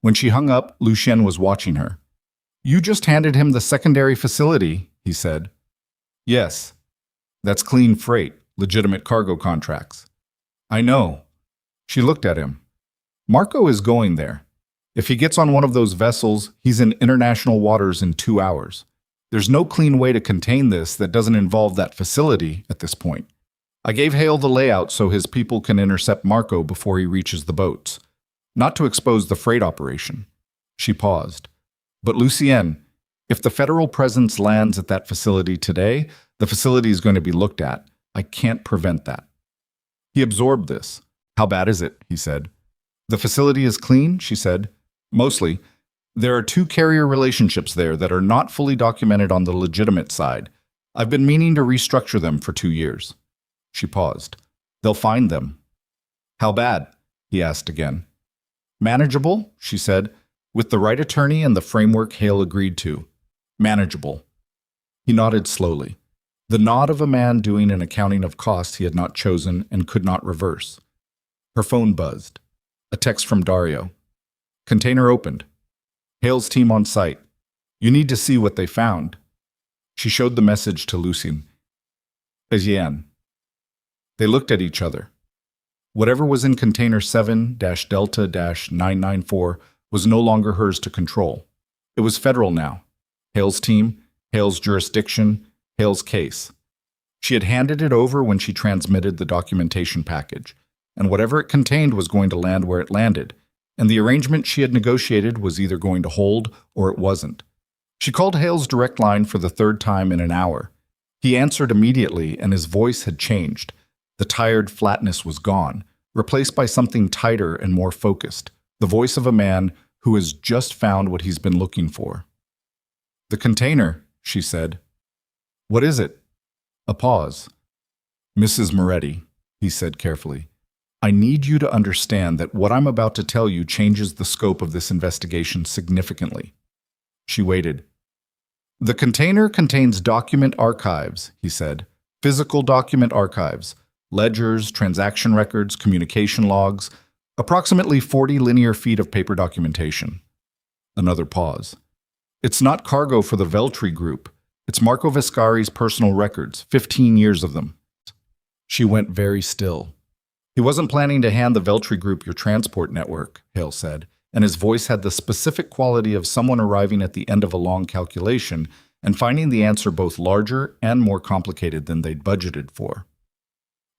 When she hung up, Lucien was watching her. You just handed him the secondary facility, he said. Yes. That's clean freight, legitimate cargo contracts. I know. She looked at him. Marco is going there. If he gets on one of those vessels, he's in international waters in 2 hours. There's no clean way to contain this that doesn't involve that facility at this point. I gave Hale the layout so his people can intercept Marco before he reaches the boats. Not to expose the freight operation. She paused. But Lucien, if the federal presence lands at that facility today, the facility is going to be looked at. I can't prevent that. He absorbed this. How bad is it? He said. The facility is clean, she said. Mostly. There are 2 carrier relationships there that are not fully documented on the legitimate side. I've been meaning to restructure them for 2 years. She paused. They'll find them. How bad? He asked again. Manageable, she said, with the right attorney and the framework Hale agreed to. Manageable. He nodded slowly. The nod of a man doing an accounting of costs he had not chosen and could not reverse. Her phone buzzed. A text from Dario. Container opened. Hale's team on site. You need to see what they found. She showed the message to Lucien. Asian. They looked at each other. Whatever was in container 7-Delta-994 was no longer hers to control. It was federal now. Hale's team, Hale's jurisdiction, Hale's case. She had handed it over when she transmitted the documentation package, and whatever it contained was going to land where it landed, and the arrangement she had negotiated was either going to hold or it wasn't. She called Hale's direct line for the 3rd time in an hour. He answered immediately, and his voice had changed. The tired flatness was gone, replaced by something tighter and more focused, the voice of a man who has just found what he's been looking for. The container, she said. What is it? A pause. Mrs. Moretti, he said carefully, I need you to understand that what I'm about to tell you changes the scope of this investigation significantly. She waited. The container contains document archives, he said. Physical document archives. Ledgers, transaction records, communication logs, approximately 40 linear feet of paper documentation. Another pause. It's not cargo for the Veltri Group. It's Marco Viscari's personal records, 15 years of them. She went very still. He wasn't planning to hand the Veltri Group your transport network, Hale said, and his voice had the specific quality of someone arriving at the end of a long calculation and finding the answer both larger and more complicated than they'd budgeted for.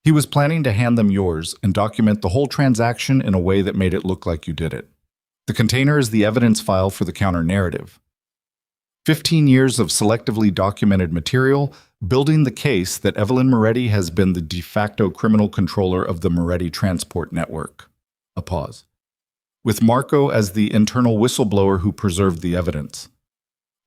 He was planning to hand them yours and document the whole transaction in a way that made it look like you did it. The container is the evidence file for the counter-narrative. 15 years of selectively documented material, building the case that Evelyn Moretti has been the de facto criminal controller of the Moretti Transport Network. A pause. With Marco as the internal whistleblower who preserved the evidence.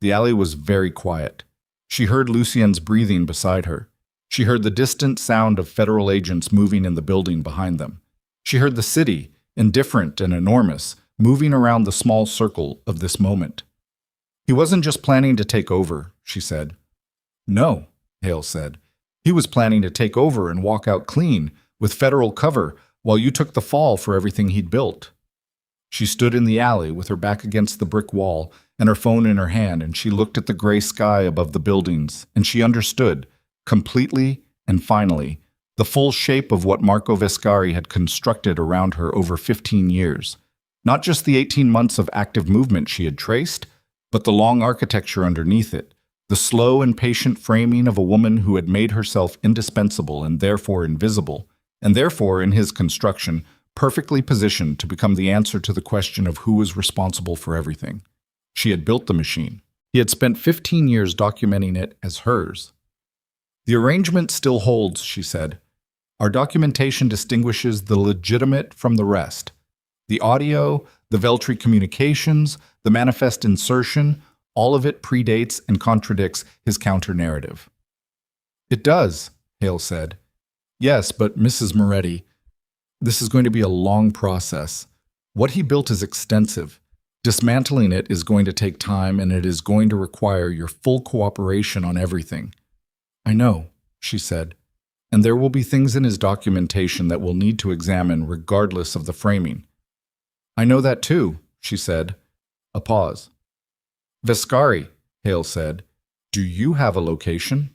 The alley was very quiet. She heard Lucien's breathing beside her. She heard the distant sound of federal agents moving in the building behind them. She heard the city, indifferent and enormous, moving around the small circle of this moment. He wasn't just planning to take over, she said. No, Hale said. He was planning to take over and walk out clean, with federal cover, while you took the fall for everything he'd built. She stood in the alley with her back against the brick wall and her phone in her hand, and she looked at the gray sky above the buildings, and she understood, completely and finally, the full shape of what Marco Vescari had constructed around her over 15 years. Not just the 18 months of active movement she had traced, but the long architecture underneath it, the slow and patient framing of a woman who had made herself indispensable and therefore invisible, and therefore, in his construction, perfectly positioned to become the answer to the question of who was responsible for everything. She had built the machine. He had spent 15 years documenting it as hers. The arrangement still holds, she said. Our documentation distinguishes the legitimate from the rest. The audio, the Veltri communications, the manifest insertion, all of it predates and contradicts his counter-narrative. It does, Hale said. Yes, but Mrs. Moretti, this is going to be a long process. What he built is extensive. Dismantling it is going to take time, and it is going to require your full cooperation on everything. I know, she said, and there will be things in his documentation that we'll need to examine regardless of the framing. I know that too, she said. A pause. Vescari, Hale said, do you have a location?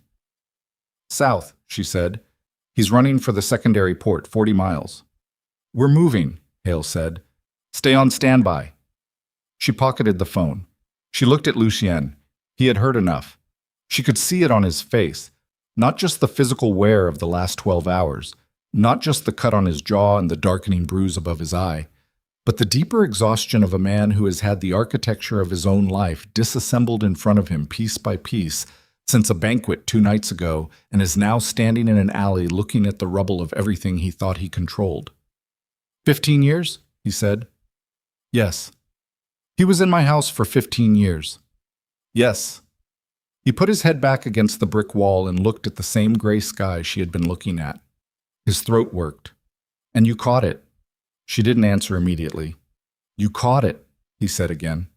South, she said. He's running for the secondary port, 40 miles. We're moving, Hale said. Stay on standby. She pocketed the phone. She looked at Lucien. He had heard enough. She could see it on his face, not just the physical wear of the last 12 hours, not just the cut on his jaw and the darkening bruise above his eye, but the deeper exhaustion of a man who has had the architecture of his own life disassembled in front of him piece by piece since a banquet 2 nights ago and is now standing in an alley looking at the rubble of everything he thought he controlled. 15 years? He said. Yes. He was in my house for 15 years. Yes. He put his head back against the brick wall and looked at the same gray sky she had been looking at. His throat worked. And you caught it. She didn't answer immediately. You caught it, he said again.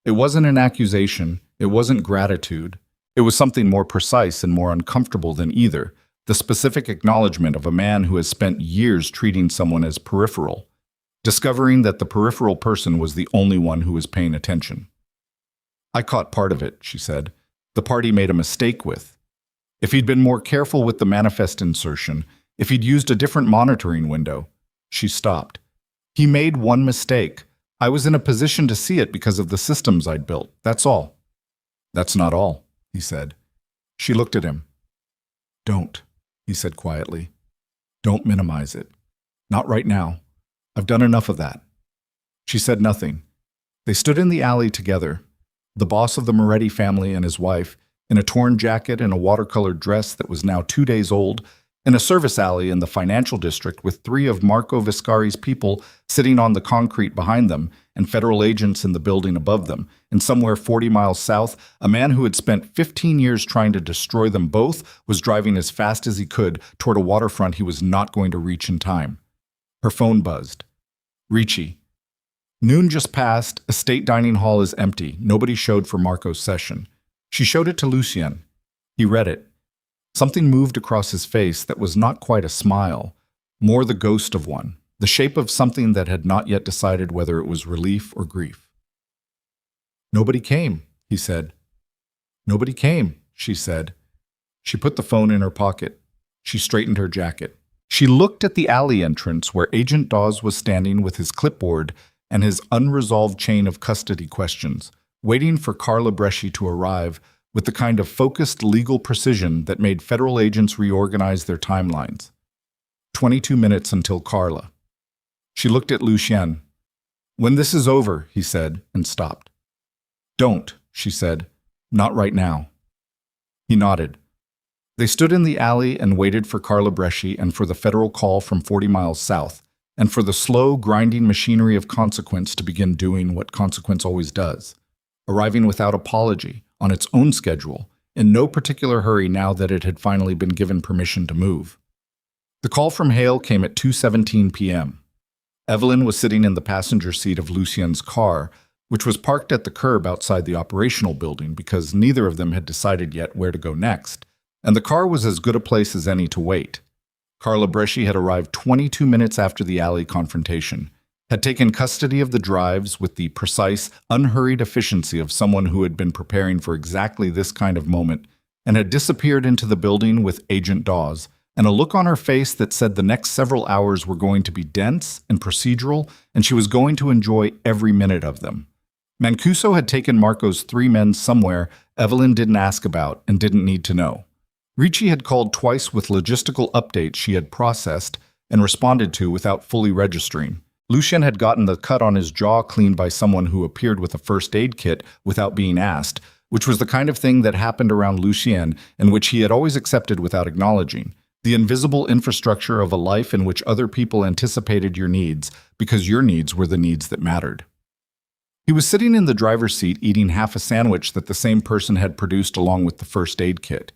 It wasn't an accusation. It wasn't gratitude. It was something more precise and more uncomfortable than either, the specific acknowledgement of a man who has spent years treating someone as peripheral, discovering that the peripheral person was the only one who was paying attention. I caught part of it, she said, the part he made a mistake with. If he'd been more careful with the manifest insertion, if he'd used a different monitoring window. She stopped. He made one mistake. I was in a position to see it because of the systems I'd built. That's all. That's not all, he said. She looked at him. Don't, he said quietly. Don't minimize it. Not right now. I've done enough of that. She said nothing. They stood in the alley together, the boss of the Moretti family and his wife, in a torn jacket and a watercolored dress that was now 2 days old, in a service alley in the financial district with 3 of Marco Vescari's people sitting on the concrete behind them and federal agents in the building above them, and somewhere 40 miles south, a man who had spent 15 years trying to destroy them both was driving as fast as he could toward a waterfront he was not going to reach in time. Her phone buzzed. Ricci. Noon just passed. Estate dining hall is empty. Nobody showed for Marco's session. She showed it to Lucien. He read it. Something moved across his face that was not quite a smile, more the ghost of one, the shape of something that had not yet decided whether it was relief or grief. Nobody came, he said. Nobody came, she said. She put the phone in her pocket. She straightened her jacket. She looked at the alley entrance where Agent Dawes was standing with his clipboard and his unresolved chain of custody questions, waiting for Carla Bresci to arrive with the kind of focused legal precision that made federal agents reorganize their timelines. 22 minutes until Carla. She looked at Lucien. When this is over, he said, and stopped. Don't, she said. Not right now. He nodded. They stood in the alley and waited for Carla Bresci and for the federal call from 40 miles south, and for the slow, grinding machinery of consequence to begin doing what consequence always does, arriving without apology, on its own schedule, in no particular hurry now that it had finally been given permission to move. The call from Hale came at 2:17 p.m. Evelyn was sitting in the passenger seat of Lucien's car, which was parked at the curb outside the operational building because neither of them had decided yet where to go next, and the car was as good a place as any to wait. Carla Bresci had arrived 22 minutes after the alley confrontation, had taken custody of the drives with the precise, unhurried efficiency of someone who had been preparing for exactly this kind of moment, and had disappeared into the building with Agent Dawes, and a look on her face that said the next several hours were going to be dense and procedural, and she was going to enjoy every minute of them. Mancuso had taken Marco's 3 men somewhere Evelyn didn't ask about and didn't need to know. Ricci had called twice with logistical updates she had processed and responded to without fully registering. Lucien had gotten the cut on his jaw cleaned by someone who appeared with a first aid kit without being asked, which was the kind of thing that happened around Lucien and which he had always accepted without acknowledging. The invisible infrastructure of a life in which other people anticipated your needs because your needs were the needs that mattered. He was sitting in the driver's seat eating half a sandwich that the same person had produced along with the first aid kit.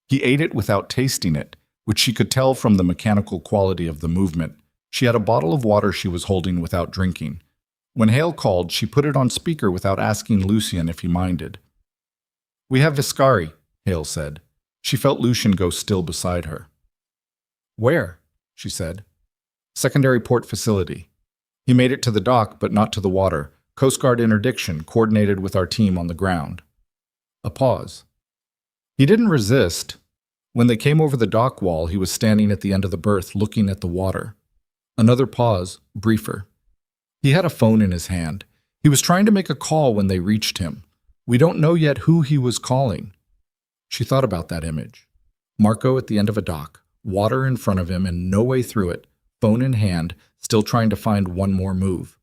He ate it without tasting it, which she could tell from the mechanical quality of the movement. She had a bottle of water she was holding without drinking. When Hale called, she put it on speaker without asking Lucien if he minded. "We have Viscari," Hale said. She felt Lucien go still beside her. "Where?" she said. "Secondary port facility. He made it to the dock, but not to the water. Coast Guard interdiction, coordinated with our team on the ground." A pause. He didn't resist. When they came over the dock wall, he was standing at the end of the berth, looking at the water. Another pause, briefer. He had a phone in his hand. He was trying to make a call when they reached him. We don't know yet who he was calling. She thought about that image. Marco at the end of a dock, water in front of him and no way through it, phone in hand, still trying to find one more move.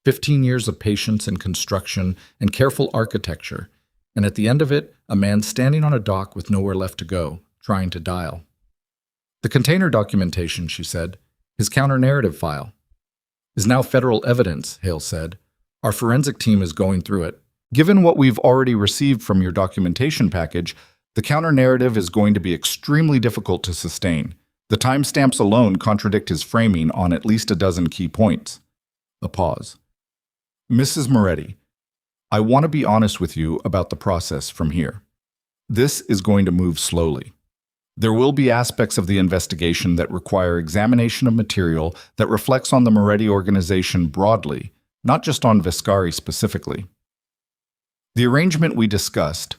15 years of patience and construction and careful architecture, and at the end of it, a man standing on a dock with nowhere left to go, trying to dial. "The container documentation," she said, "his counter-narrative file, is now federal evidence," Hale said. "Our forensic team is going through it. Given what we've already received from your documentation package, the counter-narrative is going to be extremely difficult to sustain. The timestamps alone contradict his framing on at least a dozen key points." A pause. "Mrs. Moretti, I want to be honest with you about the process from here. This is going to move slowly. There will be aspects of the investigation that require examination of material that reflects on the Moretti organization broadly, not just on Viscari specifically. The arrangement we discussed,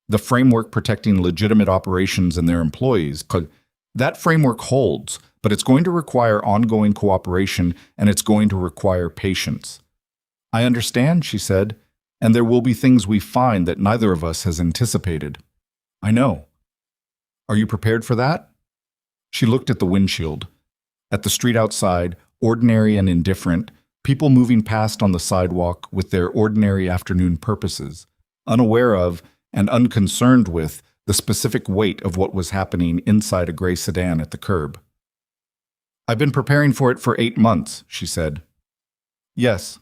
the framework protecting legitimate operations and their employees, that framework holds, but it's going to require ongoing cooperation and it's going to require patience." "I understand," she said, "and there will be things we find that neither of us has anticipated." "I know. Are you prepared for that?" She looked at the windshield, at the street outside, ordinary and indifferent, people moving past on the sidewalk with their ordinary afternoon purposes, unaware of and unconcerned with the specific weight of what was happening inside a gray sedan at the curb. "I've been preparing for it for 8 months," she said. "Yes."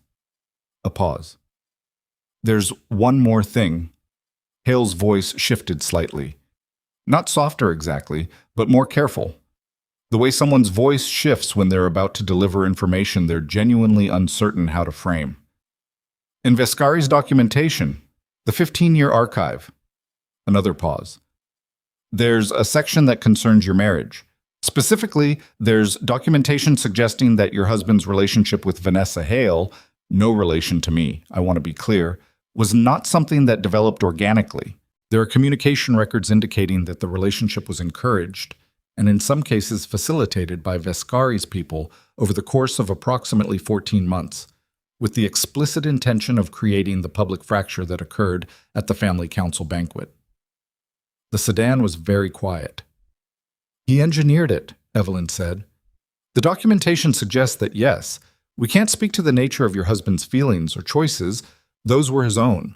A pause. "There's one more thing." Hale's voice shifted slightly. Not softer exactly, but more careful. The way someone's voice shifts when they're about to deliver information they're genuinely uncertain how to frame. "In Viscari's documentation, the 15-year archive." Another pause. "There's a section that concerns your marriage. Specifically, there's documentation suggesting that your husband's relationship with Vanessa Hale, no relation to me, I want to be clear, was not something that developed organically. There are communication records indicating that the relationship was encouraged, and in some cases facilitated by Viscari's people over the course of approximately 14 months, with the explicit intention of creating the public fracture that occurred at the family council banquet." The sedan was very quiet. "He engineered it," Evelyn said. "The documentation suggests that yes, we can't speak to the nature of your husband's feelings or choices, those were his own.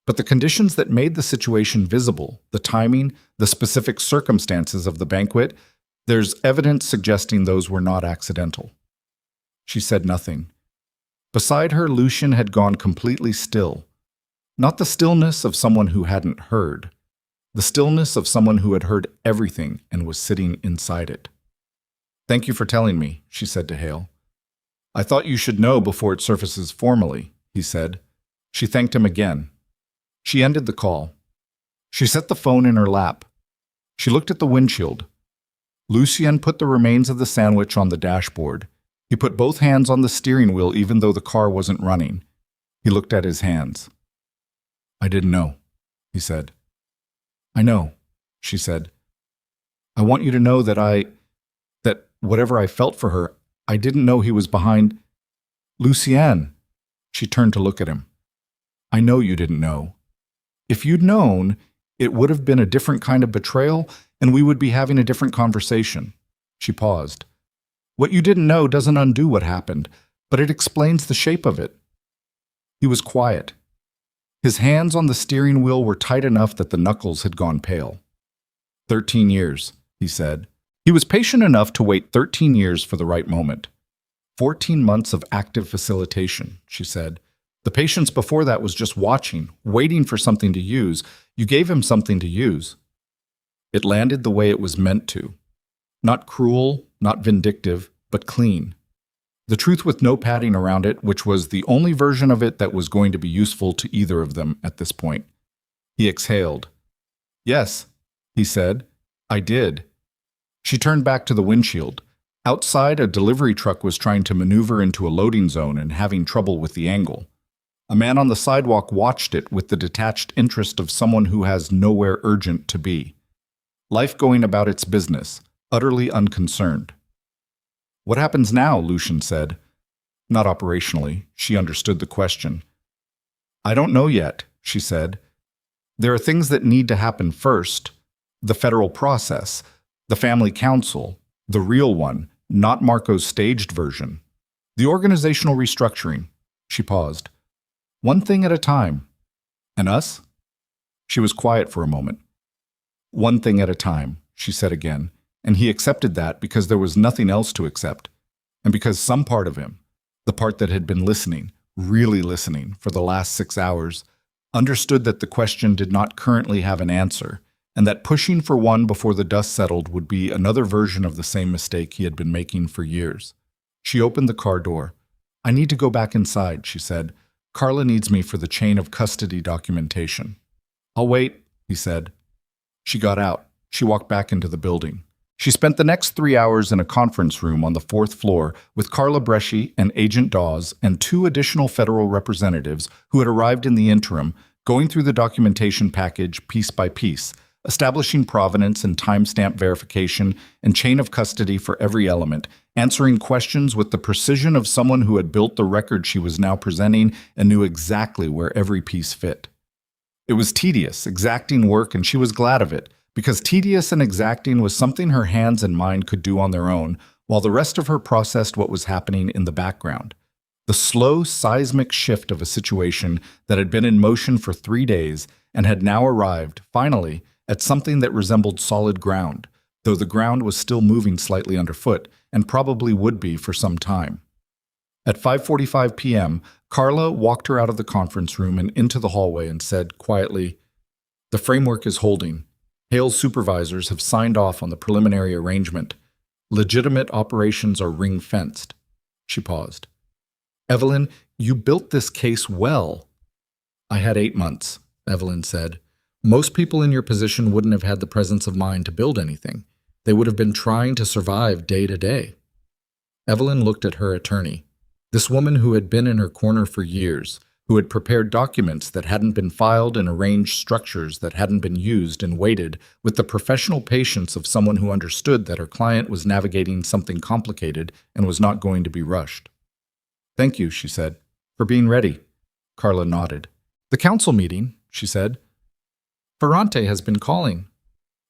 But the conditions that made the situation visible, the timing, the specific circumstances of the banquet, there's evidence suggesting those were not accidental." She said nothing. Beside her, Lucien had gone completely still. Not the stillness of someone who hadn't heard. The stillness of someone who had heard everything and was sitting inside it. "Thank you for telling me," she said to Hale. "I thought you should know before it surfaces formally," he said. She thanked him again. She ended the call. She set the phone in her lap. She looked at the windshield. Lucien put the remains of the sandwich on the dashboard. He put both hands on the steering wheel even though the car wasn't running. He looked at his hands. "I didn't know," he said. "I know," she said. "I want you to know that whatever I felt for her, I didn't know he was behind." "Lucien," she turned to look at him. "I know you didn't know. If you'd known, it would have been a different kind of betrayal, and we would be having a different conversation." She paused. "What you didn't know doesn't undo what happened, but it explains the shape of it." He was quiet. His hands on the steering wheel were tight enough that the knuckles had gone pale. 13 years, he said. He was patient enough to wait 13 years for the right moment. 14 months of active facilitation, she said. The patience before that was just watching, waiting for something to use. You gave him something to use. It landed the way it was meant to. Not cruel, not vindictive, but clean. The truth with no padding around it, which was the only version of it that was going to be useful to either of them at this point. He exhaled. "Yes," he said. "I did." She turned back to the windshield. Outside, a delivery truck was trying to maneuver into a loading zone and having trouble with the angle. A man on the sidewalk watched it with the detached interest of someone who has nowhere urgent to be. Life going about its business, utterly unconcerned. "What happens now?" Lucien said. Not operationally. She understood the question. "I don't know yet," she said. "There are things that need to happen first. The federal process, the family council, the real one, not Marco's staged version. The organizational restructuring." She paused. "One thing at a time. And us?" She was quiet for a moment. "One thing at a time," she said again, and he accepted that because there was nothing else to accept, and because some part of him, the part that had been listening, really listening, for the last 6 hours, understood that the question did not currently have an answer, and that pushing for one before the dust settled would be another version of the same mistake he had been making for years. She opened the car door. "I need to go back inside," she said. "Carla needs me for the chain of custody documentation." "I'll wait," he said. She got out. She walked back into the building. She spent the next 3 hours in a conference room on the 4th floor with Carla Bresci and Agent Dawes and 2 additional federal representatives who had arrived in the interim, going through the documentation package piece by piece, establishing provenance and timestamp verification and chain of custody for every element, answering questions with the precision of someone who had built the record she was now presenting and knew exactly where every piece fit. It was tedious, exacting work, and she was glad of it, because tedious and exacting was something her hands and mind could do on their own, while the rest of her processed what was happening in the background. The slow, seismic shift of a situation that had been in motion for 3 days and had now arrived, finally, at something that resembled solid ground, though the ground was still moving slightly underfoot, and probably would be for some time. At 5:45 p.m., Carla walked her out of the conference room and into the hallway and said quietly, "The framework is holding. Hale's supervisors have signed off on the preliminary arrangement. Legitimate operations are ring-fenced." She paused. "Evelyn, you built this case well." "I had 8 months," Evelyn said. "Most people in your position wouldn't have had the presence of mind to build anything. They would have been trying to survive day to day." Evelyn looked at her attorney. This woman who had been in her corner for years, who had prepared documents that hadn't been filed and arranged structures that hadn't been used and waited with the professional patience of someone who understood that her client was navigating something complicated and was not going to be rushed. "Thank you," she said, "for being ready." Carla nodded. "The council meeting," she said. "Ferrante has been calling."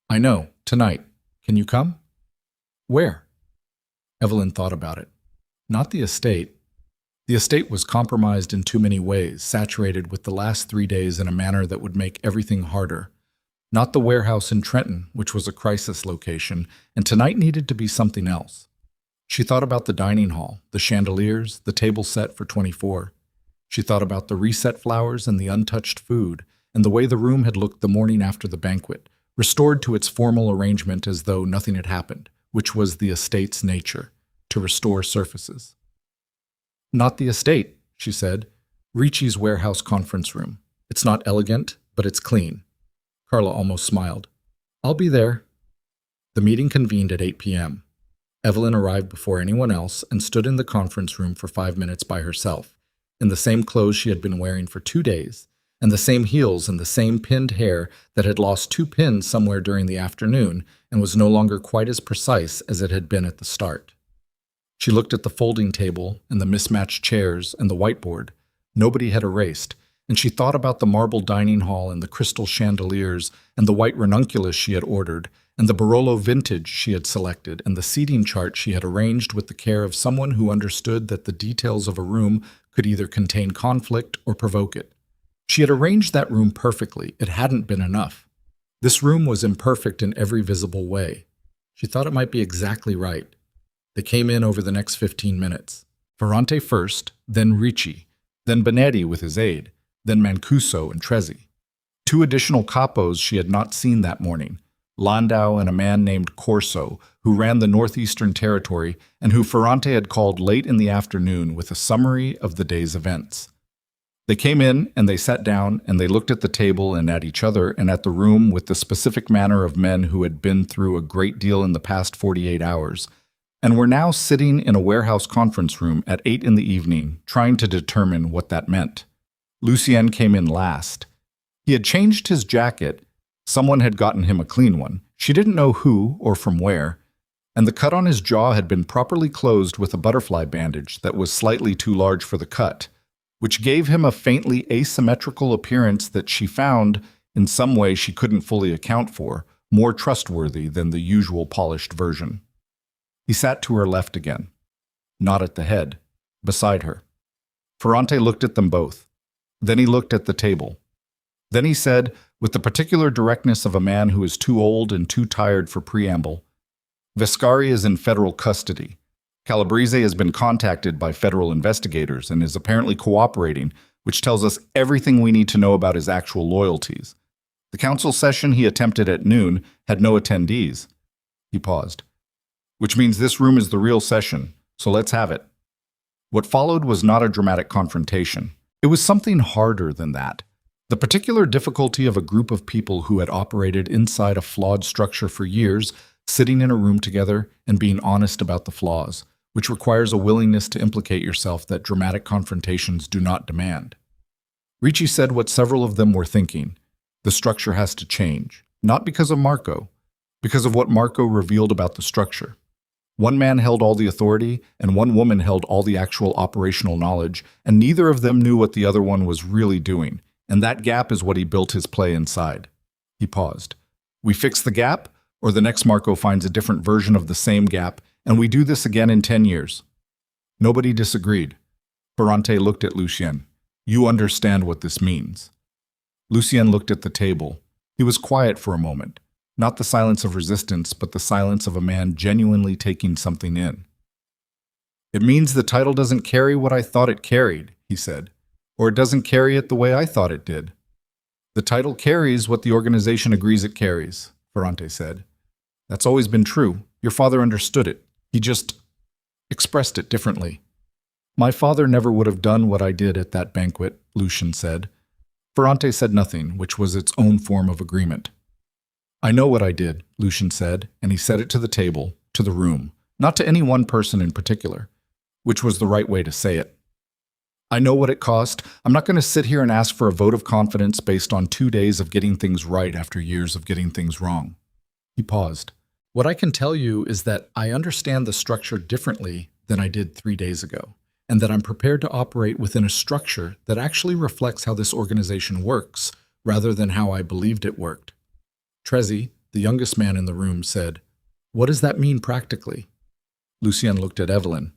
"I know, tonight. Can you come?" "Where?" Evelyn thought about it. "Not the estate." The estate was compromised in too many ways, saturated with the last 3 days in a manner that would make everything harder. Not the warehouse in Trenton, which was a crisis location, and tonight needed to be something else. She thought about the dining hall, the chandeliers, the table set for 24. She thought about the reset flowers and the untouched food, and the way the room had looked the morning after the banquet, restored to its formal arrangement as though nothing had happened, which was the estate's nature, to restore surfaces. "Not the estate," she said. "Ricci's warehouse conference room. It's not elegant, but it's clean." Carla almost smiled. "I'll be there." The meeting convened at 8 p.m. Evelyn arrived before anyone else and stood in the conference room for 5 minutes by herself, in the same clothes she had been wearing for 2 days, and the same heels and the same pinned hair that had lost 2 pins somewhere during the afternoon and was no longer quite as precise as it had been at the start. She looked at the folding table and the mismatched chairs and the whiteboard. Nobody had erased, and she thought about the marble dining hall and the crystal chandeliers and the white ranunculus she had ordered and the Barolo vintage she had selected and the seating chart she had arranged with the care of someone who understood that the details of a room could either contain conflict or provoke it. She had arranged that room perfectly. It hadn't been enough. This room was imperfect in every visible way. She thought it might be exactly right. They came in over the next 15 minutes. Ferrante first, then Ricci, then Benetti with his aide, then Mancuso and Trezzi. 2 additional capos she had not seen that morning, Landau and a man named Corso, who ran the Northeastern Territory and who Ferrante had called late in the afternoon with a summary of the day's events. They came in and they sat down and they looked at the table and at each other and at the room with the specific manner of men who had been through a great deal in the past 48 hours and were now sitting in a warehouse conference room at 8 in the evening trying to determine what that meant. Lucien came in last. He had changed his jacket. Someone had gotten him a clean one. She didn't know who or from where, and the cut on his jaw had been properly closed with a butterfly bandage that was slightly too large for the cut, which gave him a faintly asymmetrical appearance that she found, in some way she couldn't fully account for, more trustworthy than the usual polished version. He sat to her left again, not at the head, beside her. Ferrante looked at them both. Then he looked at the table. Then he said, with the particular directness of a man who is too old and too tired for preamble, Vescari is in federal custody. Calabrese has been contacted by federal investigators and is apparently cooperating, which tells us everything we need to know about his actual loyalties. The council session he attempted at noon had no attendees. He paused. Which means this room is the real session, so let's have it. What followed was not a dramatic confrontation. It was something harder than that. The particular difficulty of a group of people who had operated inside a flawed structure for years, sitting in a room together and being honest about the flaws, which requires a willingness to implicate yourself that dramatic confrontations do not demand. Ricci said what several of them were thinking. The structure has to change, not because of Marco, because of what Marco revealed about the structure. One man held all the authority, and one woman held all the actual operational knowledge, and neither of them knew what the other one was really doing, and that gap is what he built his play inside. He paused. We fix the gap, or the next Marco finds a different version of the same gap, and we do this again in 10 years. Nobody disagreed. Ferrante looked at Lucien. You understand what this means. Lucien looked at the table. He was quiet for a moment. Not the silence of resistance, but the silence of a man genuinely taking something in. It means the title doesn't carry what I thought it carried, he said, or it doesn't carry it the way I thought it did. The title carries what the organization agrees it carries, Ferrante said. That's always been true. Your father understood it. He just expressed it differently. My father never would have done what I did at that banquet, Lucien said. Ferrante said nothing, which was its own form of agreement. I know what I did, Lucien said, and he said it to the table, to the room, not to any one person in particular, which was the right way to say it. I know what it cost. I'm not going to sit here and ask for a vote of confidence based on 2 days of getting things right after years of getting things wrong. He paused. What I can tell you is that I understand the structure differently than I did 3 days ago, and that I'm prepared to operate within a structure that actually reflects how this organization works, rather than how I believed it worked. Trezzi, the youngest man in the room, said, What does that mean practically? Lucien looked at Evelyn.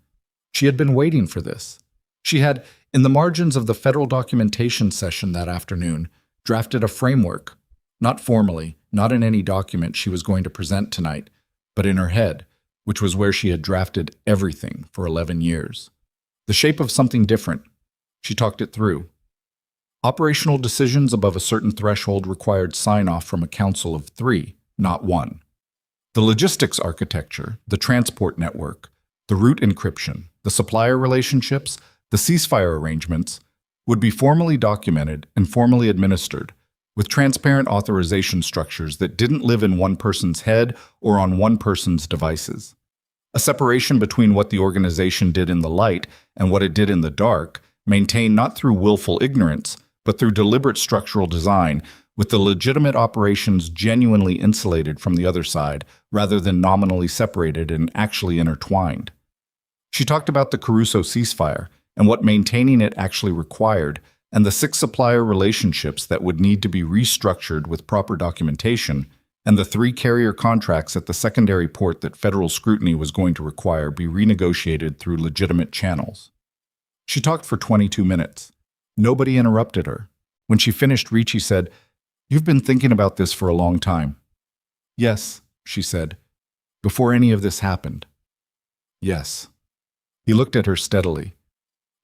She had been waiting for this. She had, in the margins of the federal documentation session that afternoon, drafted a framework, not formally, not in any document she was going to present tonight, but in her head, which was where she had drafted everything for 11 years. The shape of something different. She talked it through. Operational decisions above a certain threshold required sign-off from a council of 3, not 1. The logistics architecture, the transport network, the route encryption, the supplier relationships, the ceasefire arrangements would be formally documented and formally administered, with transparent authorization structures that didn't live in one person's head or on one person's devices. A separation between what the organization did in the light and what it did in the dark, maintained not through willful ignorance, but through deliberate structural design, with the legitimate operations genuinely insulated from the other side, rather than nominally separated and actually intertwined. She talked about the Caruso ceasefire and what maintaining it actually required, and the 6 supplier relationships that would need to be restructured with proper documentation, and the 3 carrier contracts at the secondary port that federal scrutiny was going to require be renegotiated through legitimate channels. She talked for 22 minutes. Nobody interrupted her. When she finished, Ricci said, "You've been thinking about this for a long time." "Yes," she said. "Before any of this happened." "Yes." He looked at her steadily.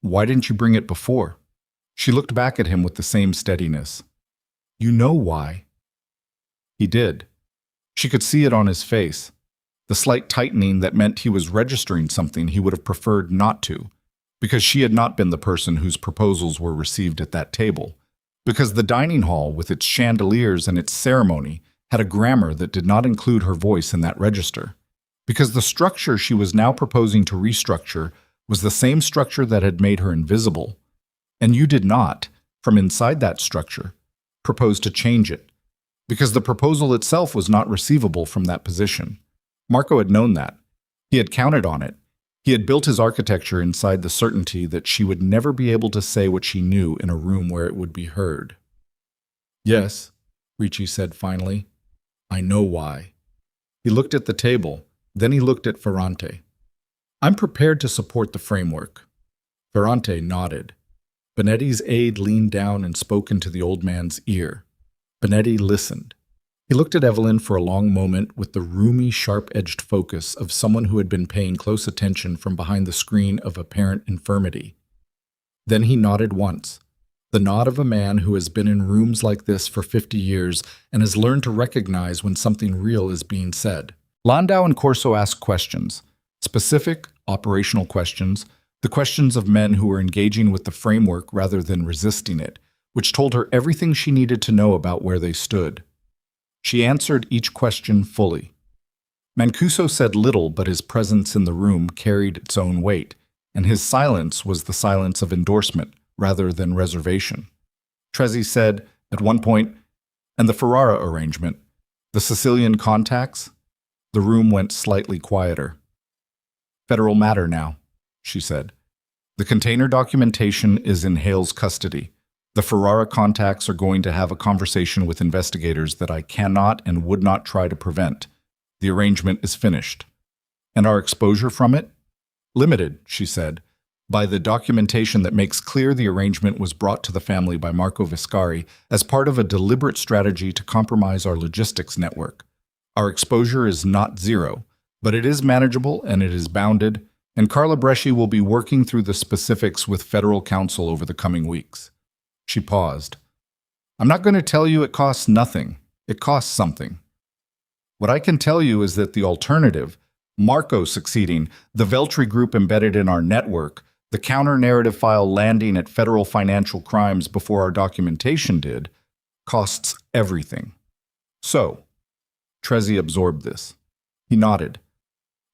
"Why didn't you bring it before?" She looked back at him with the same steadiness. "You know why." He did. She could see it on his face, the slight tightening that meant he was registering something he would have preferred not to, because she had not been the person whose proposals were received at that table, because the dining hall, with its chandeliers and its ceremony, had a grammar that did not include her voice in that register, because the structure she was now proposing to restructure was the same structure that had made her invisible. And you did not, from inside that structure, propose to change it, because the proposal itself was not receivable from that position. Marco had known that. He had counted on it. He had built his architecture inside the certainty that she would never be able to say what she knew in a room where it would be heard. "Yes," Ricci said finally. "I know why." He looked at the table, then he looked at Ferrante. "I'm prepared to support the framework." Ferrante nodded. Benetti's aide leaned down and spoke into the old man's ear. Benetti listened. He looked at Evelyn for a long moment with the roomy, sharp-edged focus of someone who had been paying close attention from behind the screen of apparent infirmity. Then he nodded once, the nod of a man who has been in rooms like this for 50 years and has learned to recognize when something real is being said. Landau and Corso asked questions, specific, operational questions, the questions of men who were engaging with the framework rather than resisting it, which told her everything she needed to know about where they stood. She answered each question fully. Mancuso said little, but his presence in the room carried its own weight, and his silence was the silence of endorsement rather than reservation. Trezzi said, at one point, "And the Ferrara arrangement, the Sicilian contacts?" The room went slightly quieter. "Federal matter now," she said. "The container documentation is in Hale's custody. The Ferrara contacts are going to have a conversation with investigators that I cannot and would not try to prevent. The arrangement is finished. And our exposure from it? Limited," she said, "by the documentation that makes clear the arrangement was brought to the family by Marco Viscari as part of a deliberate strategy to compromise our logistics network. Our exposure is not zero, but it is manageable and it is bounded, and Carla Bresci will be working through the specifics with federal counsel over the coming weeks." She paused. "I'm not going to tell you it costs nothing. It costs something. What I can tell you is that the alternative, Marco succeeding, the Veltri group embedded in our network, the counter-narrative file landing at federal financial crimes before our documentation did, costs everything." So, Trezzi absorbed this. He nodded.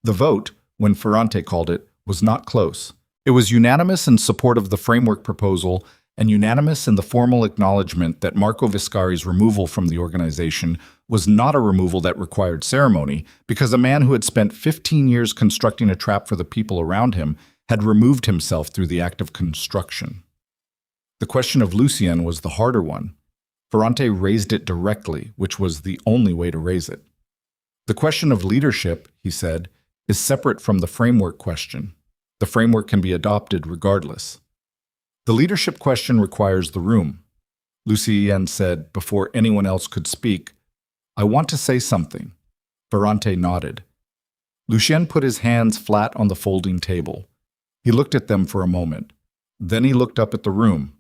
The vote, when Ferrante called it, was not close. It was unanimous in support of the framework proposal and unanimous in the formal acknowledgement that Marco Viscari's removal from the organization was not a removal that required ceremony, because a man who had spent 15 years constructing a trap for the people around him had removed himself through the act of construction. The question of Lucien was the harder one. Ferrante raised it directly, which was the only way to raise it. "The question of leadership," he said, "is separate from the framework question. The framework can be adopted regardless. The leadership question requires the room." Lucien said, before anyone else could speak, "I want to say something." Ferrante nodded. Lucien put his hands flat on the folding table. He looked at them for a moment. Then he looked up at the room.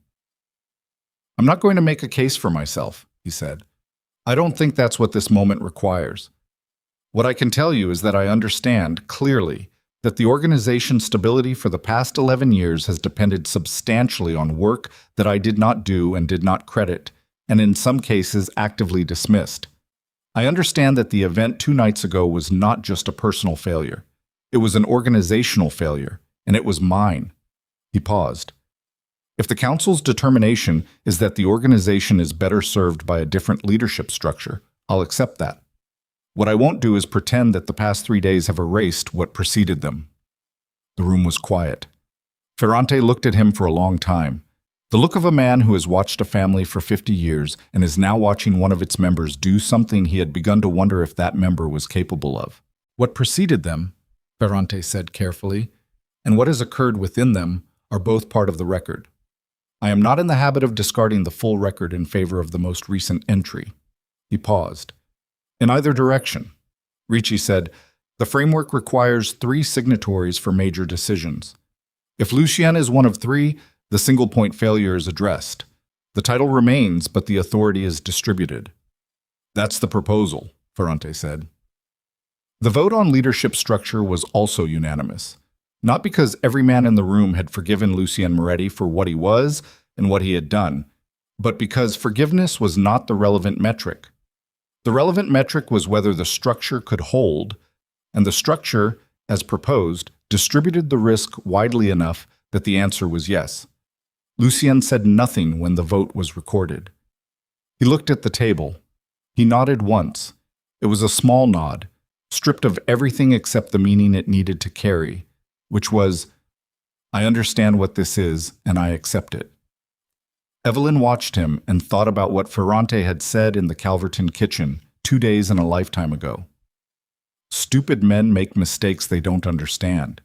"I'm not going to make a case for myself," he said. "I don't think that's what this moment requires. What I can tell you is that I understand, clearly, that the organization's stability for the past 11 years has depended substantially on work that I did not do and did not credit, and in some cases actively dismissed. I understand that the event 2 nights ago was not just a personal failure. It was an organizational failure, and it was mine. He paused. If the council's determination is that the organization is better served by a different leadership structure, I'll accept that. What I won't do is pretend that the past 3 days have erased what preceded them. The room was quiet. Ferrante looked at him for a long time. The look of a man who has watched a family for 50 years and is now watching one of its members do something he had begun to wonder if that member was capable of. What preceded them, Ferrante said carefully, and what has occurred within them are both part of the record. I am not in the habit of discarding the full record in favor of the most recent entry. He paused. In either direction, Ricci said, the framework requires 3 signatories for major decisions. If Lucien is one of 3, the single-point failure is addressed. The title remains, but the authority is distributed. That's the proposal, Ferrante said. The vote on leadership structure was also unanimous, not because every man in the room had forgiven Lucien Moretti for what he was and what he had done, but because forgiveness was not the relevant metric. The relevant metric was whether the structure could hold, and the structure, as proposed, distributed the risk widely enough that the answer was yes. Lucien said nothing when the vote was recorded. He looked at the table. He nodded once. It was a small nod, stripped of everything except the meaning it needed to carry, which was, I understand what this is, and I accept it. Evelyn watched him and thought about what Ferrante had said in the Calverton kitchen 2 days and a lifetime ago. Stupid men make mistakes they don't understand.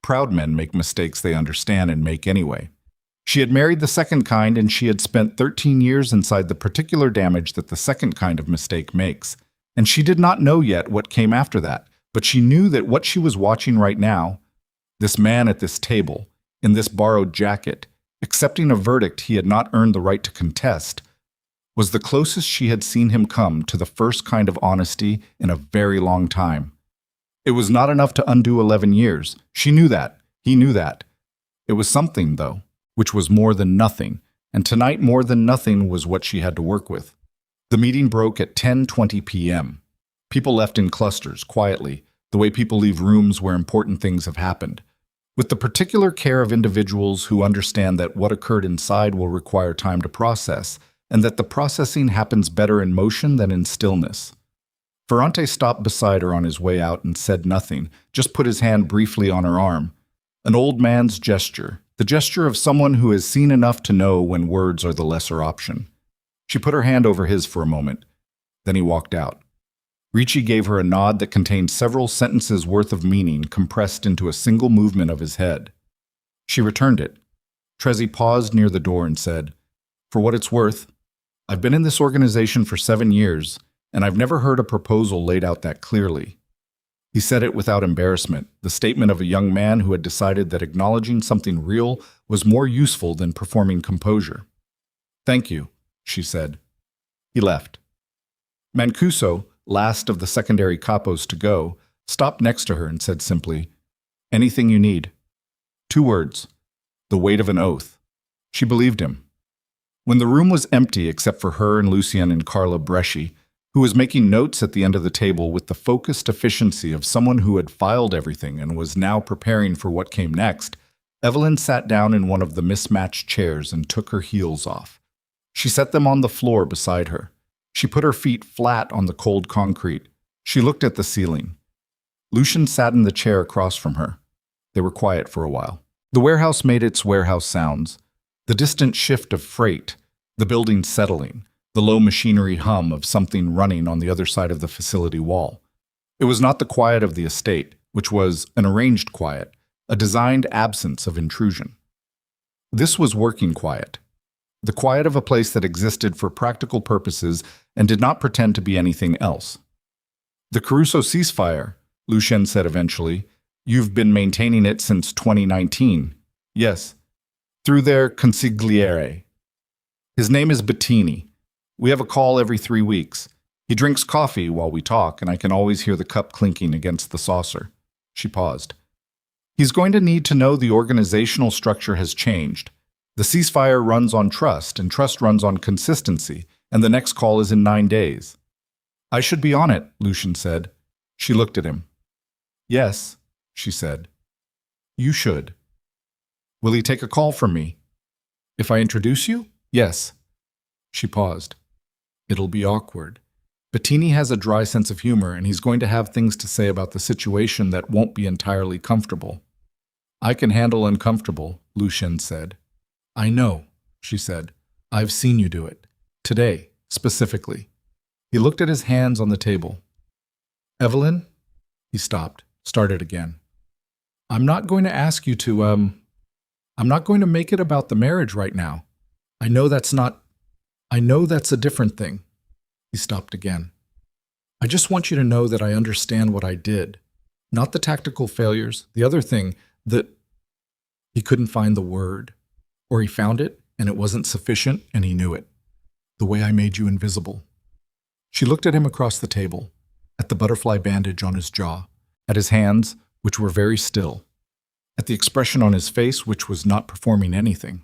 Proud men make mistakes they understand and make anyway. She had married the second kind, and she had spent 13 years inside the particular damage that the second kind of mistake makes. And she did not know yet what came after that, but she knew that what she was watching right now, this man at this table, in this borrowed jacket, accepting a verdict he had not earned the right to contest, was the closest she had seen him come to the first kind of honesty in a very long time. It was not enough to undo 11 years. She knew that. He knew that. It was something, though, which was more than nothing, and tonight more than nothing was what she had to work with. The meeting broke at 10:20 p.m. People left in clusters, quietly, the way people leave rooms where important things have happened, with the particular care of individuals who understand that what occurred inside will require time to process, and that the processing happens better in motion than in stillness. Ferrante stopped beside her on his way out and said nothing, just put his hand briefly on her arm. An old man's gesture, the gesture of someone who has seen enough to know when words are the lesser option. She put her hand over his for a moment. Then he walked out. Ricci gave her a nod that contained several sentences worth of meaning compressed into a single movement of his head. She returned it. Trezzi paused near the door and said, For what it's worth, I've been in this organization for 7 years, and I've never heard a proposal laid out that clearly. He said it without embarrassment, the statement of a young man who had decided that acknowledging something real was more useful than performing composure. Thank you, she said. He left. Mancuso, last of the secondary capos to go, stopped next to her and said simply, Anything you need. 2 words. The weight of an oath. She believed him. When the room was empty except for her and Lucien and Carla Bresci, who was making notes at the end of the table with the focused efficiency of someone who had filed everything and was now preparing for what came next, Evelyn sat down in one of the mismatched chairs and took her heels off. She set them on the floor beside her. She put her feet flat on the cold concrete. She looked at the ceiling. Lucien sat in the chair across from her. They were quiet for a while. The warehouse made its warehouse sounds. The distant shift of freight, the building settling, the low machinery hum of something running on the other side of the facility wall. It was not the quiet of the estate, which was an arranged quiet, a designed absence of intrusion. This was working quiet, the quiet of a place that existed for practical purposes and did not pretend to be anything else. The Caruso ceasefire, Lucien said eventually. You've been maintaining it since 2019. Yes. Through their consigliere. His name is Bettini. We have a call every 3 weeks. He drinks coffee while we talk, and I can always hear the cup clinking against the saucer. She paused. He's going to need to know the organizational structure has changed. The ceasefire runs on trust, and trust runs on consistency, and the next call is in 9 days. I should be on it, Lucian said. She looked at him. Yes, she said. You should. Will he take a call from me? If I introduce you? Yes. She paused. It'll be awkward. Bettini has a dry sense of humor, and he's going to have things to say about the situation that won't be entirely comfortable. I can handle uncomfortable, Lucian said. I know, she said. I've seen you do it. Today, specifically. He looked at his hands on the table. Evelyn? He stopped, started again. I'm not going to ask you to, I'm not going to make it about the marriage right now. I know that's a different thing. He stopped again. I just want you to know that I understand what I did. Not the tactical failures, the other thing, that he couldn't find the word. Or he found it, and it wasn't sufficient, and he knew it. The way I made you invisible. She looked at him across the table, at the butterfly bandage on his jaw, at his hands, which were very still, at the expression on his face, which was not performing anything.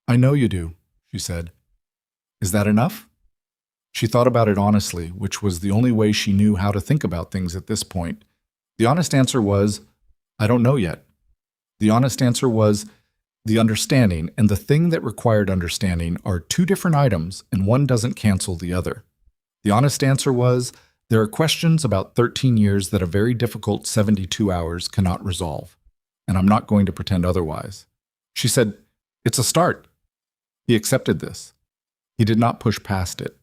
I know you do, she said. Is that enough? She thought about it honestly, which was the only way she knew how to think about things at this point. The honest answer was, I don't know yet. The honest answer was, the understanding and the thing that required understanding are two different items, and one doesn't cancel the other. The honest answer was, there are questions about 13 years that a very difficult 72 hours cannot resolve, and I'm not going to pretend otherwise. She said, it's a start. He accepted this. He did not push past it.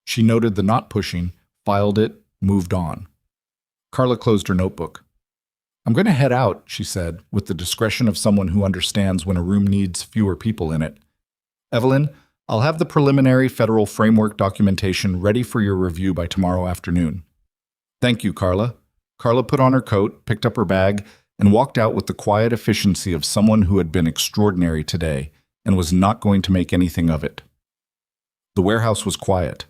She noted the not pushing, filed it, moved on. Carla closed her notebook. I'm going to head out, she said, with the discretion of someone who understands when a room needs fewer people in it. Evelyn, I'll have the preliminary federal framework documentation ready for your review by tomorrow afternoon. Thank you, Carla. Carla put on her coat, picked up her bag, and walked out with the quiet efficiency of someone who had been extraordinary today and was not going to make anything of it. The warehouse was quiet.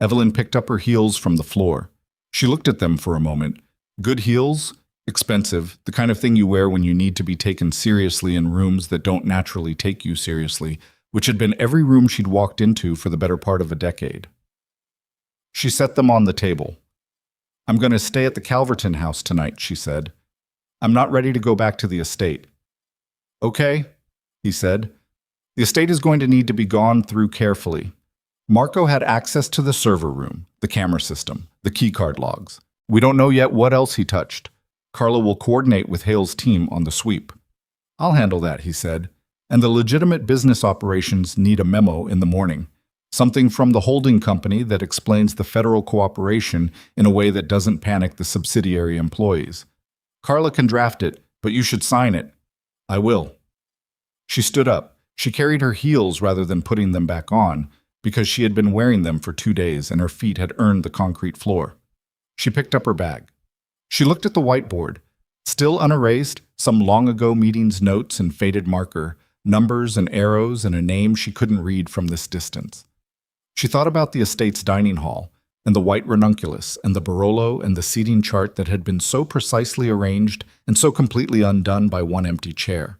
Evelyn picked up her heels from the floor. She looked at them for a moment. Good heels, expensive, the kind of thing you wear when you need to be taken seriously in rooms that don't naturally take you seriously, which had been every room she'd walked into for the better part of a decade. She set them on the table. I'm going to stay at the Calverton house tonight, she said. I'm not ready to go back to the estate. Okay, he said. The estate is going to need to be gone through carefully. Marco had access to the server room, the camera system, the keycard logs. We don't know yet what else he touched. Carla will coordinate with Hale's team on the sweep. I'll handle that, he said. And the legitimate business operations need a memo in the morning. Something from the holding company that explains the federal cooperation in a way that doesn't panic the subsidiary employees. Carla can draft it, but you should sign it. I will. She stood up. She carried her heels rather than putting them back on, because she had been wearing them for 2 days and her feet had earned the concrete floor. She picked up her bag. She looked at the whiteboard. Still unerased, some long-ago meeting's notes in faded marker, numbers and arrows and a name she couldn't read from this distance. She thought about the estate's dining hall, and the white ranunculus, and the Barolo, and the seating chart that had been so precisely arranged and so completely undone by one empty chair.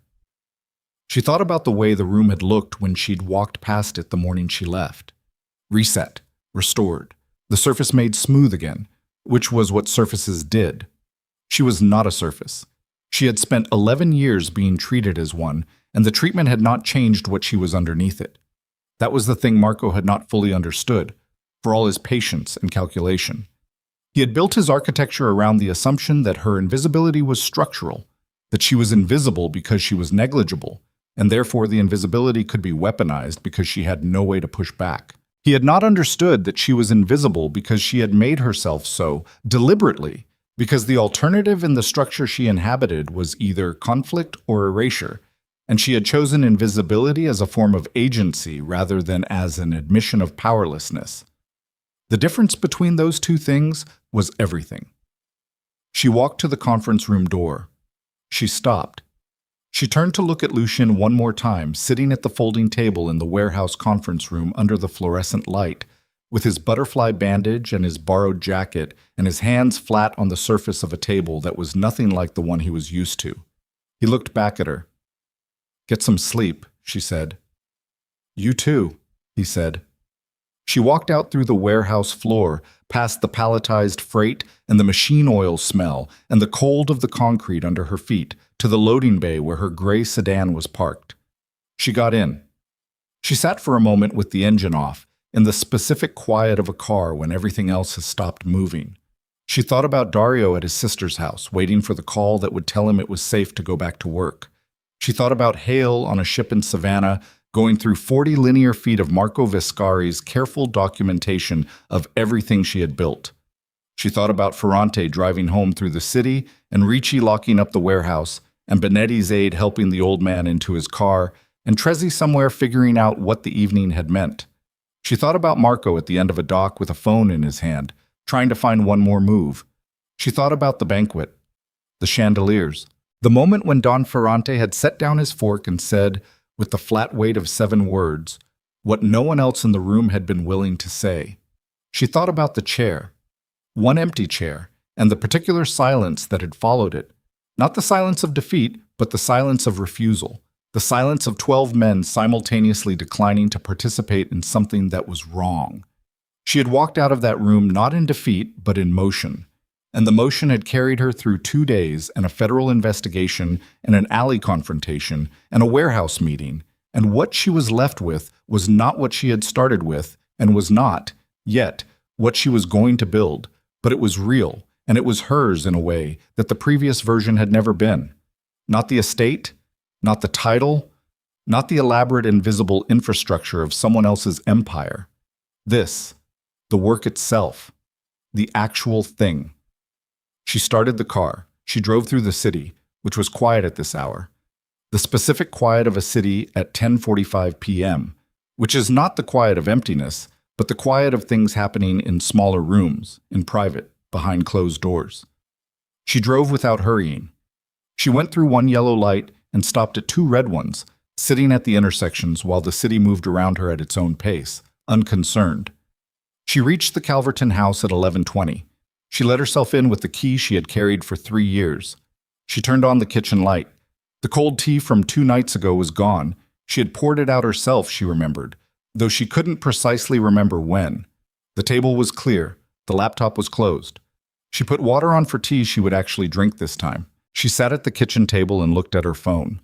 She thought about the way the room had looked when she'd walked past it the morning she left. Reset, restored, the surface made smooth again, which was what surfaces did. She was not a surface. She had spent 11 years being treated as one, and the treatment had not changed what she was underneath it. That was the thing Marco had not fully understood, for all his patience and calculation. He had built his architecture around the assumption that her invisibility was structural, that she was invisible because she was negligible, and therefore the invisibility could be weaponized because she had no way to push back. He had not understood that she was invisible because she had made herself so, deliberately, because the alternative in the structure she inhabited was either conflict or erasure, and she had chosen invisibility as a form of agency rather than as an admission of powerlessness. The difference between those two things was everything. She walked to the conference room door. She stopped. She turned to look at Lucian one more time, sitting at the folding table in the warehouse conference room under the fluorescent light, with his butterfly bandage and his borrowed jacket and his hands flat on the surface of a table that was nothing like the one he was used to. He looked back at her. Get some sleep, she said. You too, he said. She walked out through the warehouse floor, past the palletized freight and the machine oil smell and the cold of the concrete under her feet, to the loading bay where her gray sedan was parked. She got in. She sat for a moment with the engine off, in the specific quiet of a car when everything else has stopped moving. She thought about Dario at his sister's house, waiting for the call that would tell him it was safe to go back to work. She thought about Hale on a ship in Savannah, going through 40 linear feet of Marco Vescari's careful documentation of everything she had built. She thought about Ferrante driving home through the city, and Ricci locking up the warehouse, and Benetti's aide helping the old man into his car, and Trezzi somewhere figuring out what the evening had meant. She thought about Marco at the end of a dock with a phone in his hand, trying to find one more move. She thought about the banquet, the chandeliers, the moment when Don Ferrante had set down his fork and said, with the flat weight of 7 words, what no one else in the room had been willing to say. She thought about the chair, one empty chair, and the particular silence that had followed it. Not the silence of defeat, but the silence of refusal. The silence of 12 men simultaneously declining to participate in something that was wrong. She had walked out of that room not in defeat, but in motion. And the motion had carried her through 2 days and a federal investigation and an alley confrontation and a warehouse meeting. And what she was left with was not what she had started with, and was not, yet, what she was going to build. But it was real, and it was hers in a way that the previous version had never been. Not the estate, not the title, not the elaborate invisible infrastructure of someone else's empire. This, the work itself, the actual thing. She started the car. She drove through the city, which was quiet at this hour. The specific quiet of a city at 10:45 p.m., which is not the quiet of emptiness, but the quiet of things happening in smaller rooms, in private, behind closed doors. She drove without hurrying. She went through one yellow light and stopped at 2 red ones, sitting at the intersections while the city moved around her at its own pace, unconcerned. She reached the Calverton house at 11:20. She let herself in with the key she had carried for 3 years. She turned on the kitchen light. The cold tea from 2 nights ago was gone. She had poured it out herself, she remembered, though she couldn't precisely remember when. The table was clear. The laptop was closed. She put water on for tea she would actually drink this time. She sat at the kitchen table and looked at her phone.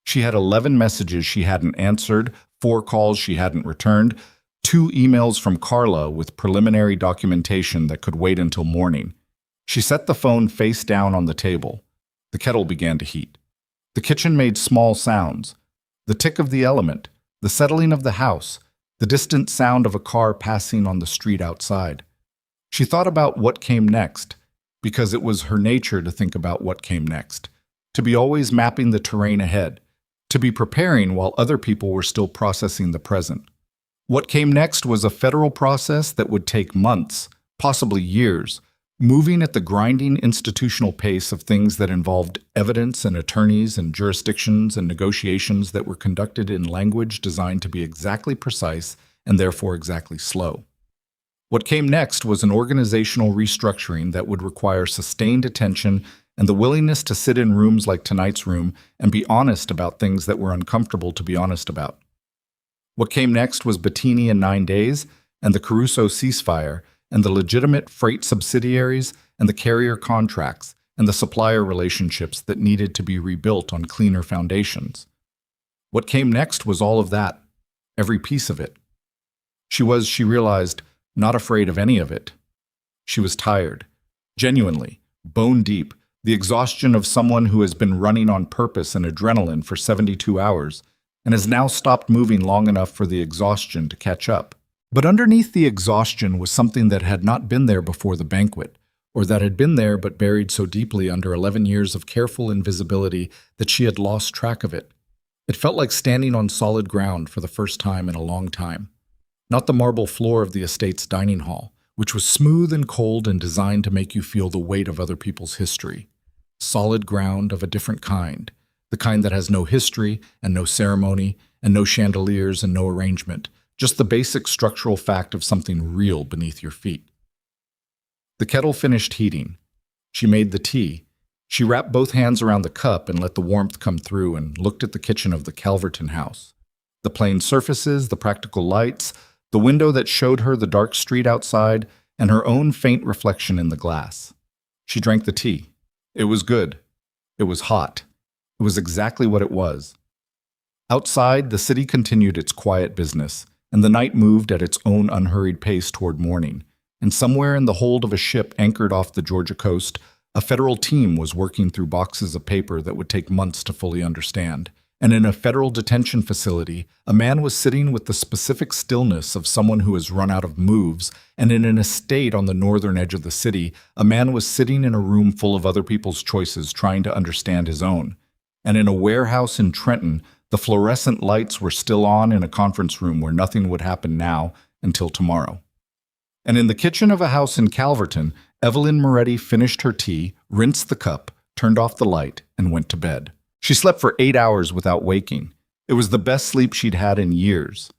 She had 11 messages she hadn't answered, 4 calls she hadn't returned, 2 emails from Carla with preliminary documentation that could wait until morning. She set the phone face down on the table. The kettle began to heat. The kitchen made small sounds. The tick of the element, the settling of the house, the distant sound of a car passing on the street outside. She thought about what came next, because it was her nature to think about what came next, to be always mapping the terrain ahead, to be preparing while other people were still processing the present. What came next was a federal process that would take months, possibly years, moving at the grinding institutional pace of things that involved evidence and attorneys and jurisdictions and negotiations that were conducted in language designed to be exactly precise and therefore exactly slow. What came next was an organizational restructuring that would require sustained attention and the willingness to sit in rooms like tonight's room and be honest about things that were uncomfortable to be honest about. What came next was Bettini in 9 days, and the Caruso ceasefire, and the legitimate freight subsidiaries, and the carrier contracts, and the supplier relationships that needed to be rebuilt on cleaner foundations. What came next was all of that, every piece of it. She realized, not afraid of any of it. She was tired, genuinely, bone deep, the exhaustion of someone who has been running on purpose and adrenaline for 72 hours, and has now stopped moving long enough for the exhaustion to catch up. But underneath the exhaustion was something that had not been there before the banquet, or that had been there but buried so deeply under 11 years of careful invisibility that she had lost track of it. It felt like standing on solid ground for the first time in a long time. Not the marble floor of the estate's dining hall, which was smooth and cold and designed to make you feel the weight of other people's history. Solid ground of a different kind, the kind that has no history and no ceremony and no chandeliers and no arrangement, just the basic structural fact of something real beneath your feet. The kettle finished heating. She made the tea. She wrapped both hands around the cup and let the warmth come through and looked at the kitchen of the Calverton house. The plain surfaces, the practical lights, the window that showed her the dark street outside and her own faint reflection in the glass. She drank the tea. It was good. It was hot. It was exactly what it was. Outside, the city continued its quiet business, and the night moved at its own unhurried pace toward morning. And somewhere in the hold of a ship anchored off the Georgia coast, a federal team was working through boxes of paper that would take months to fully understand. And in a federal detention facility, a man was sitting with the specific stillness of someone who has run out of moves, and in an estate on the northern edge of the city, a man was sitting in a room full of other people's choices trying to understand his own. And in a warehouse in Trenton, the fluorescent lights were still on in a conference room where nothing would happen now until tomorrow. And in the kitchen of a house in Calverton, Evelyn Moretti finished her tea, rinsed the cup, turned off the light, and went to bed. She slept for 8 hours without waking. It was the best sleep she'd had in years.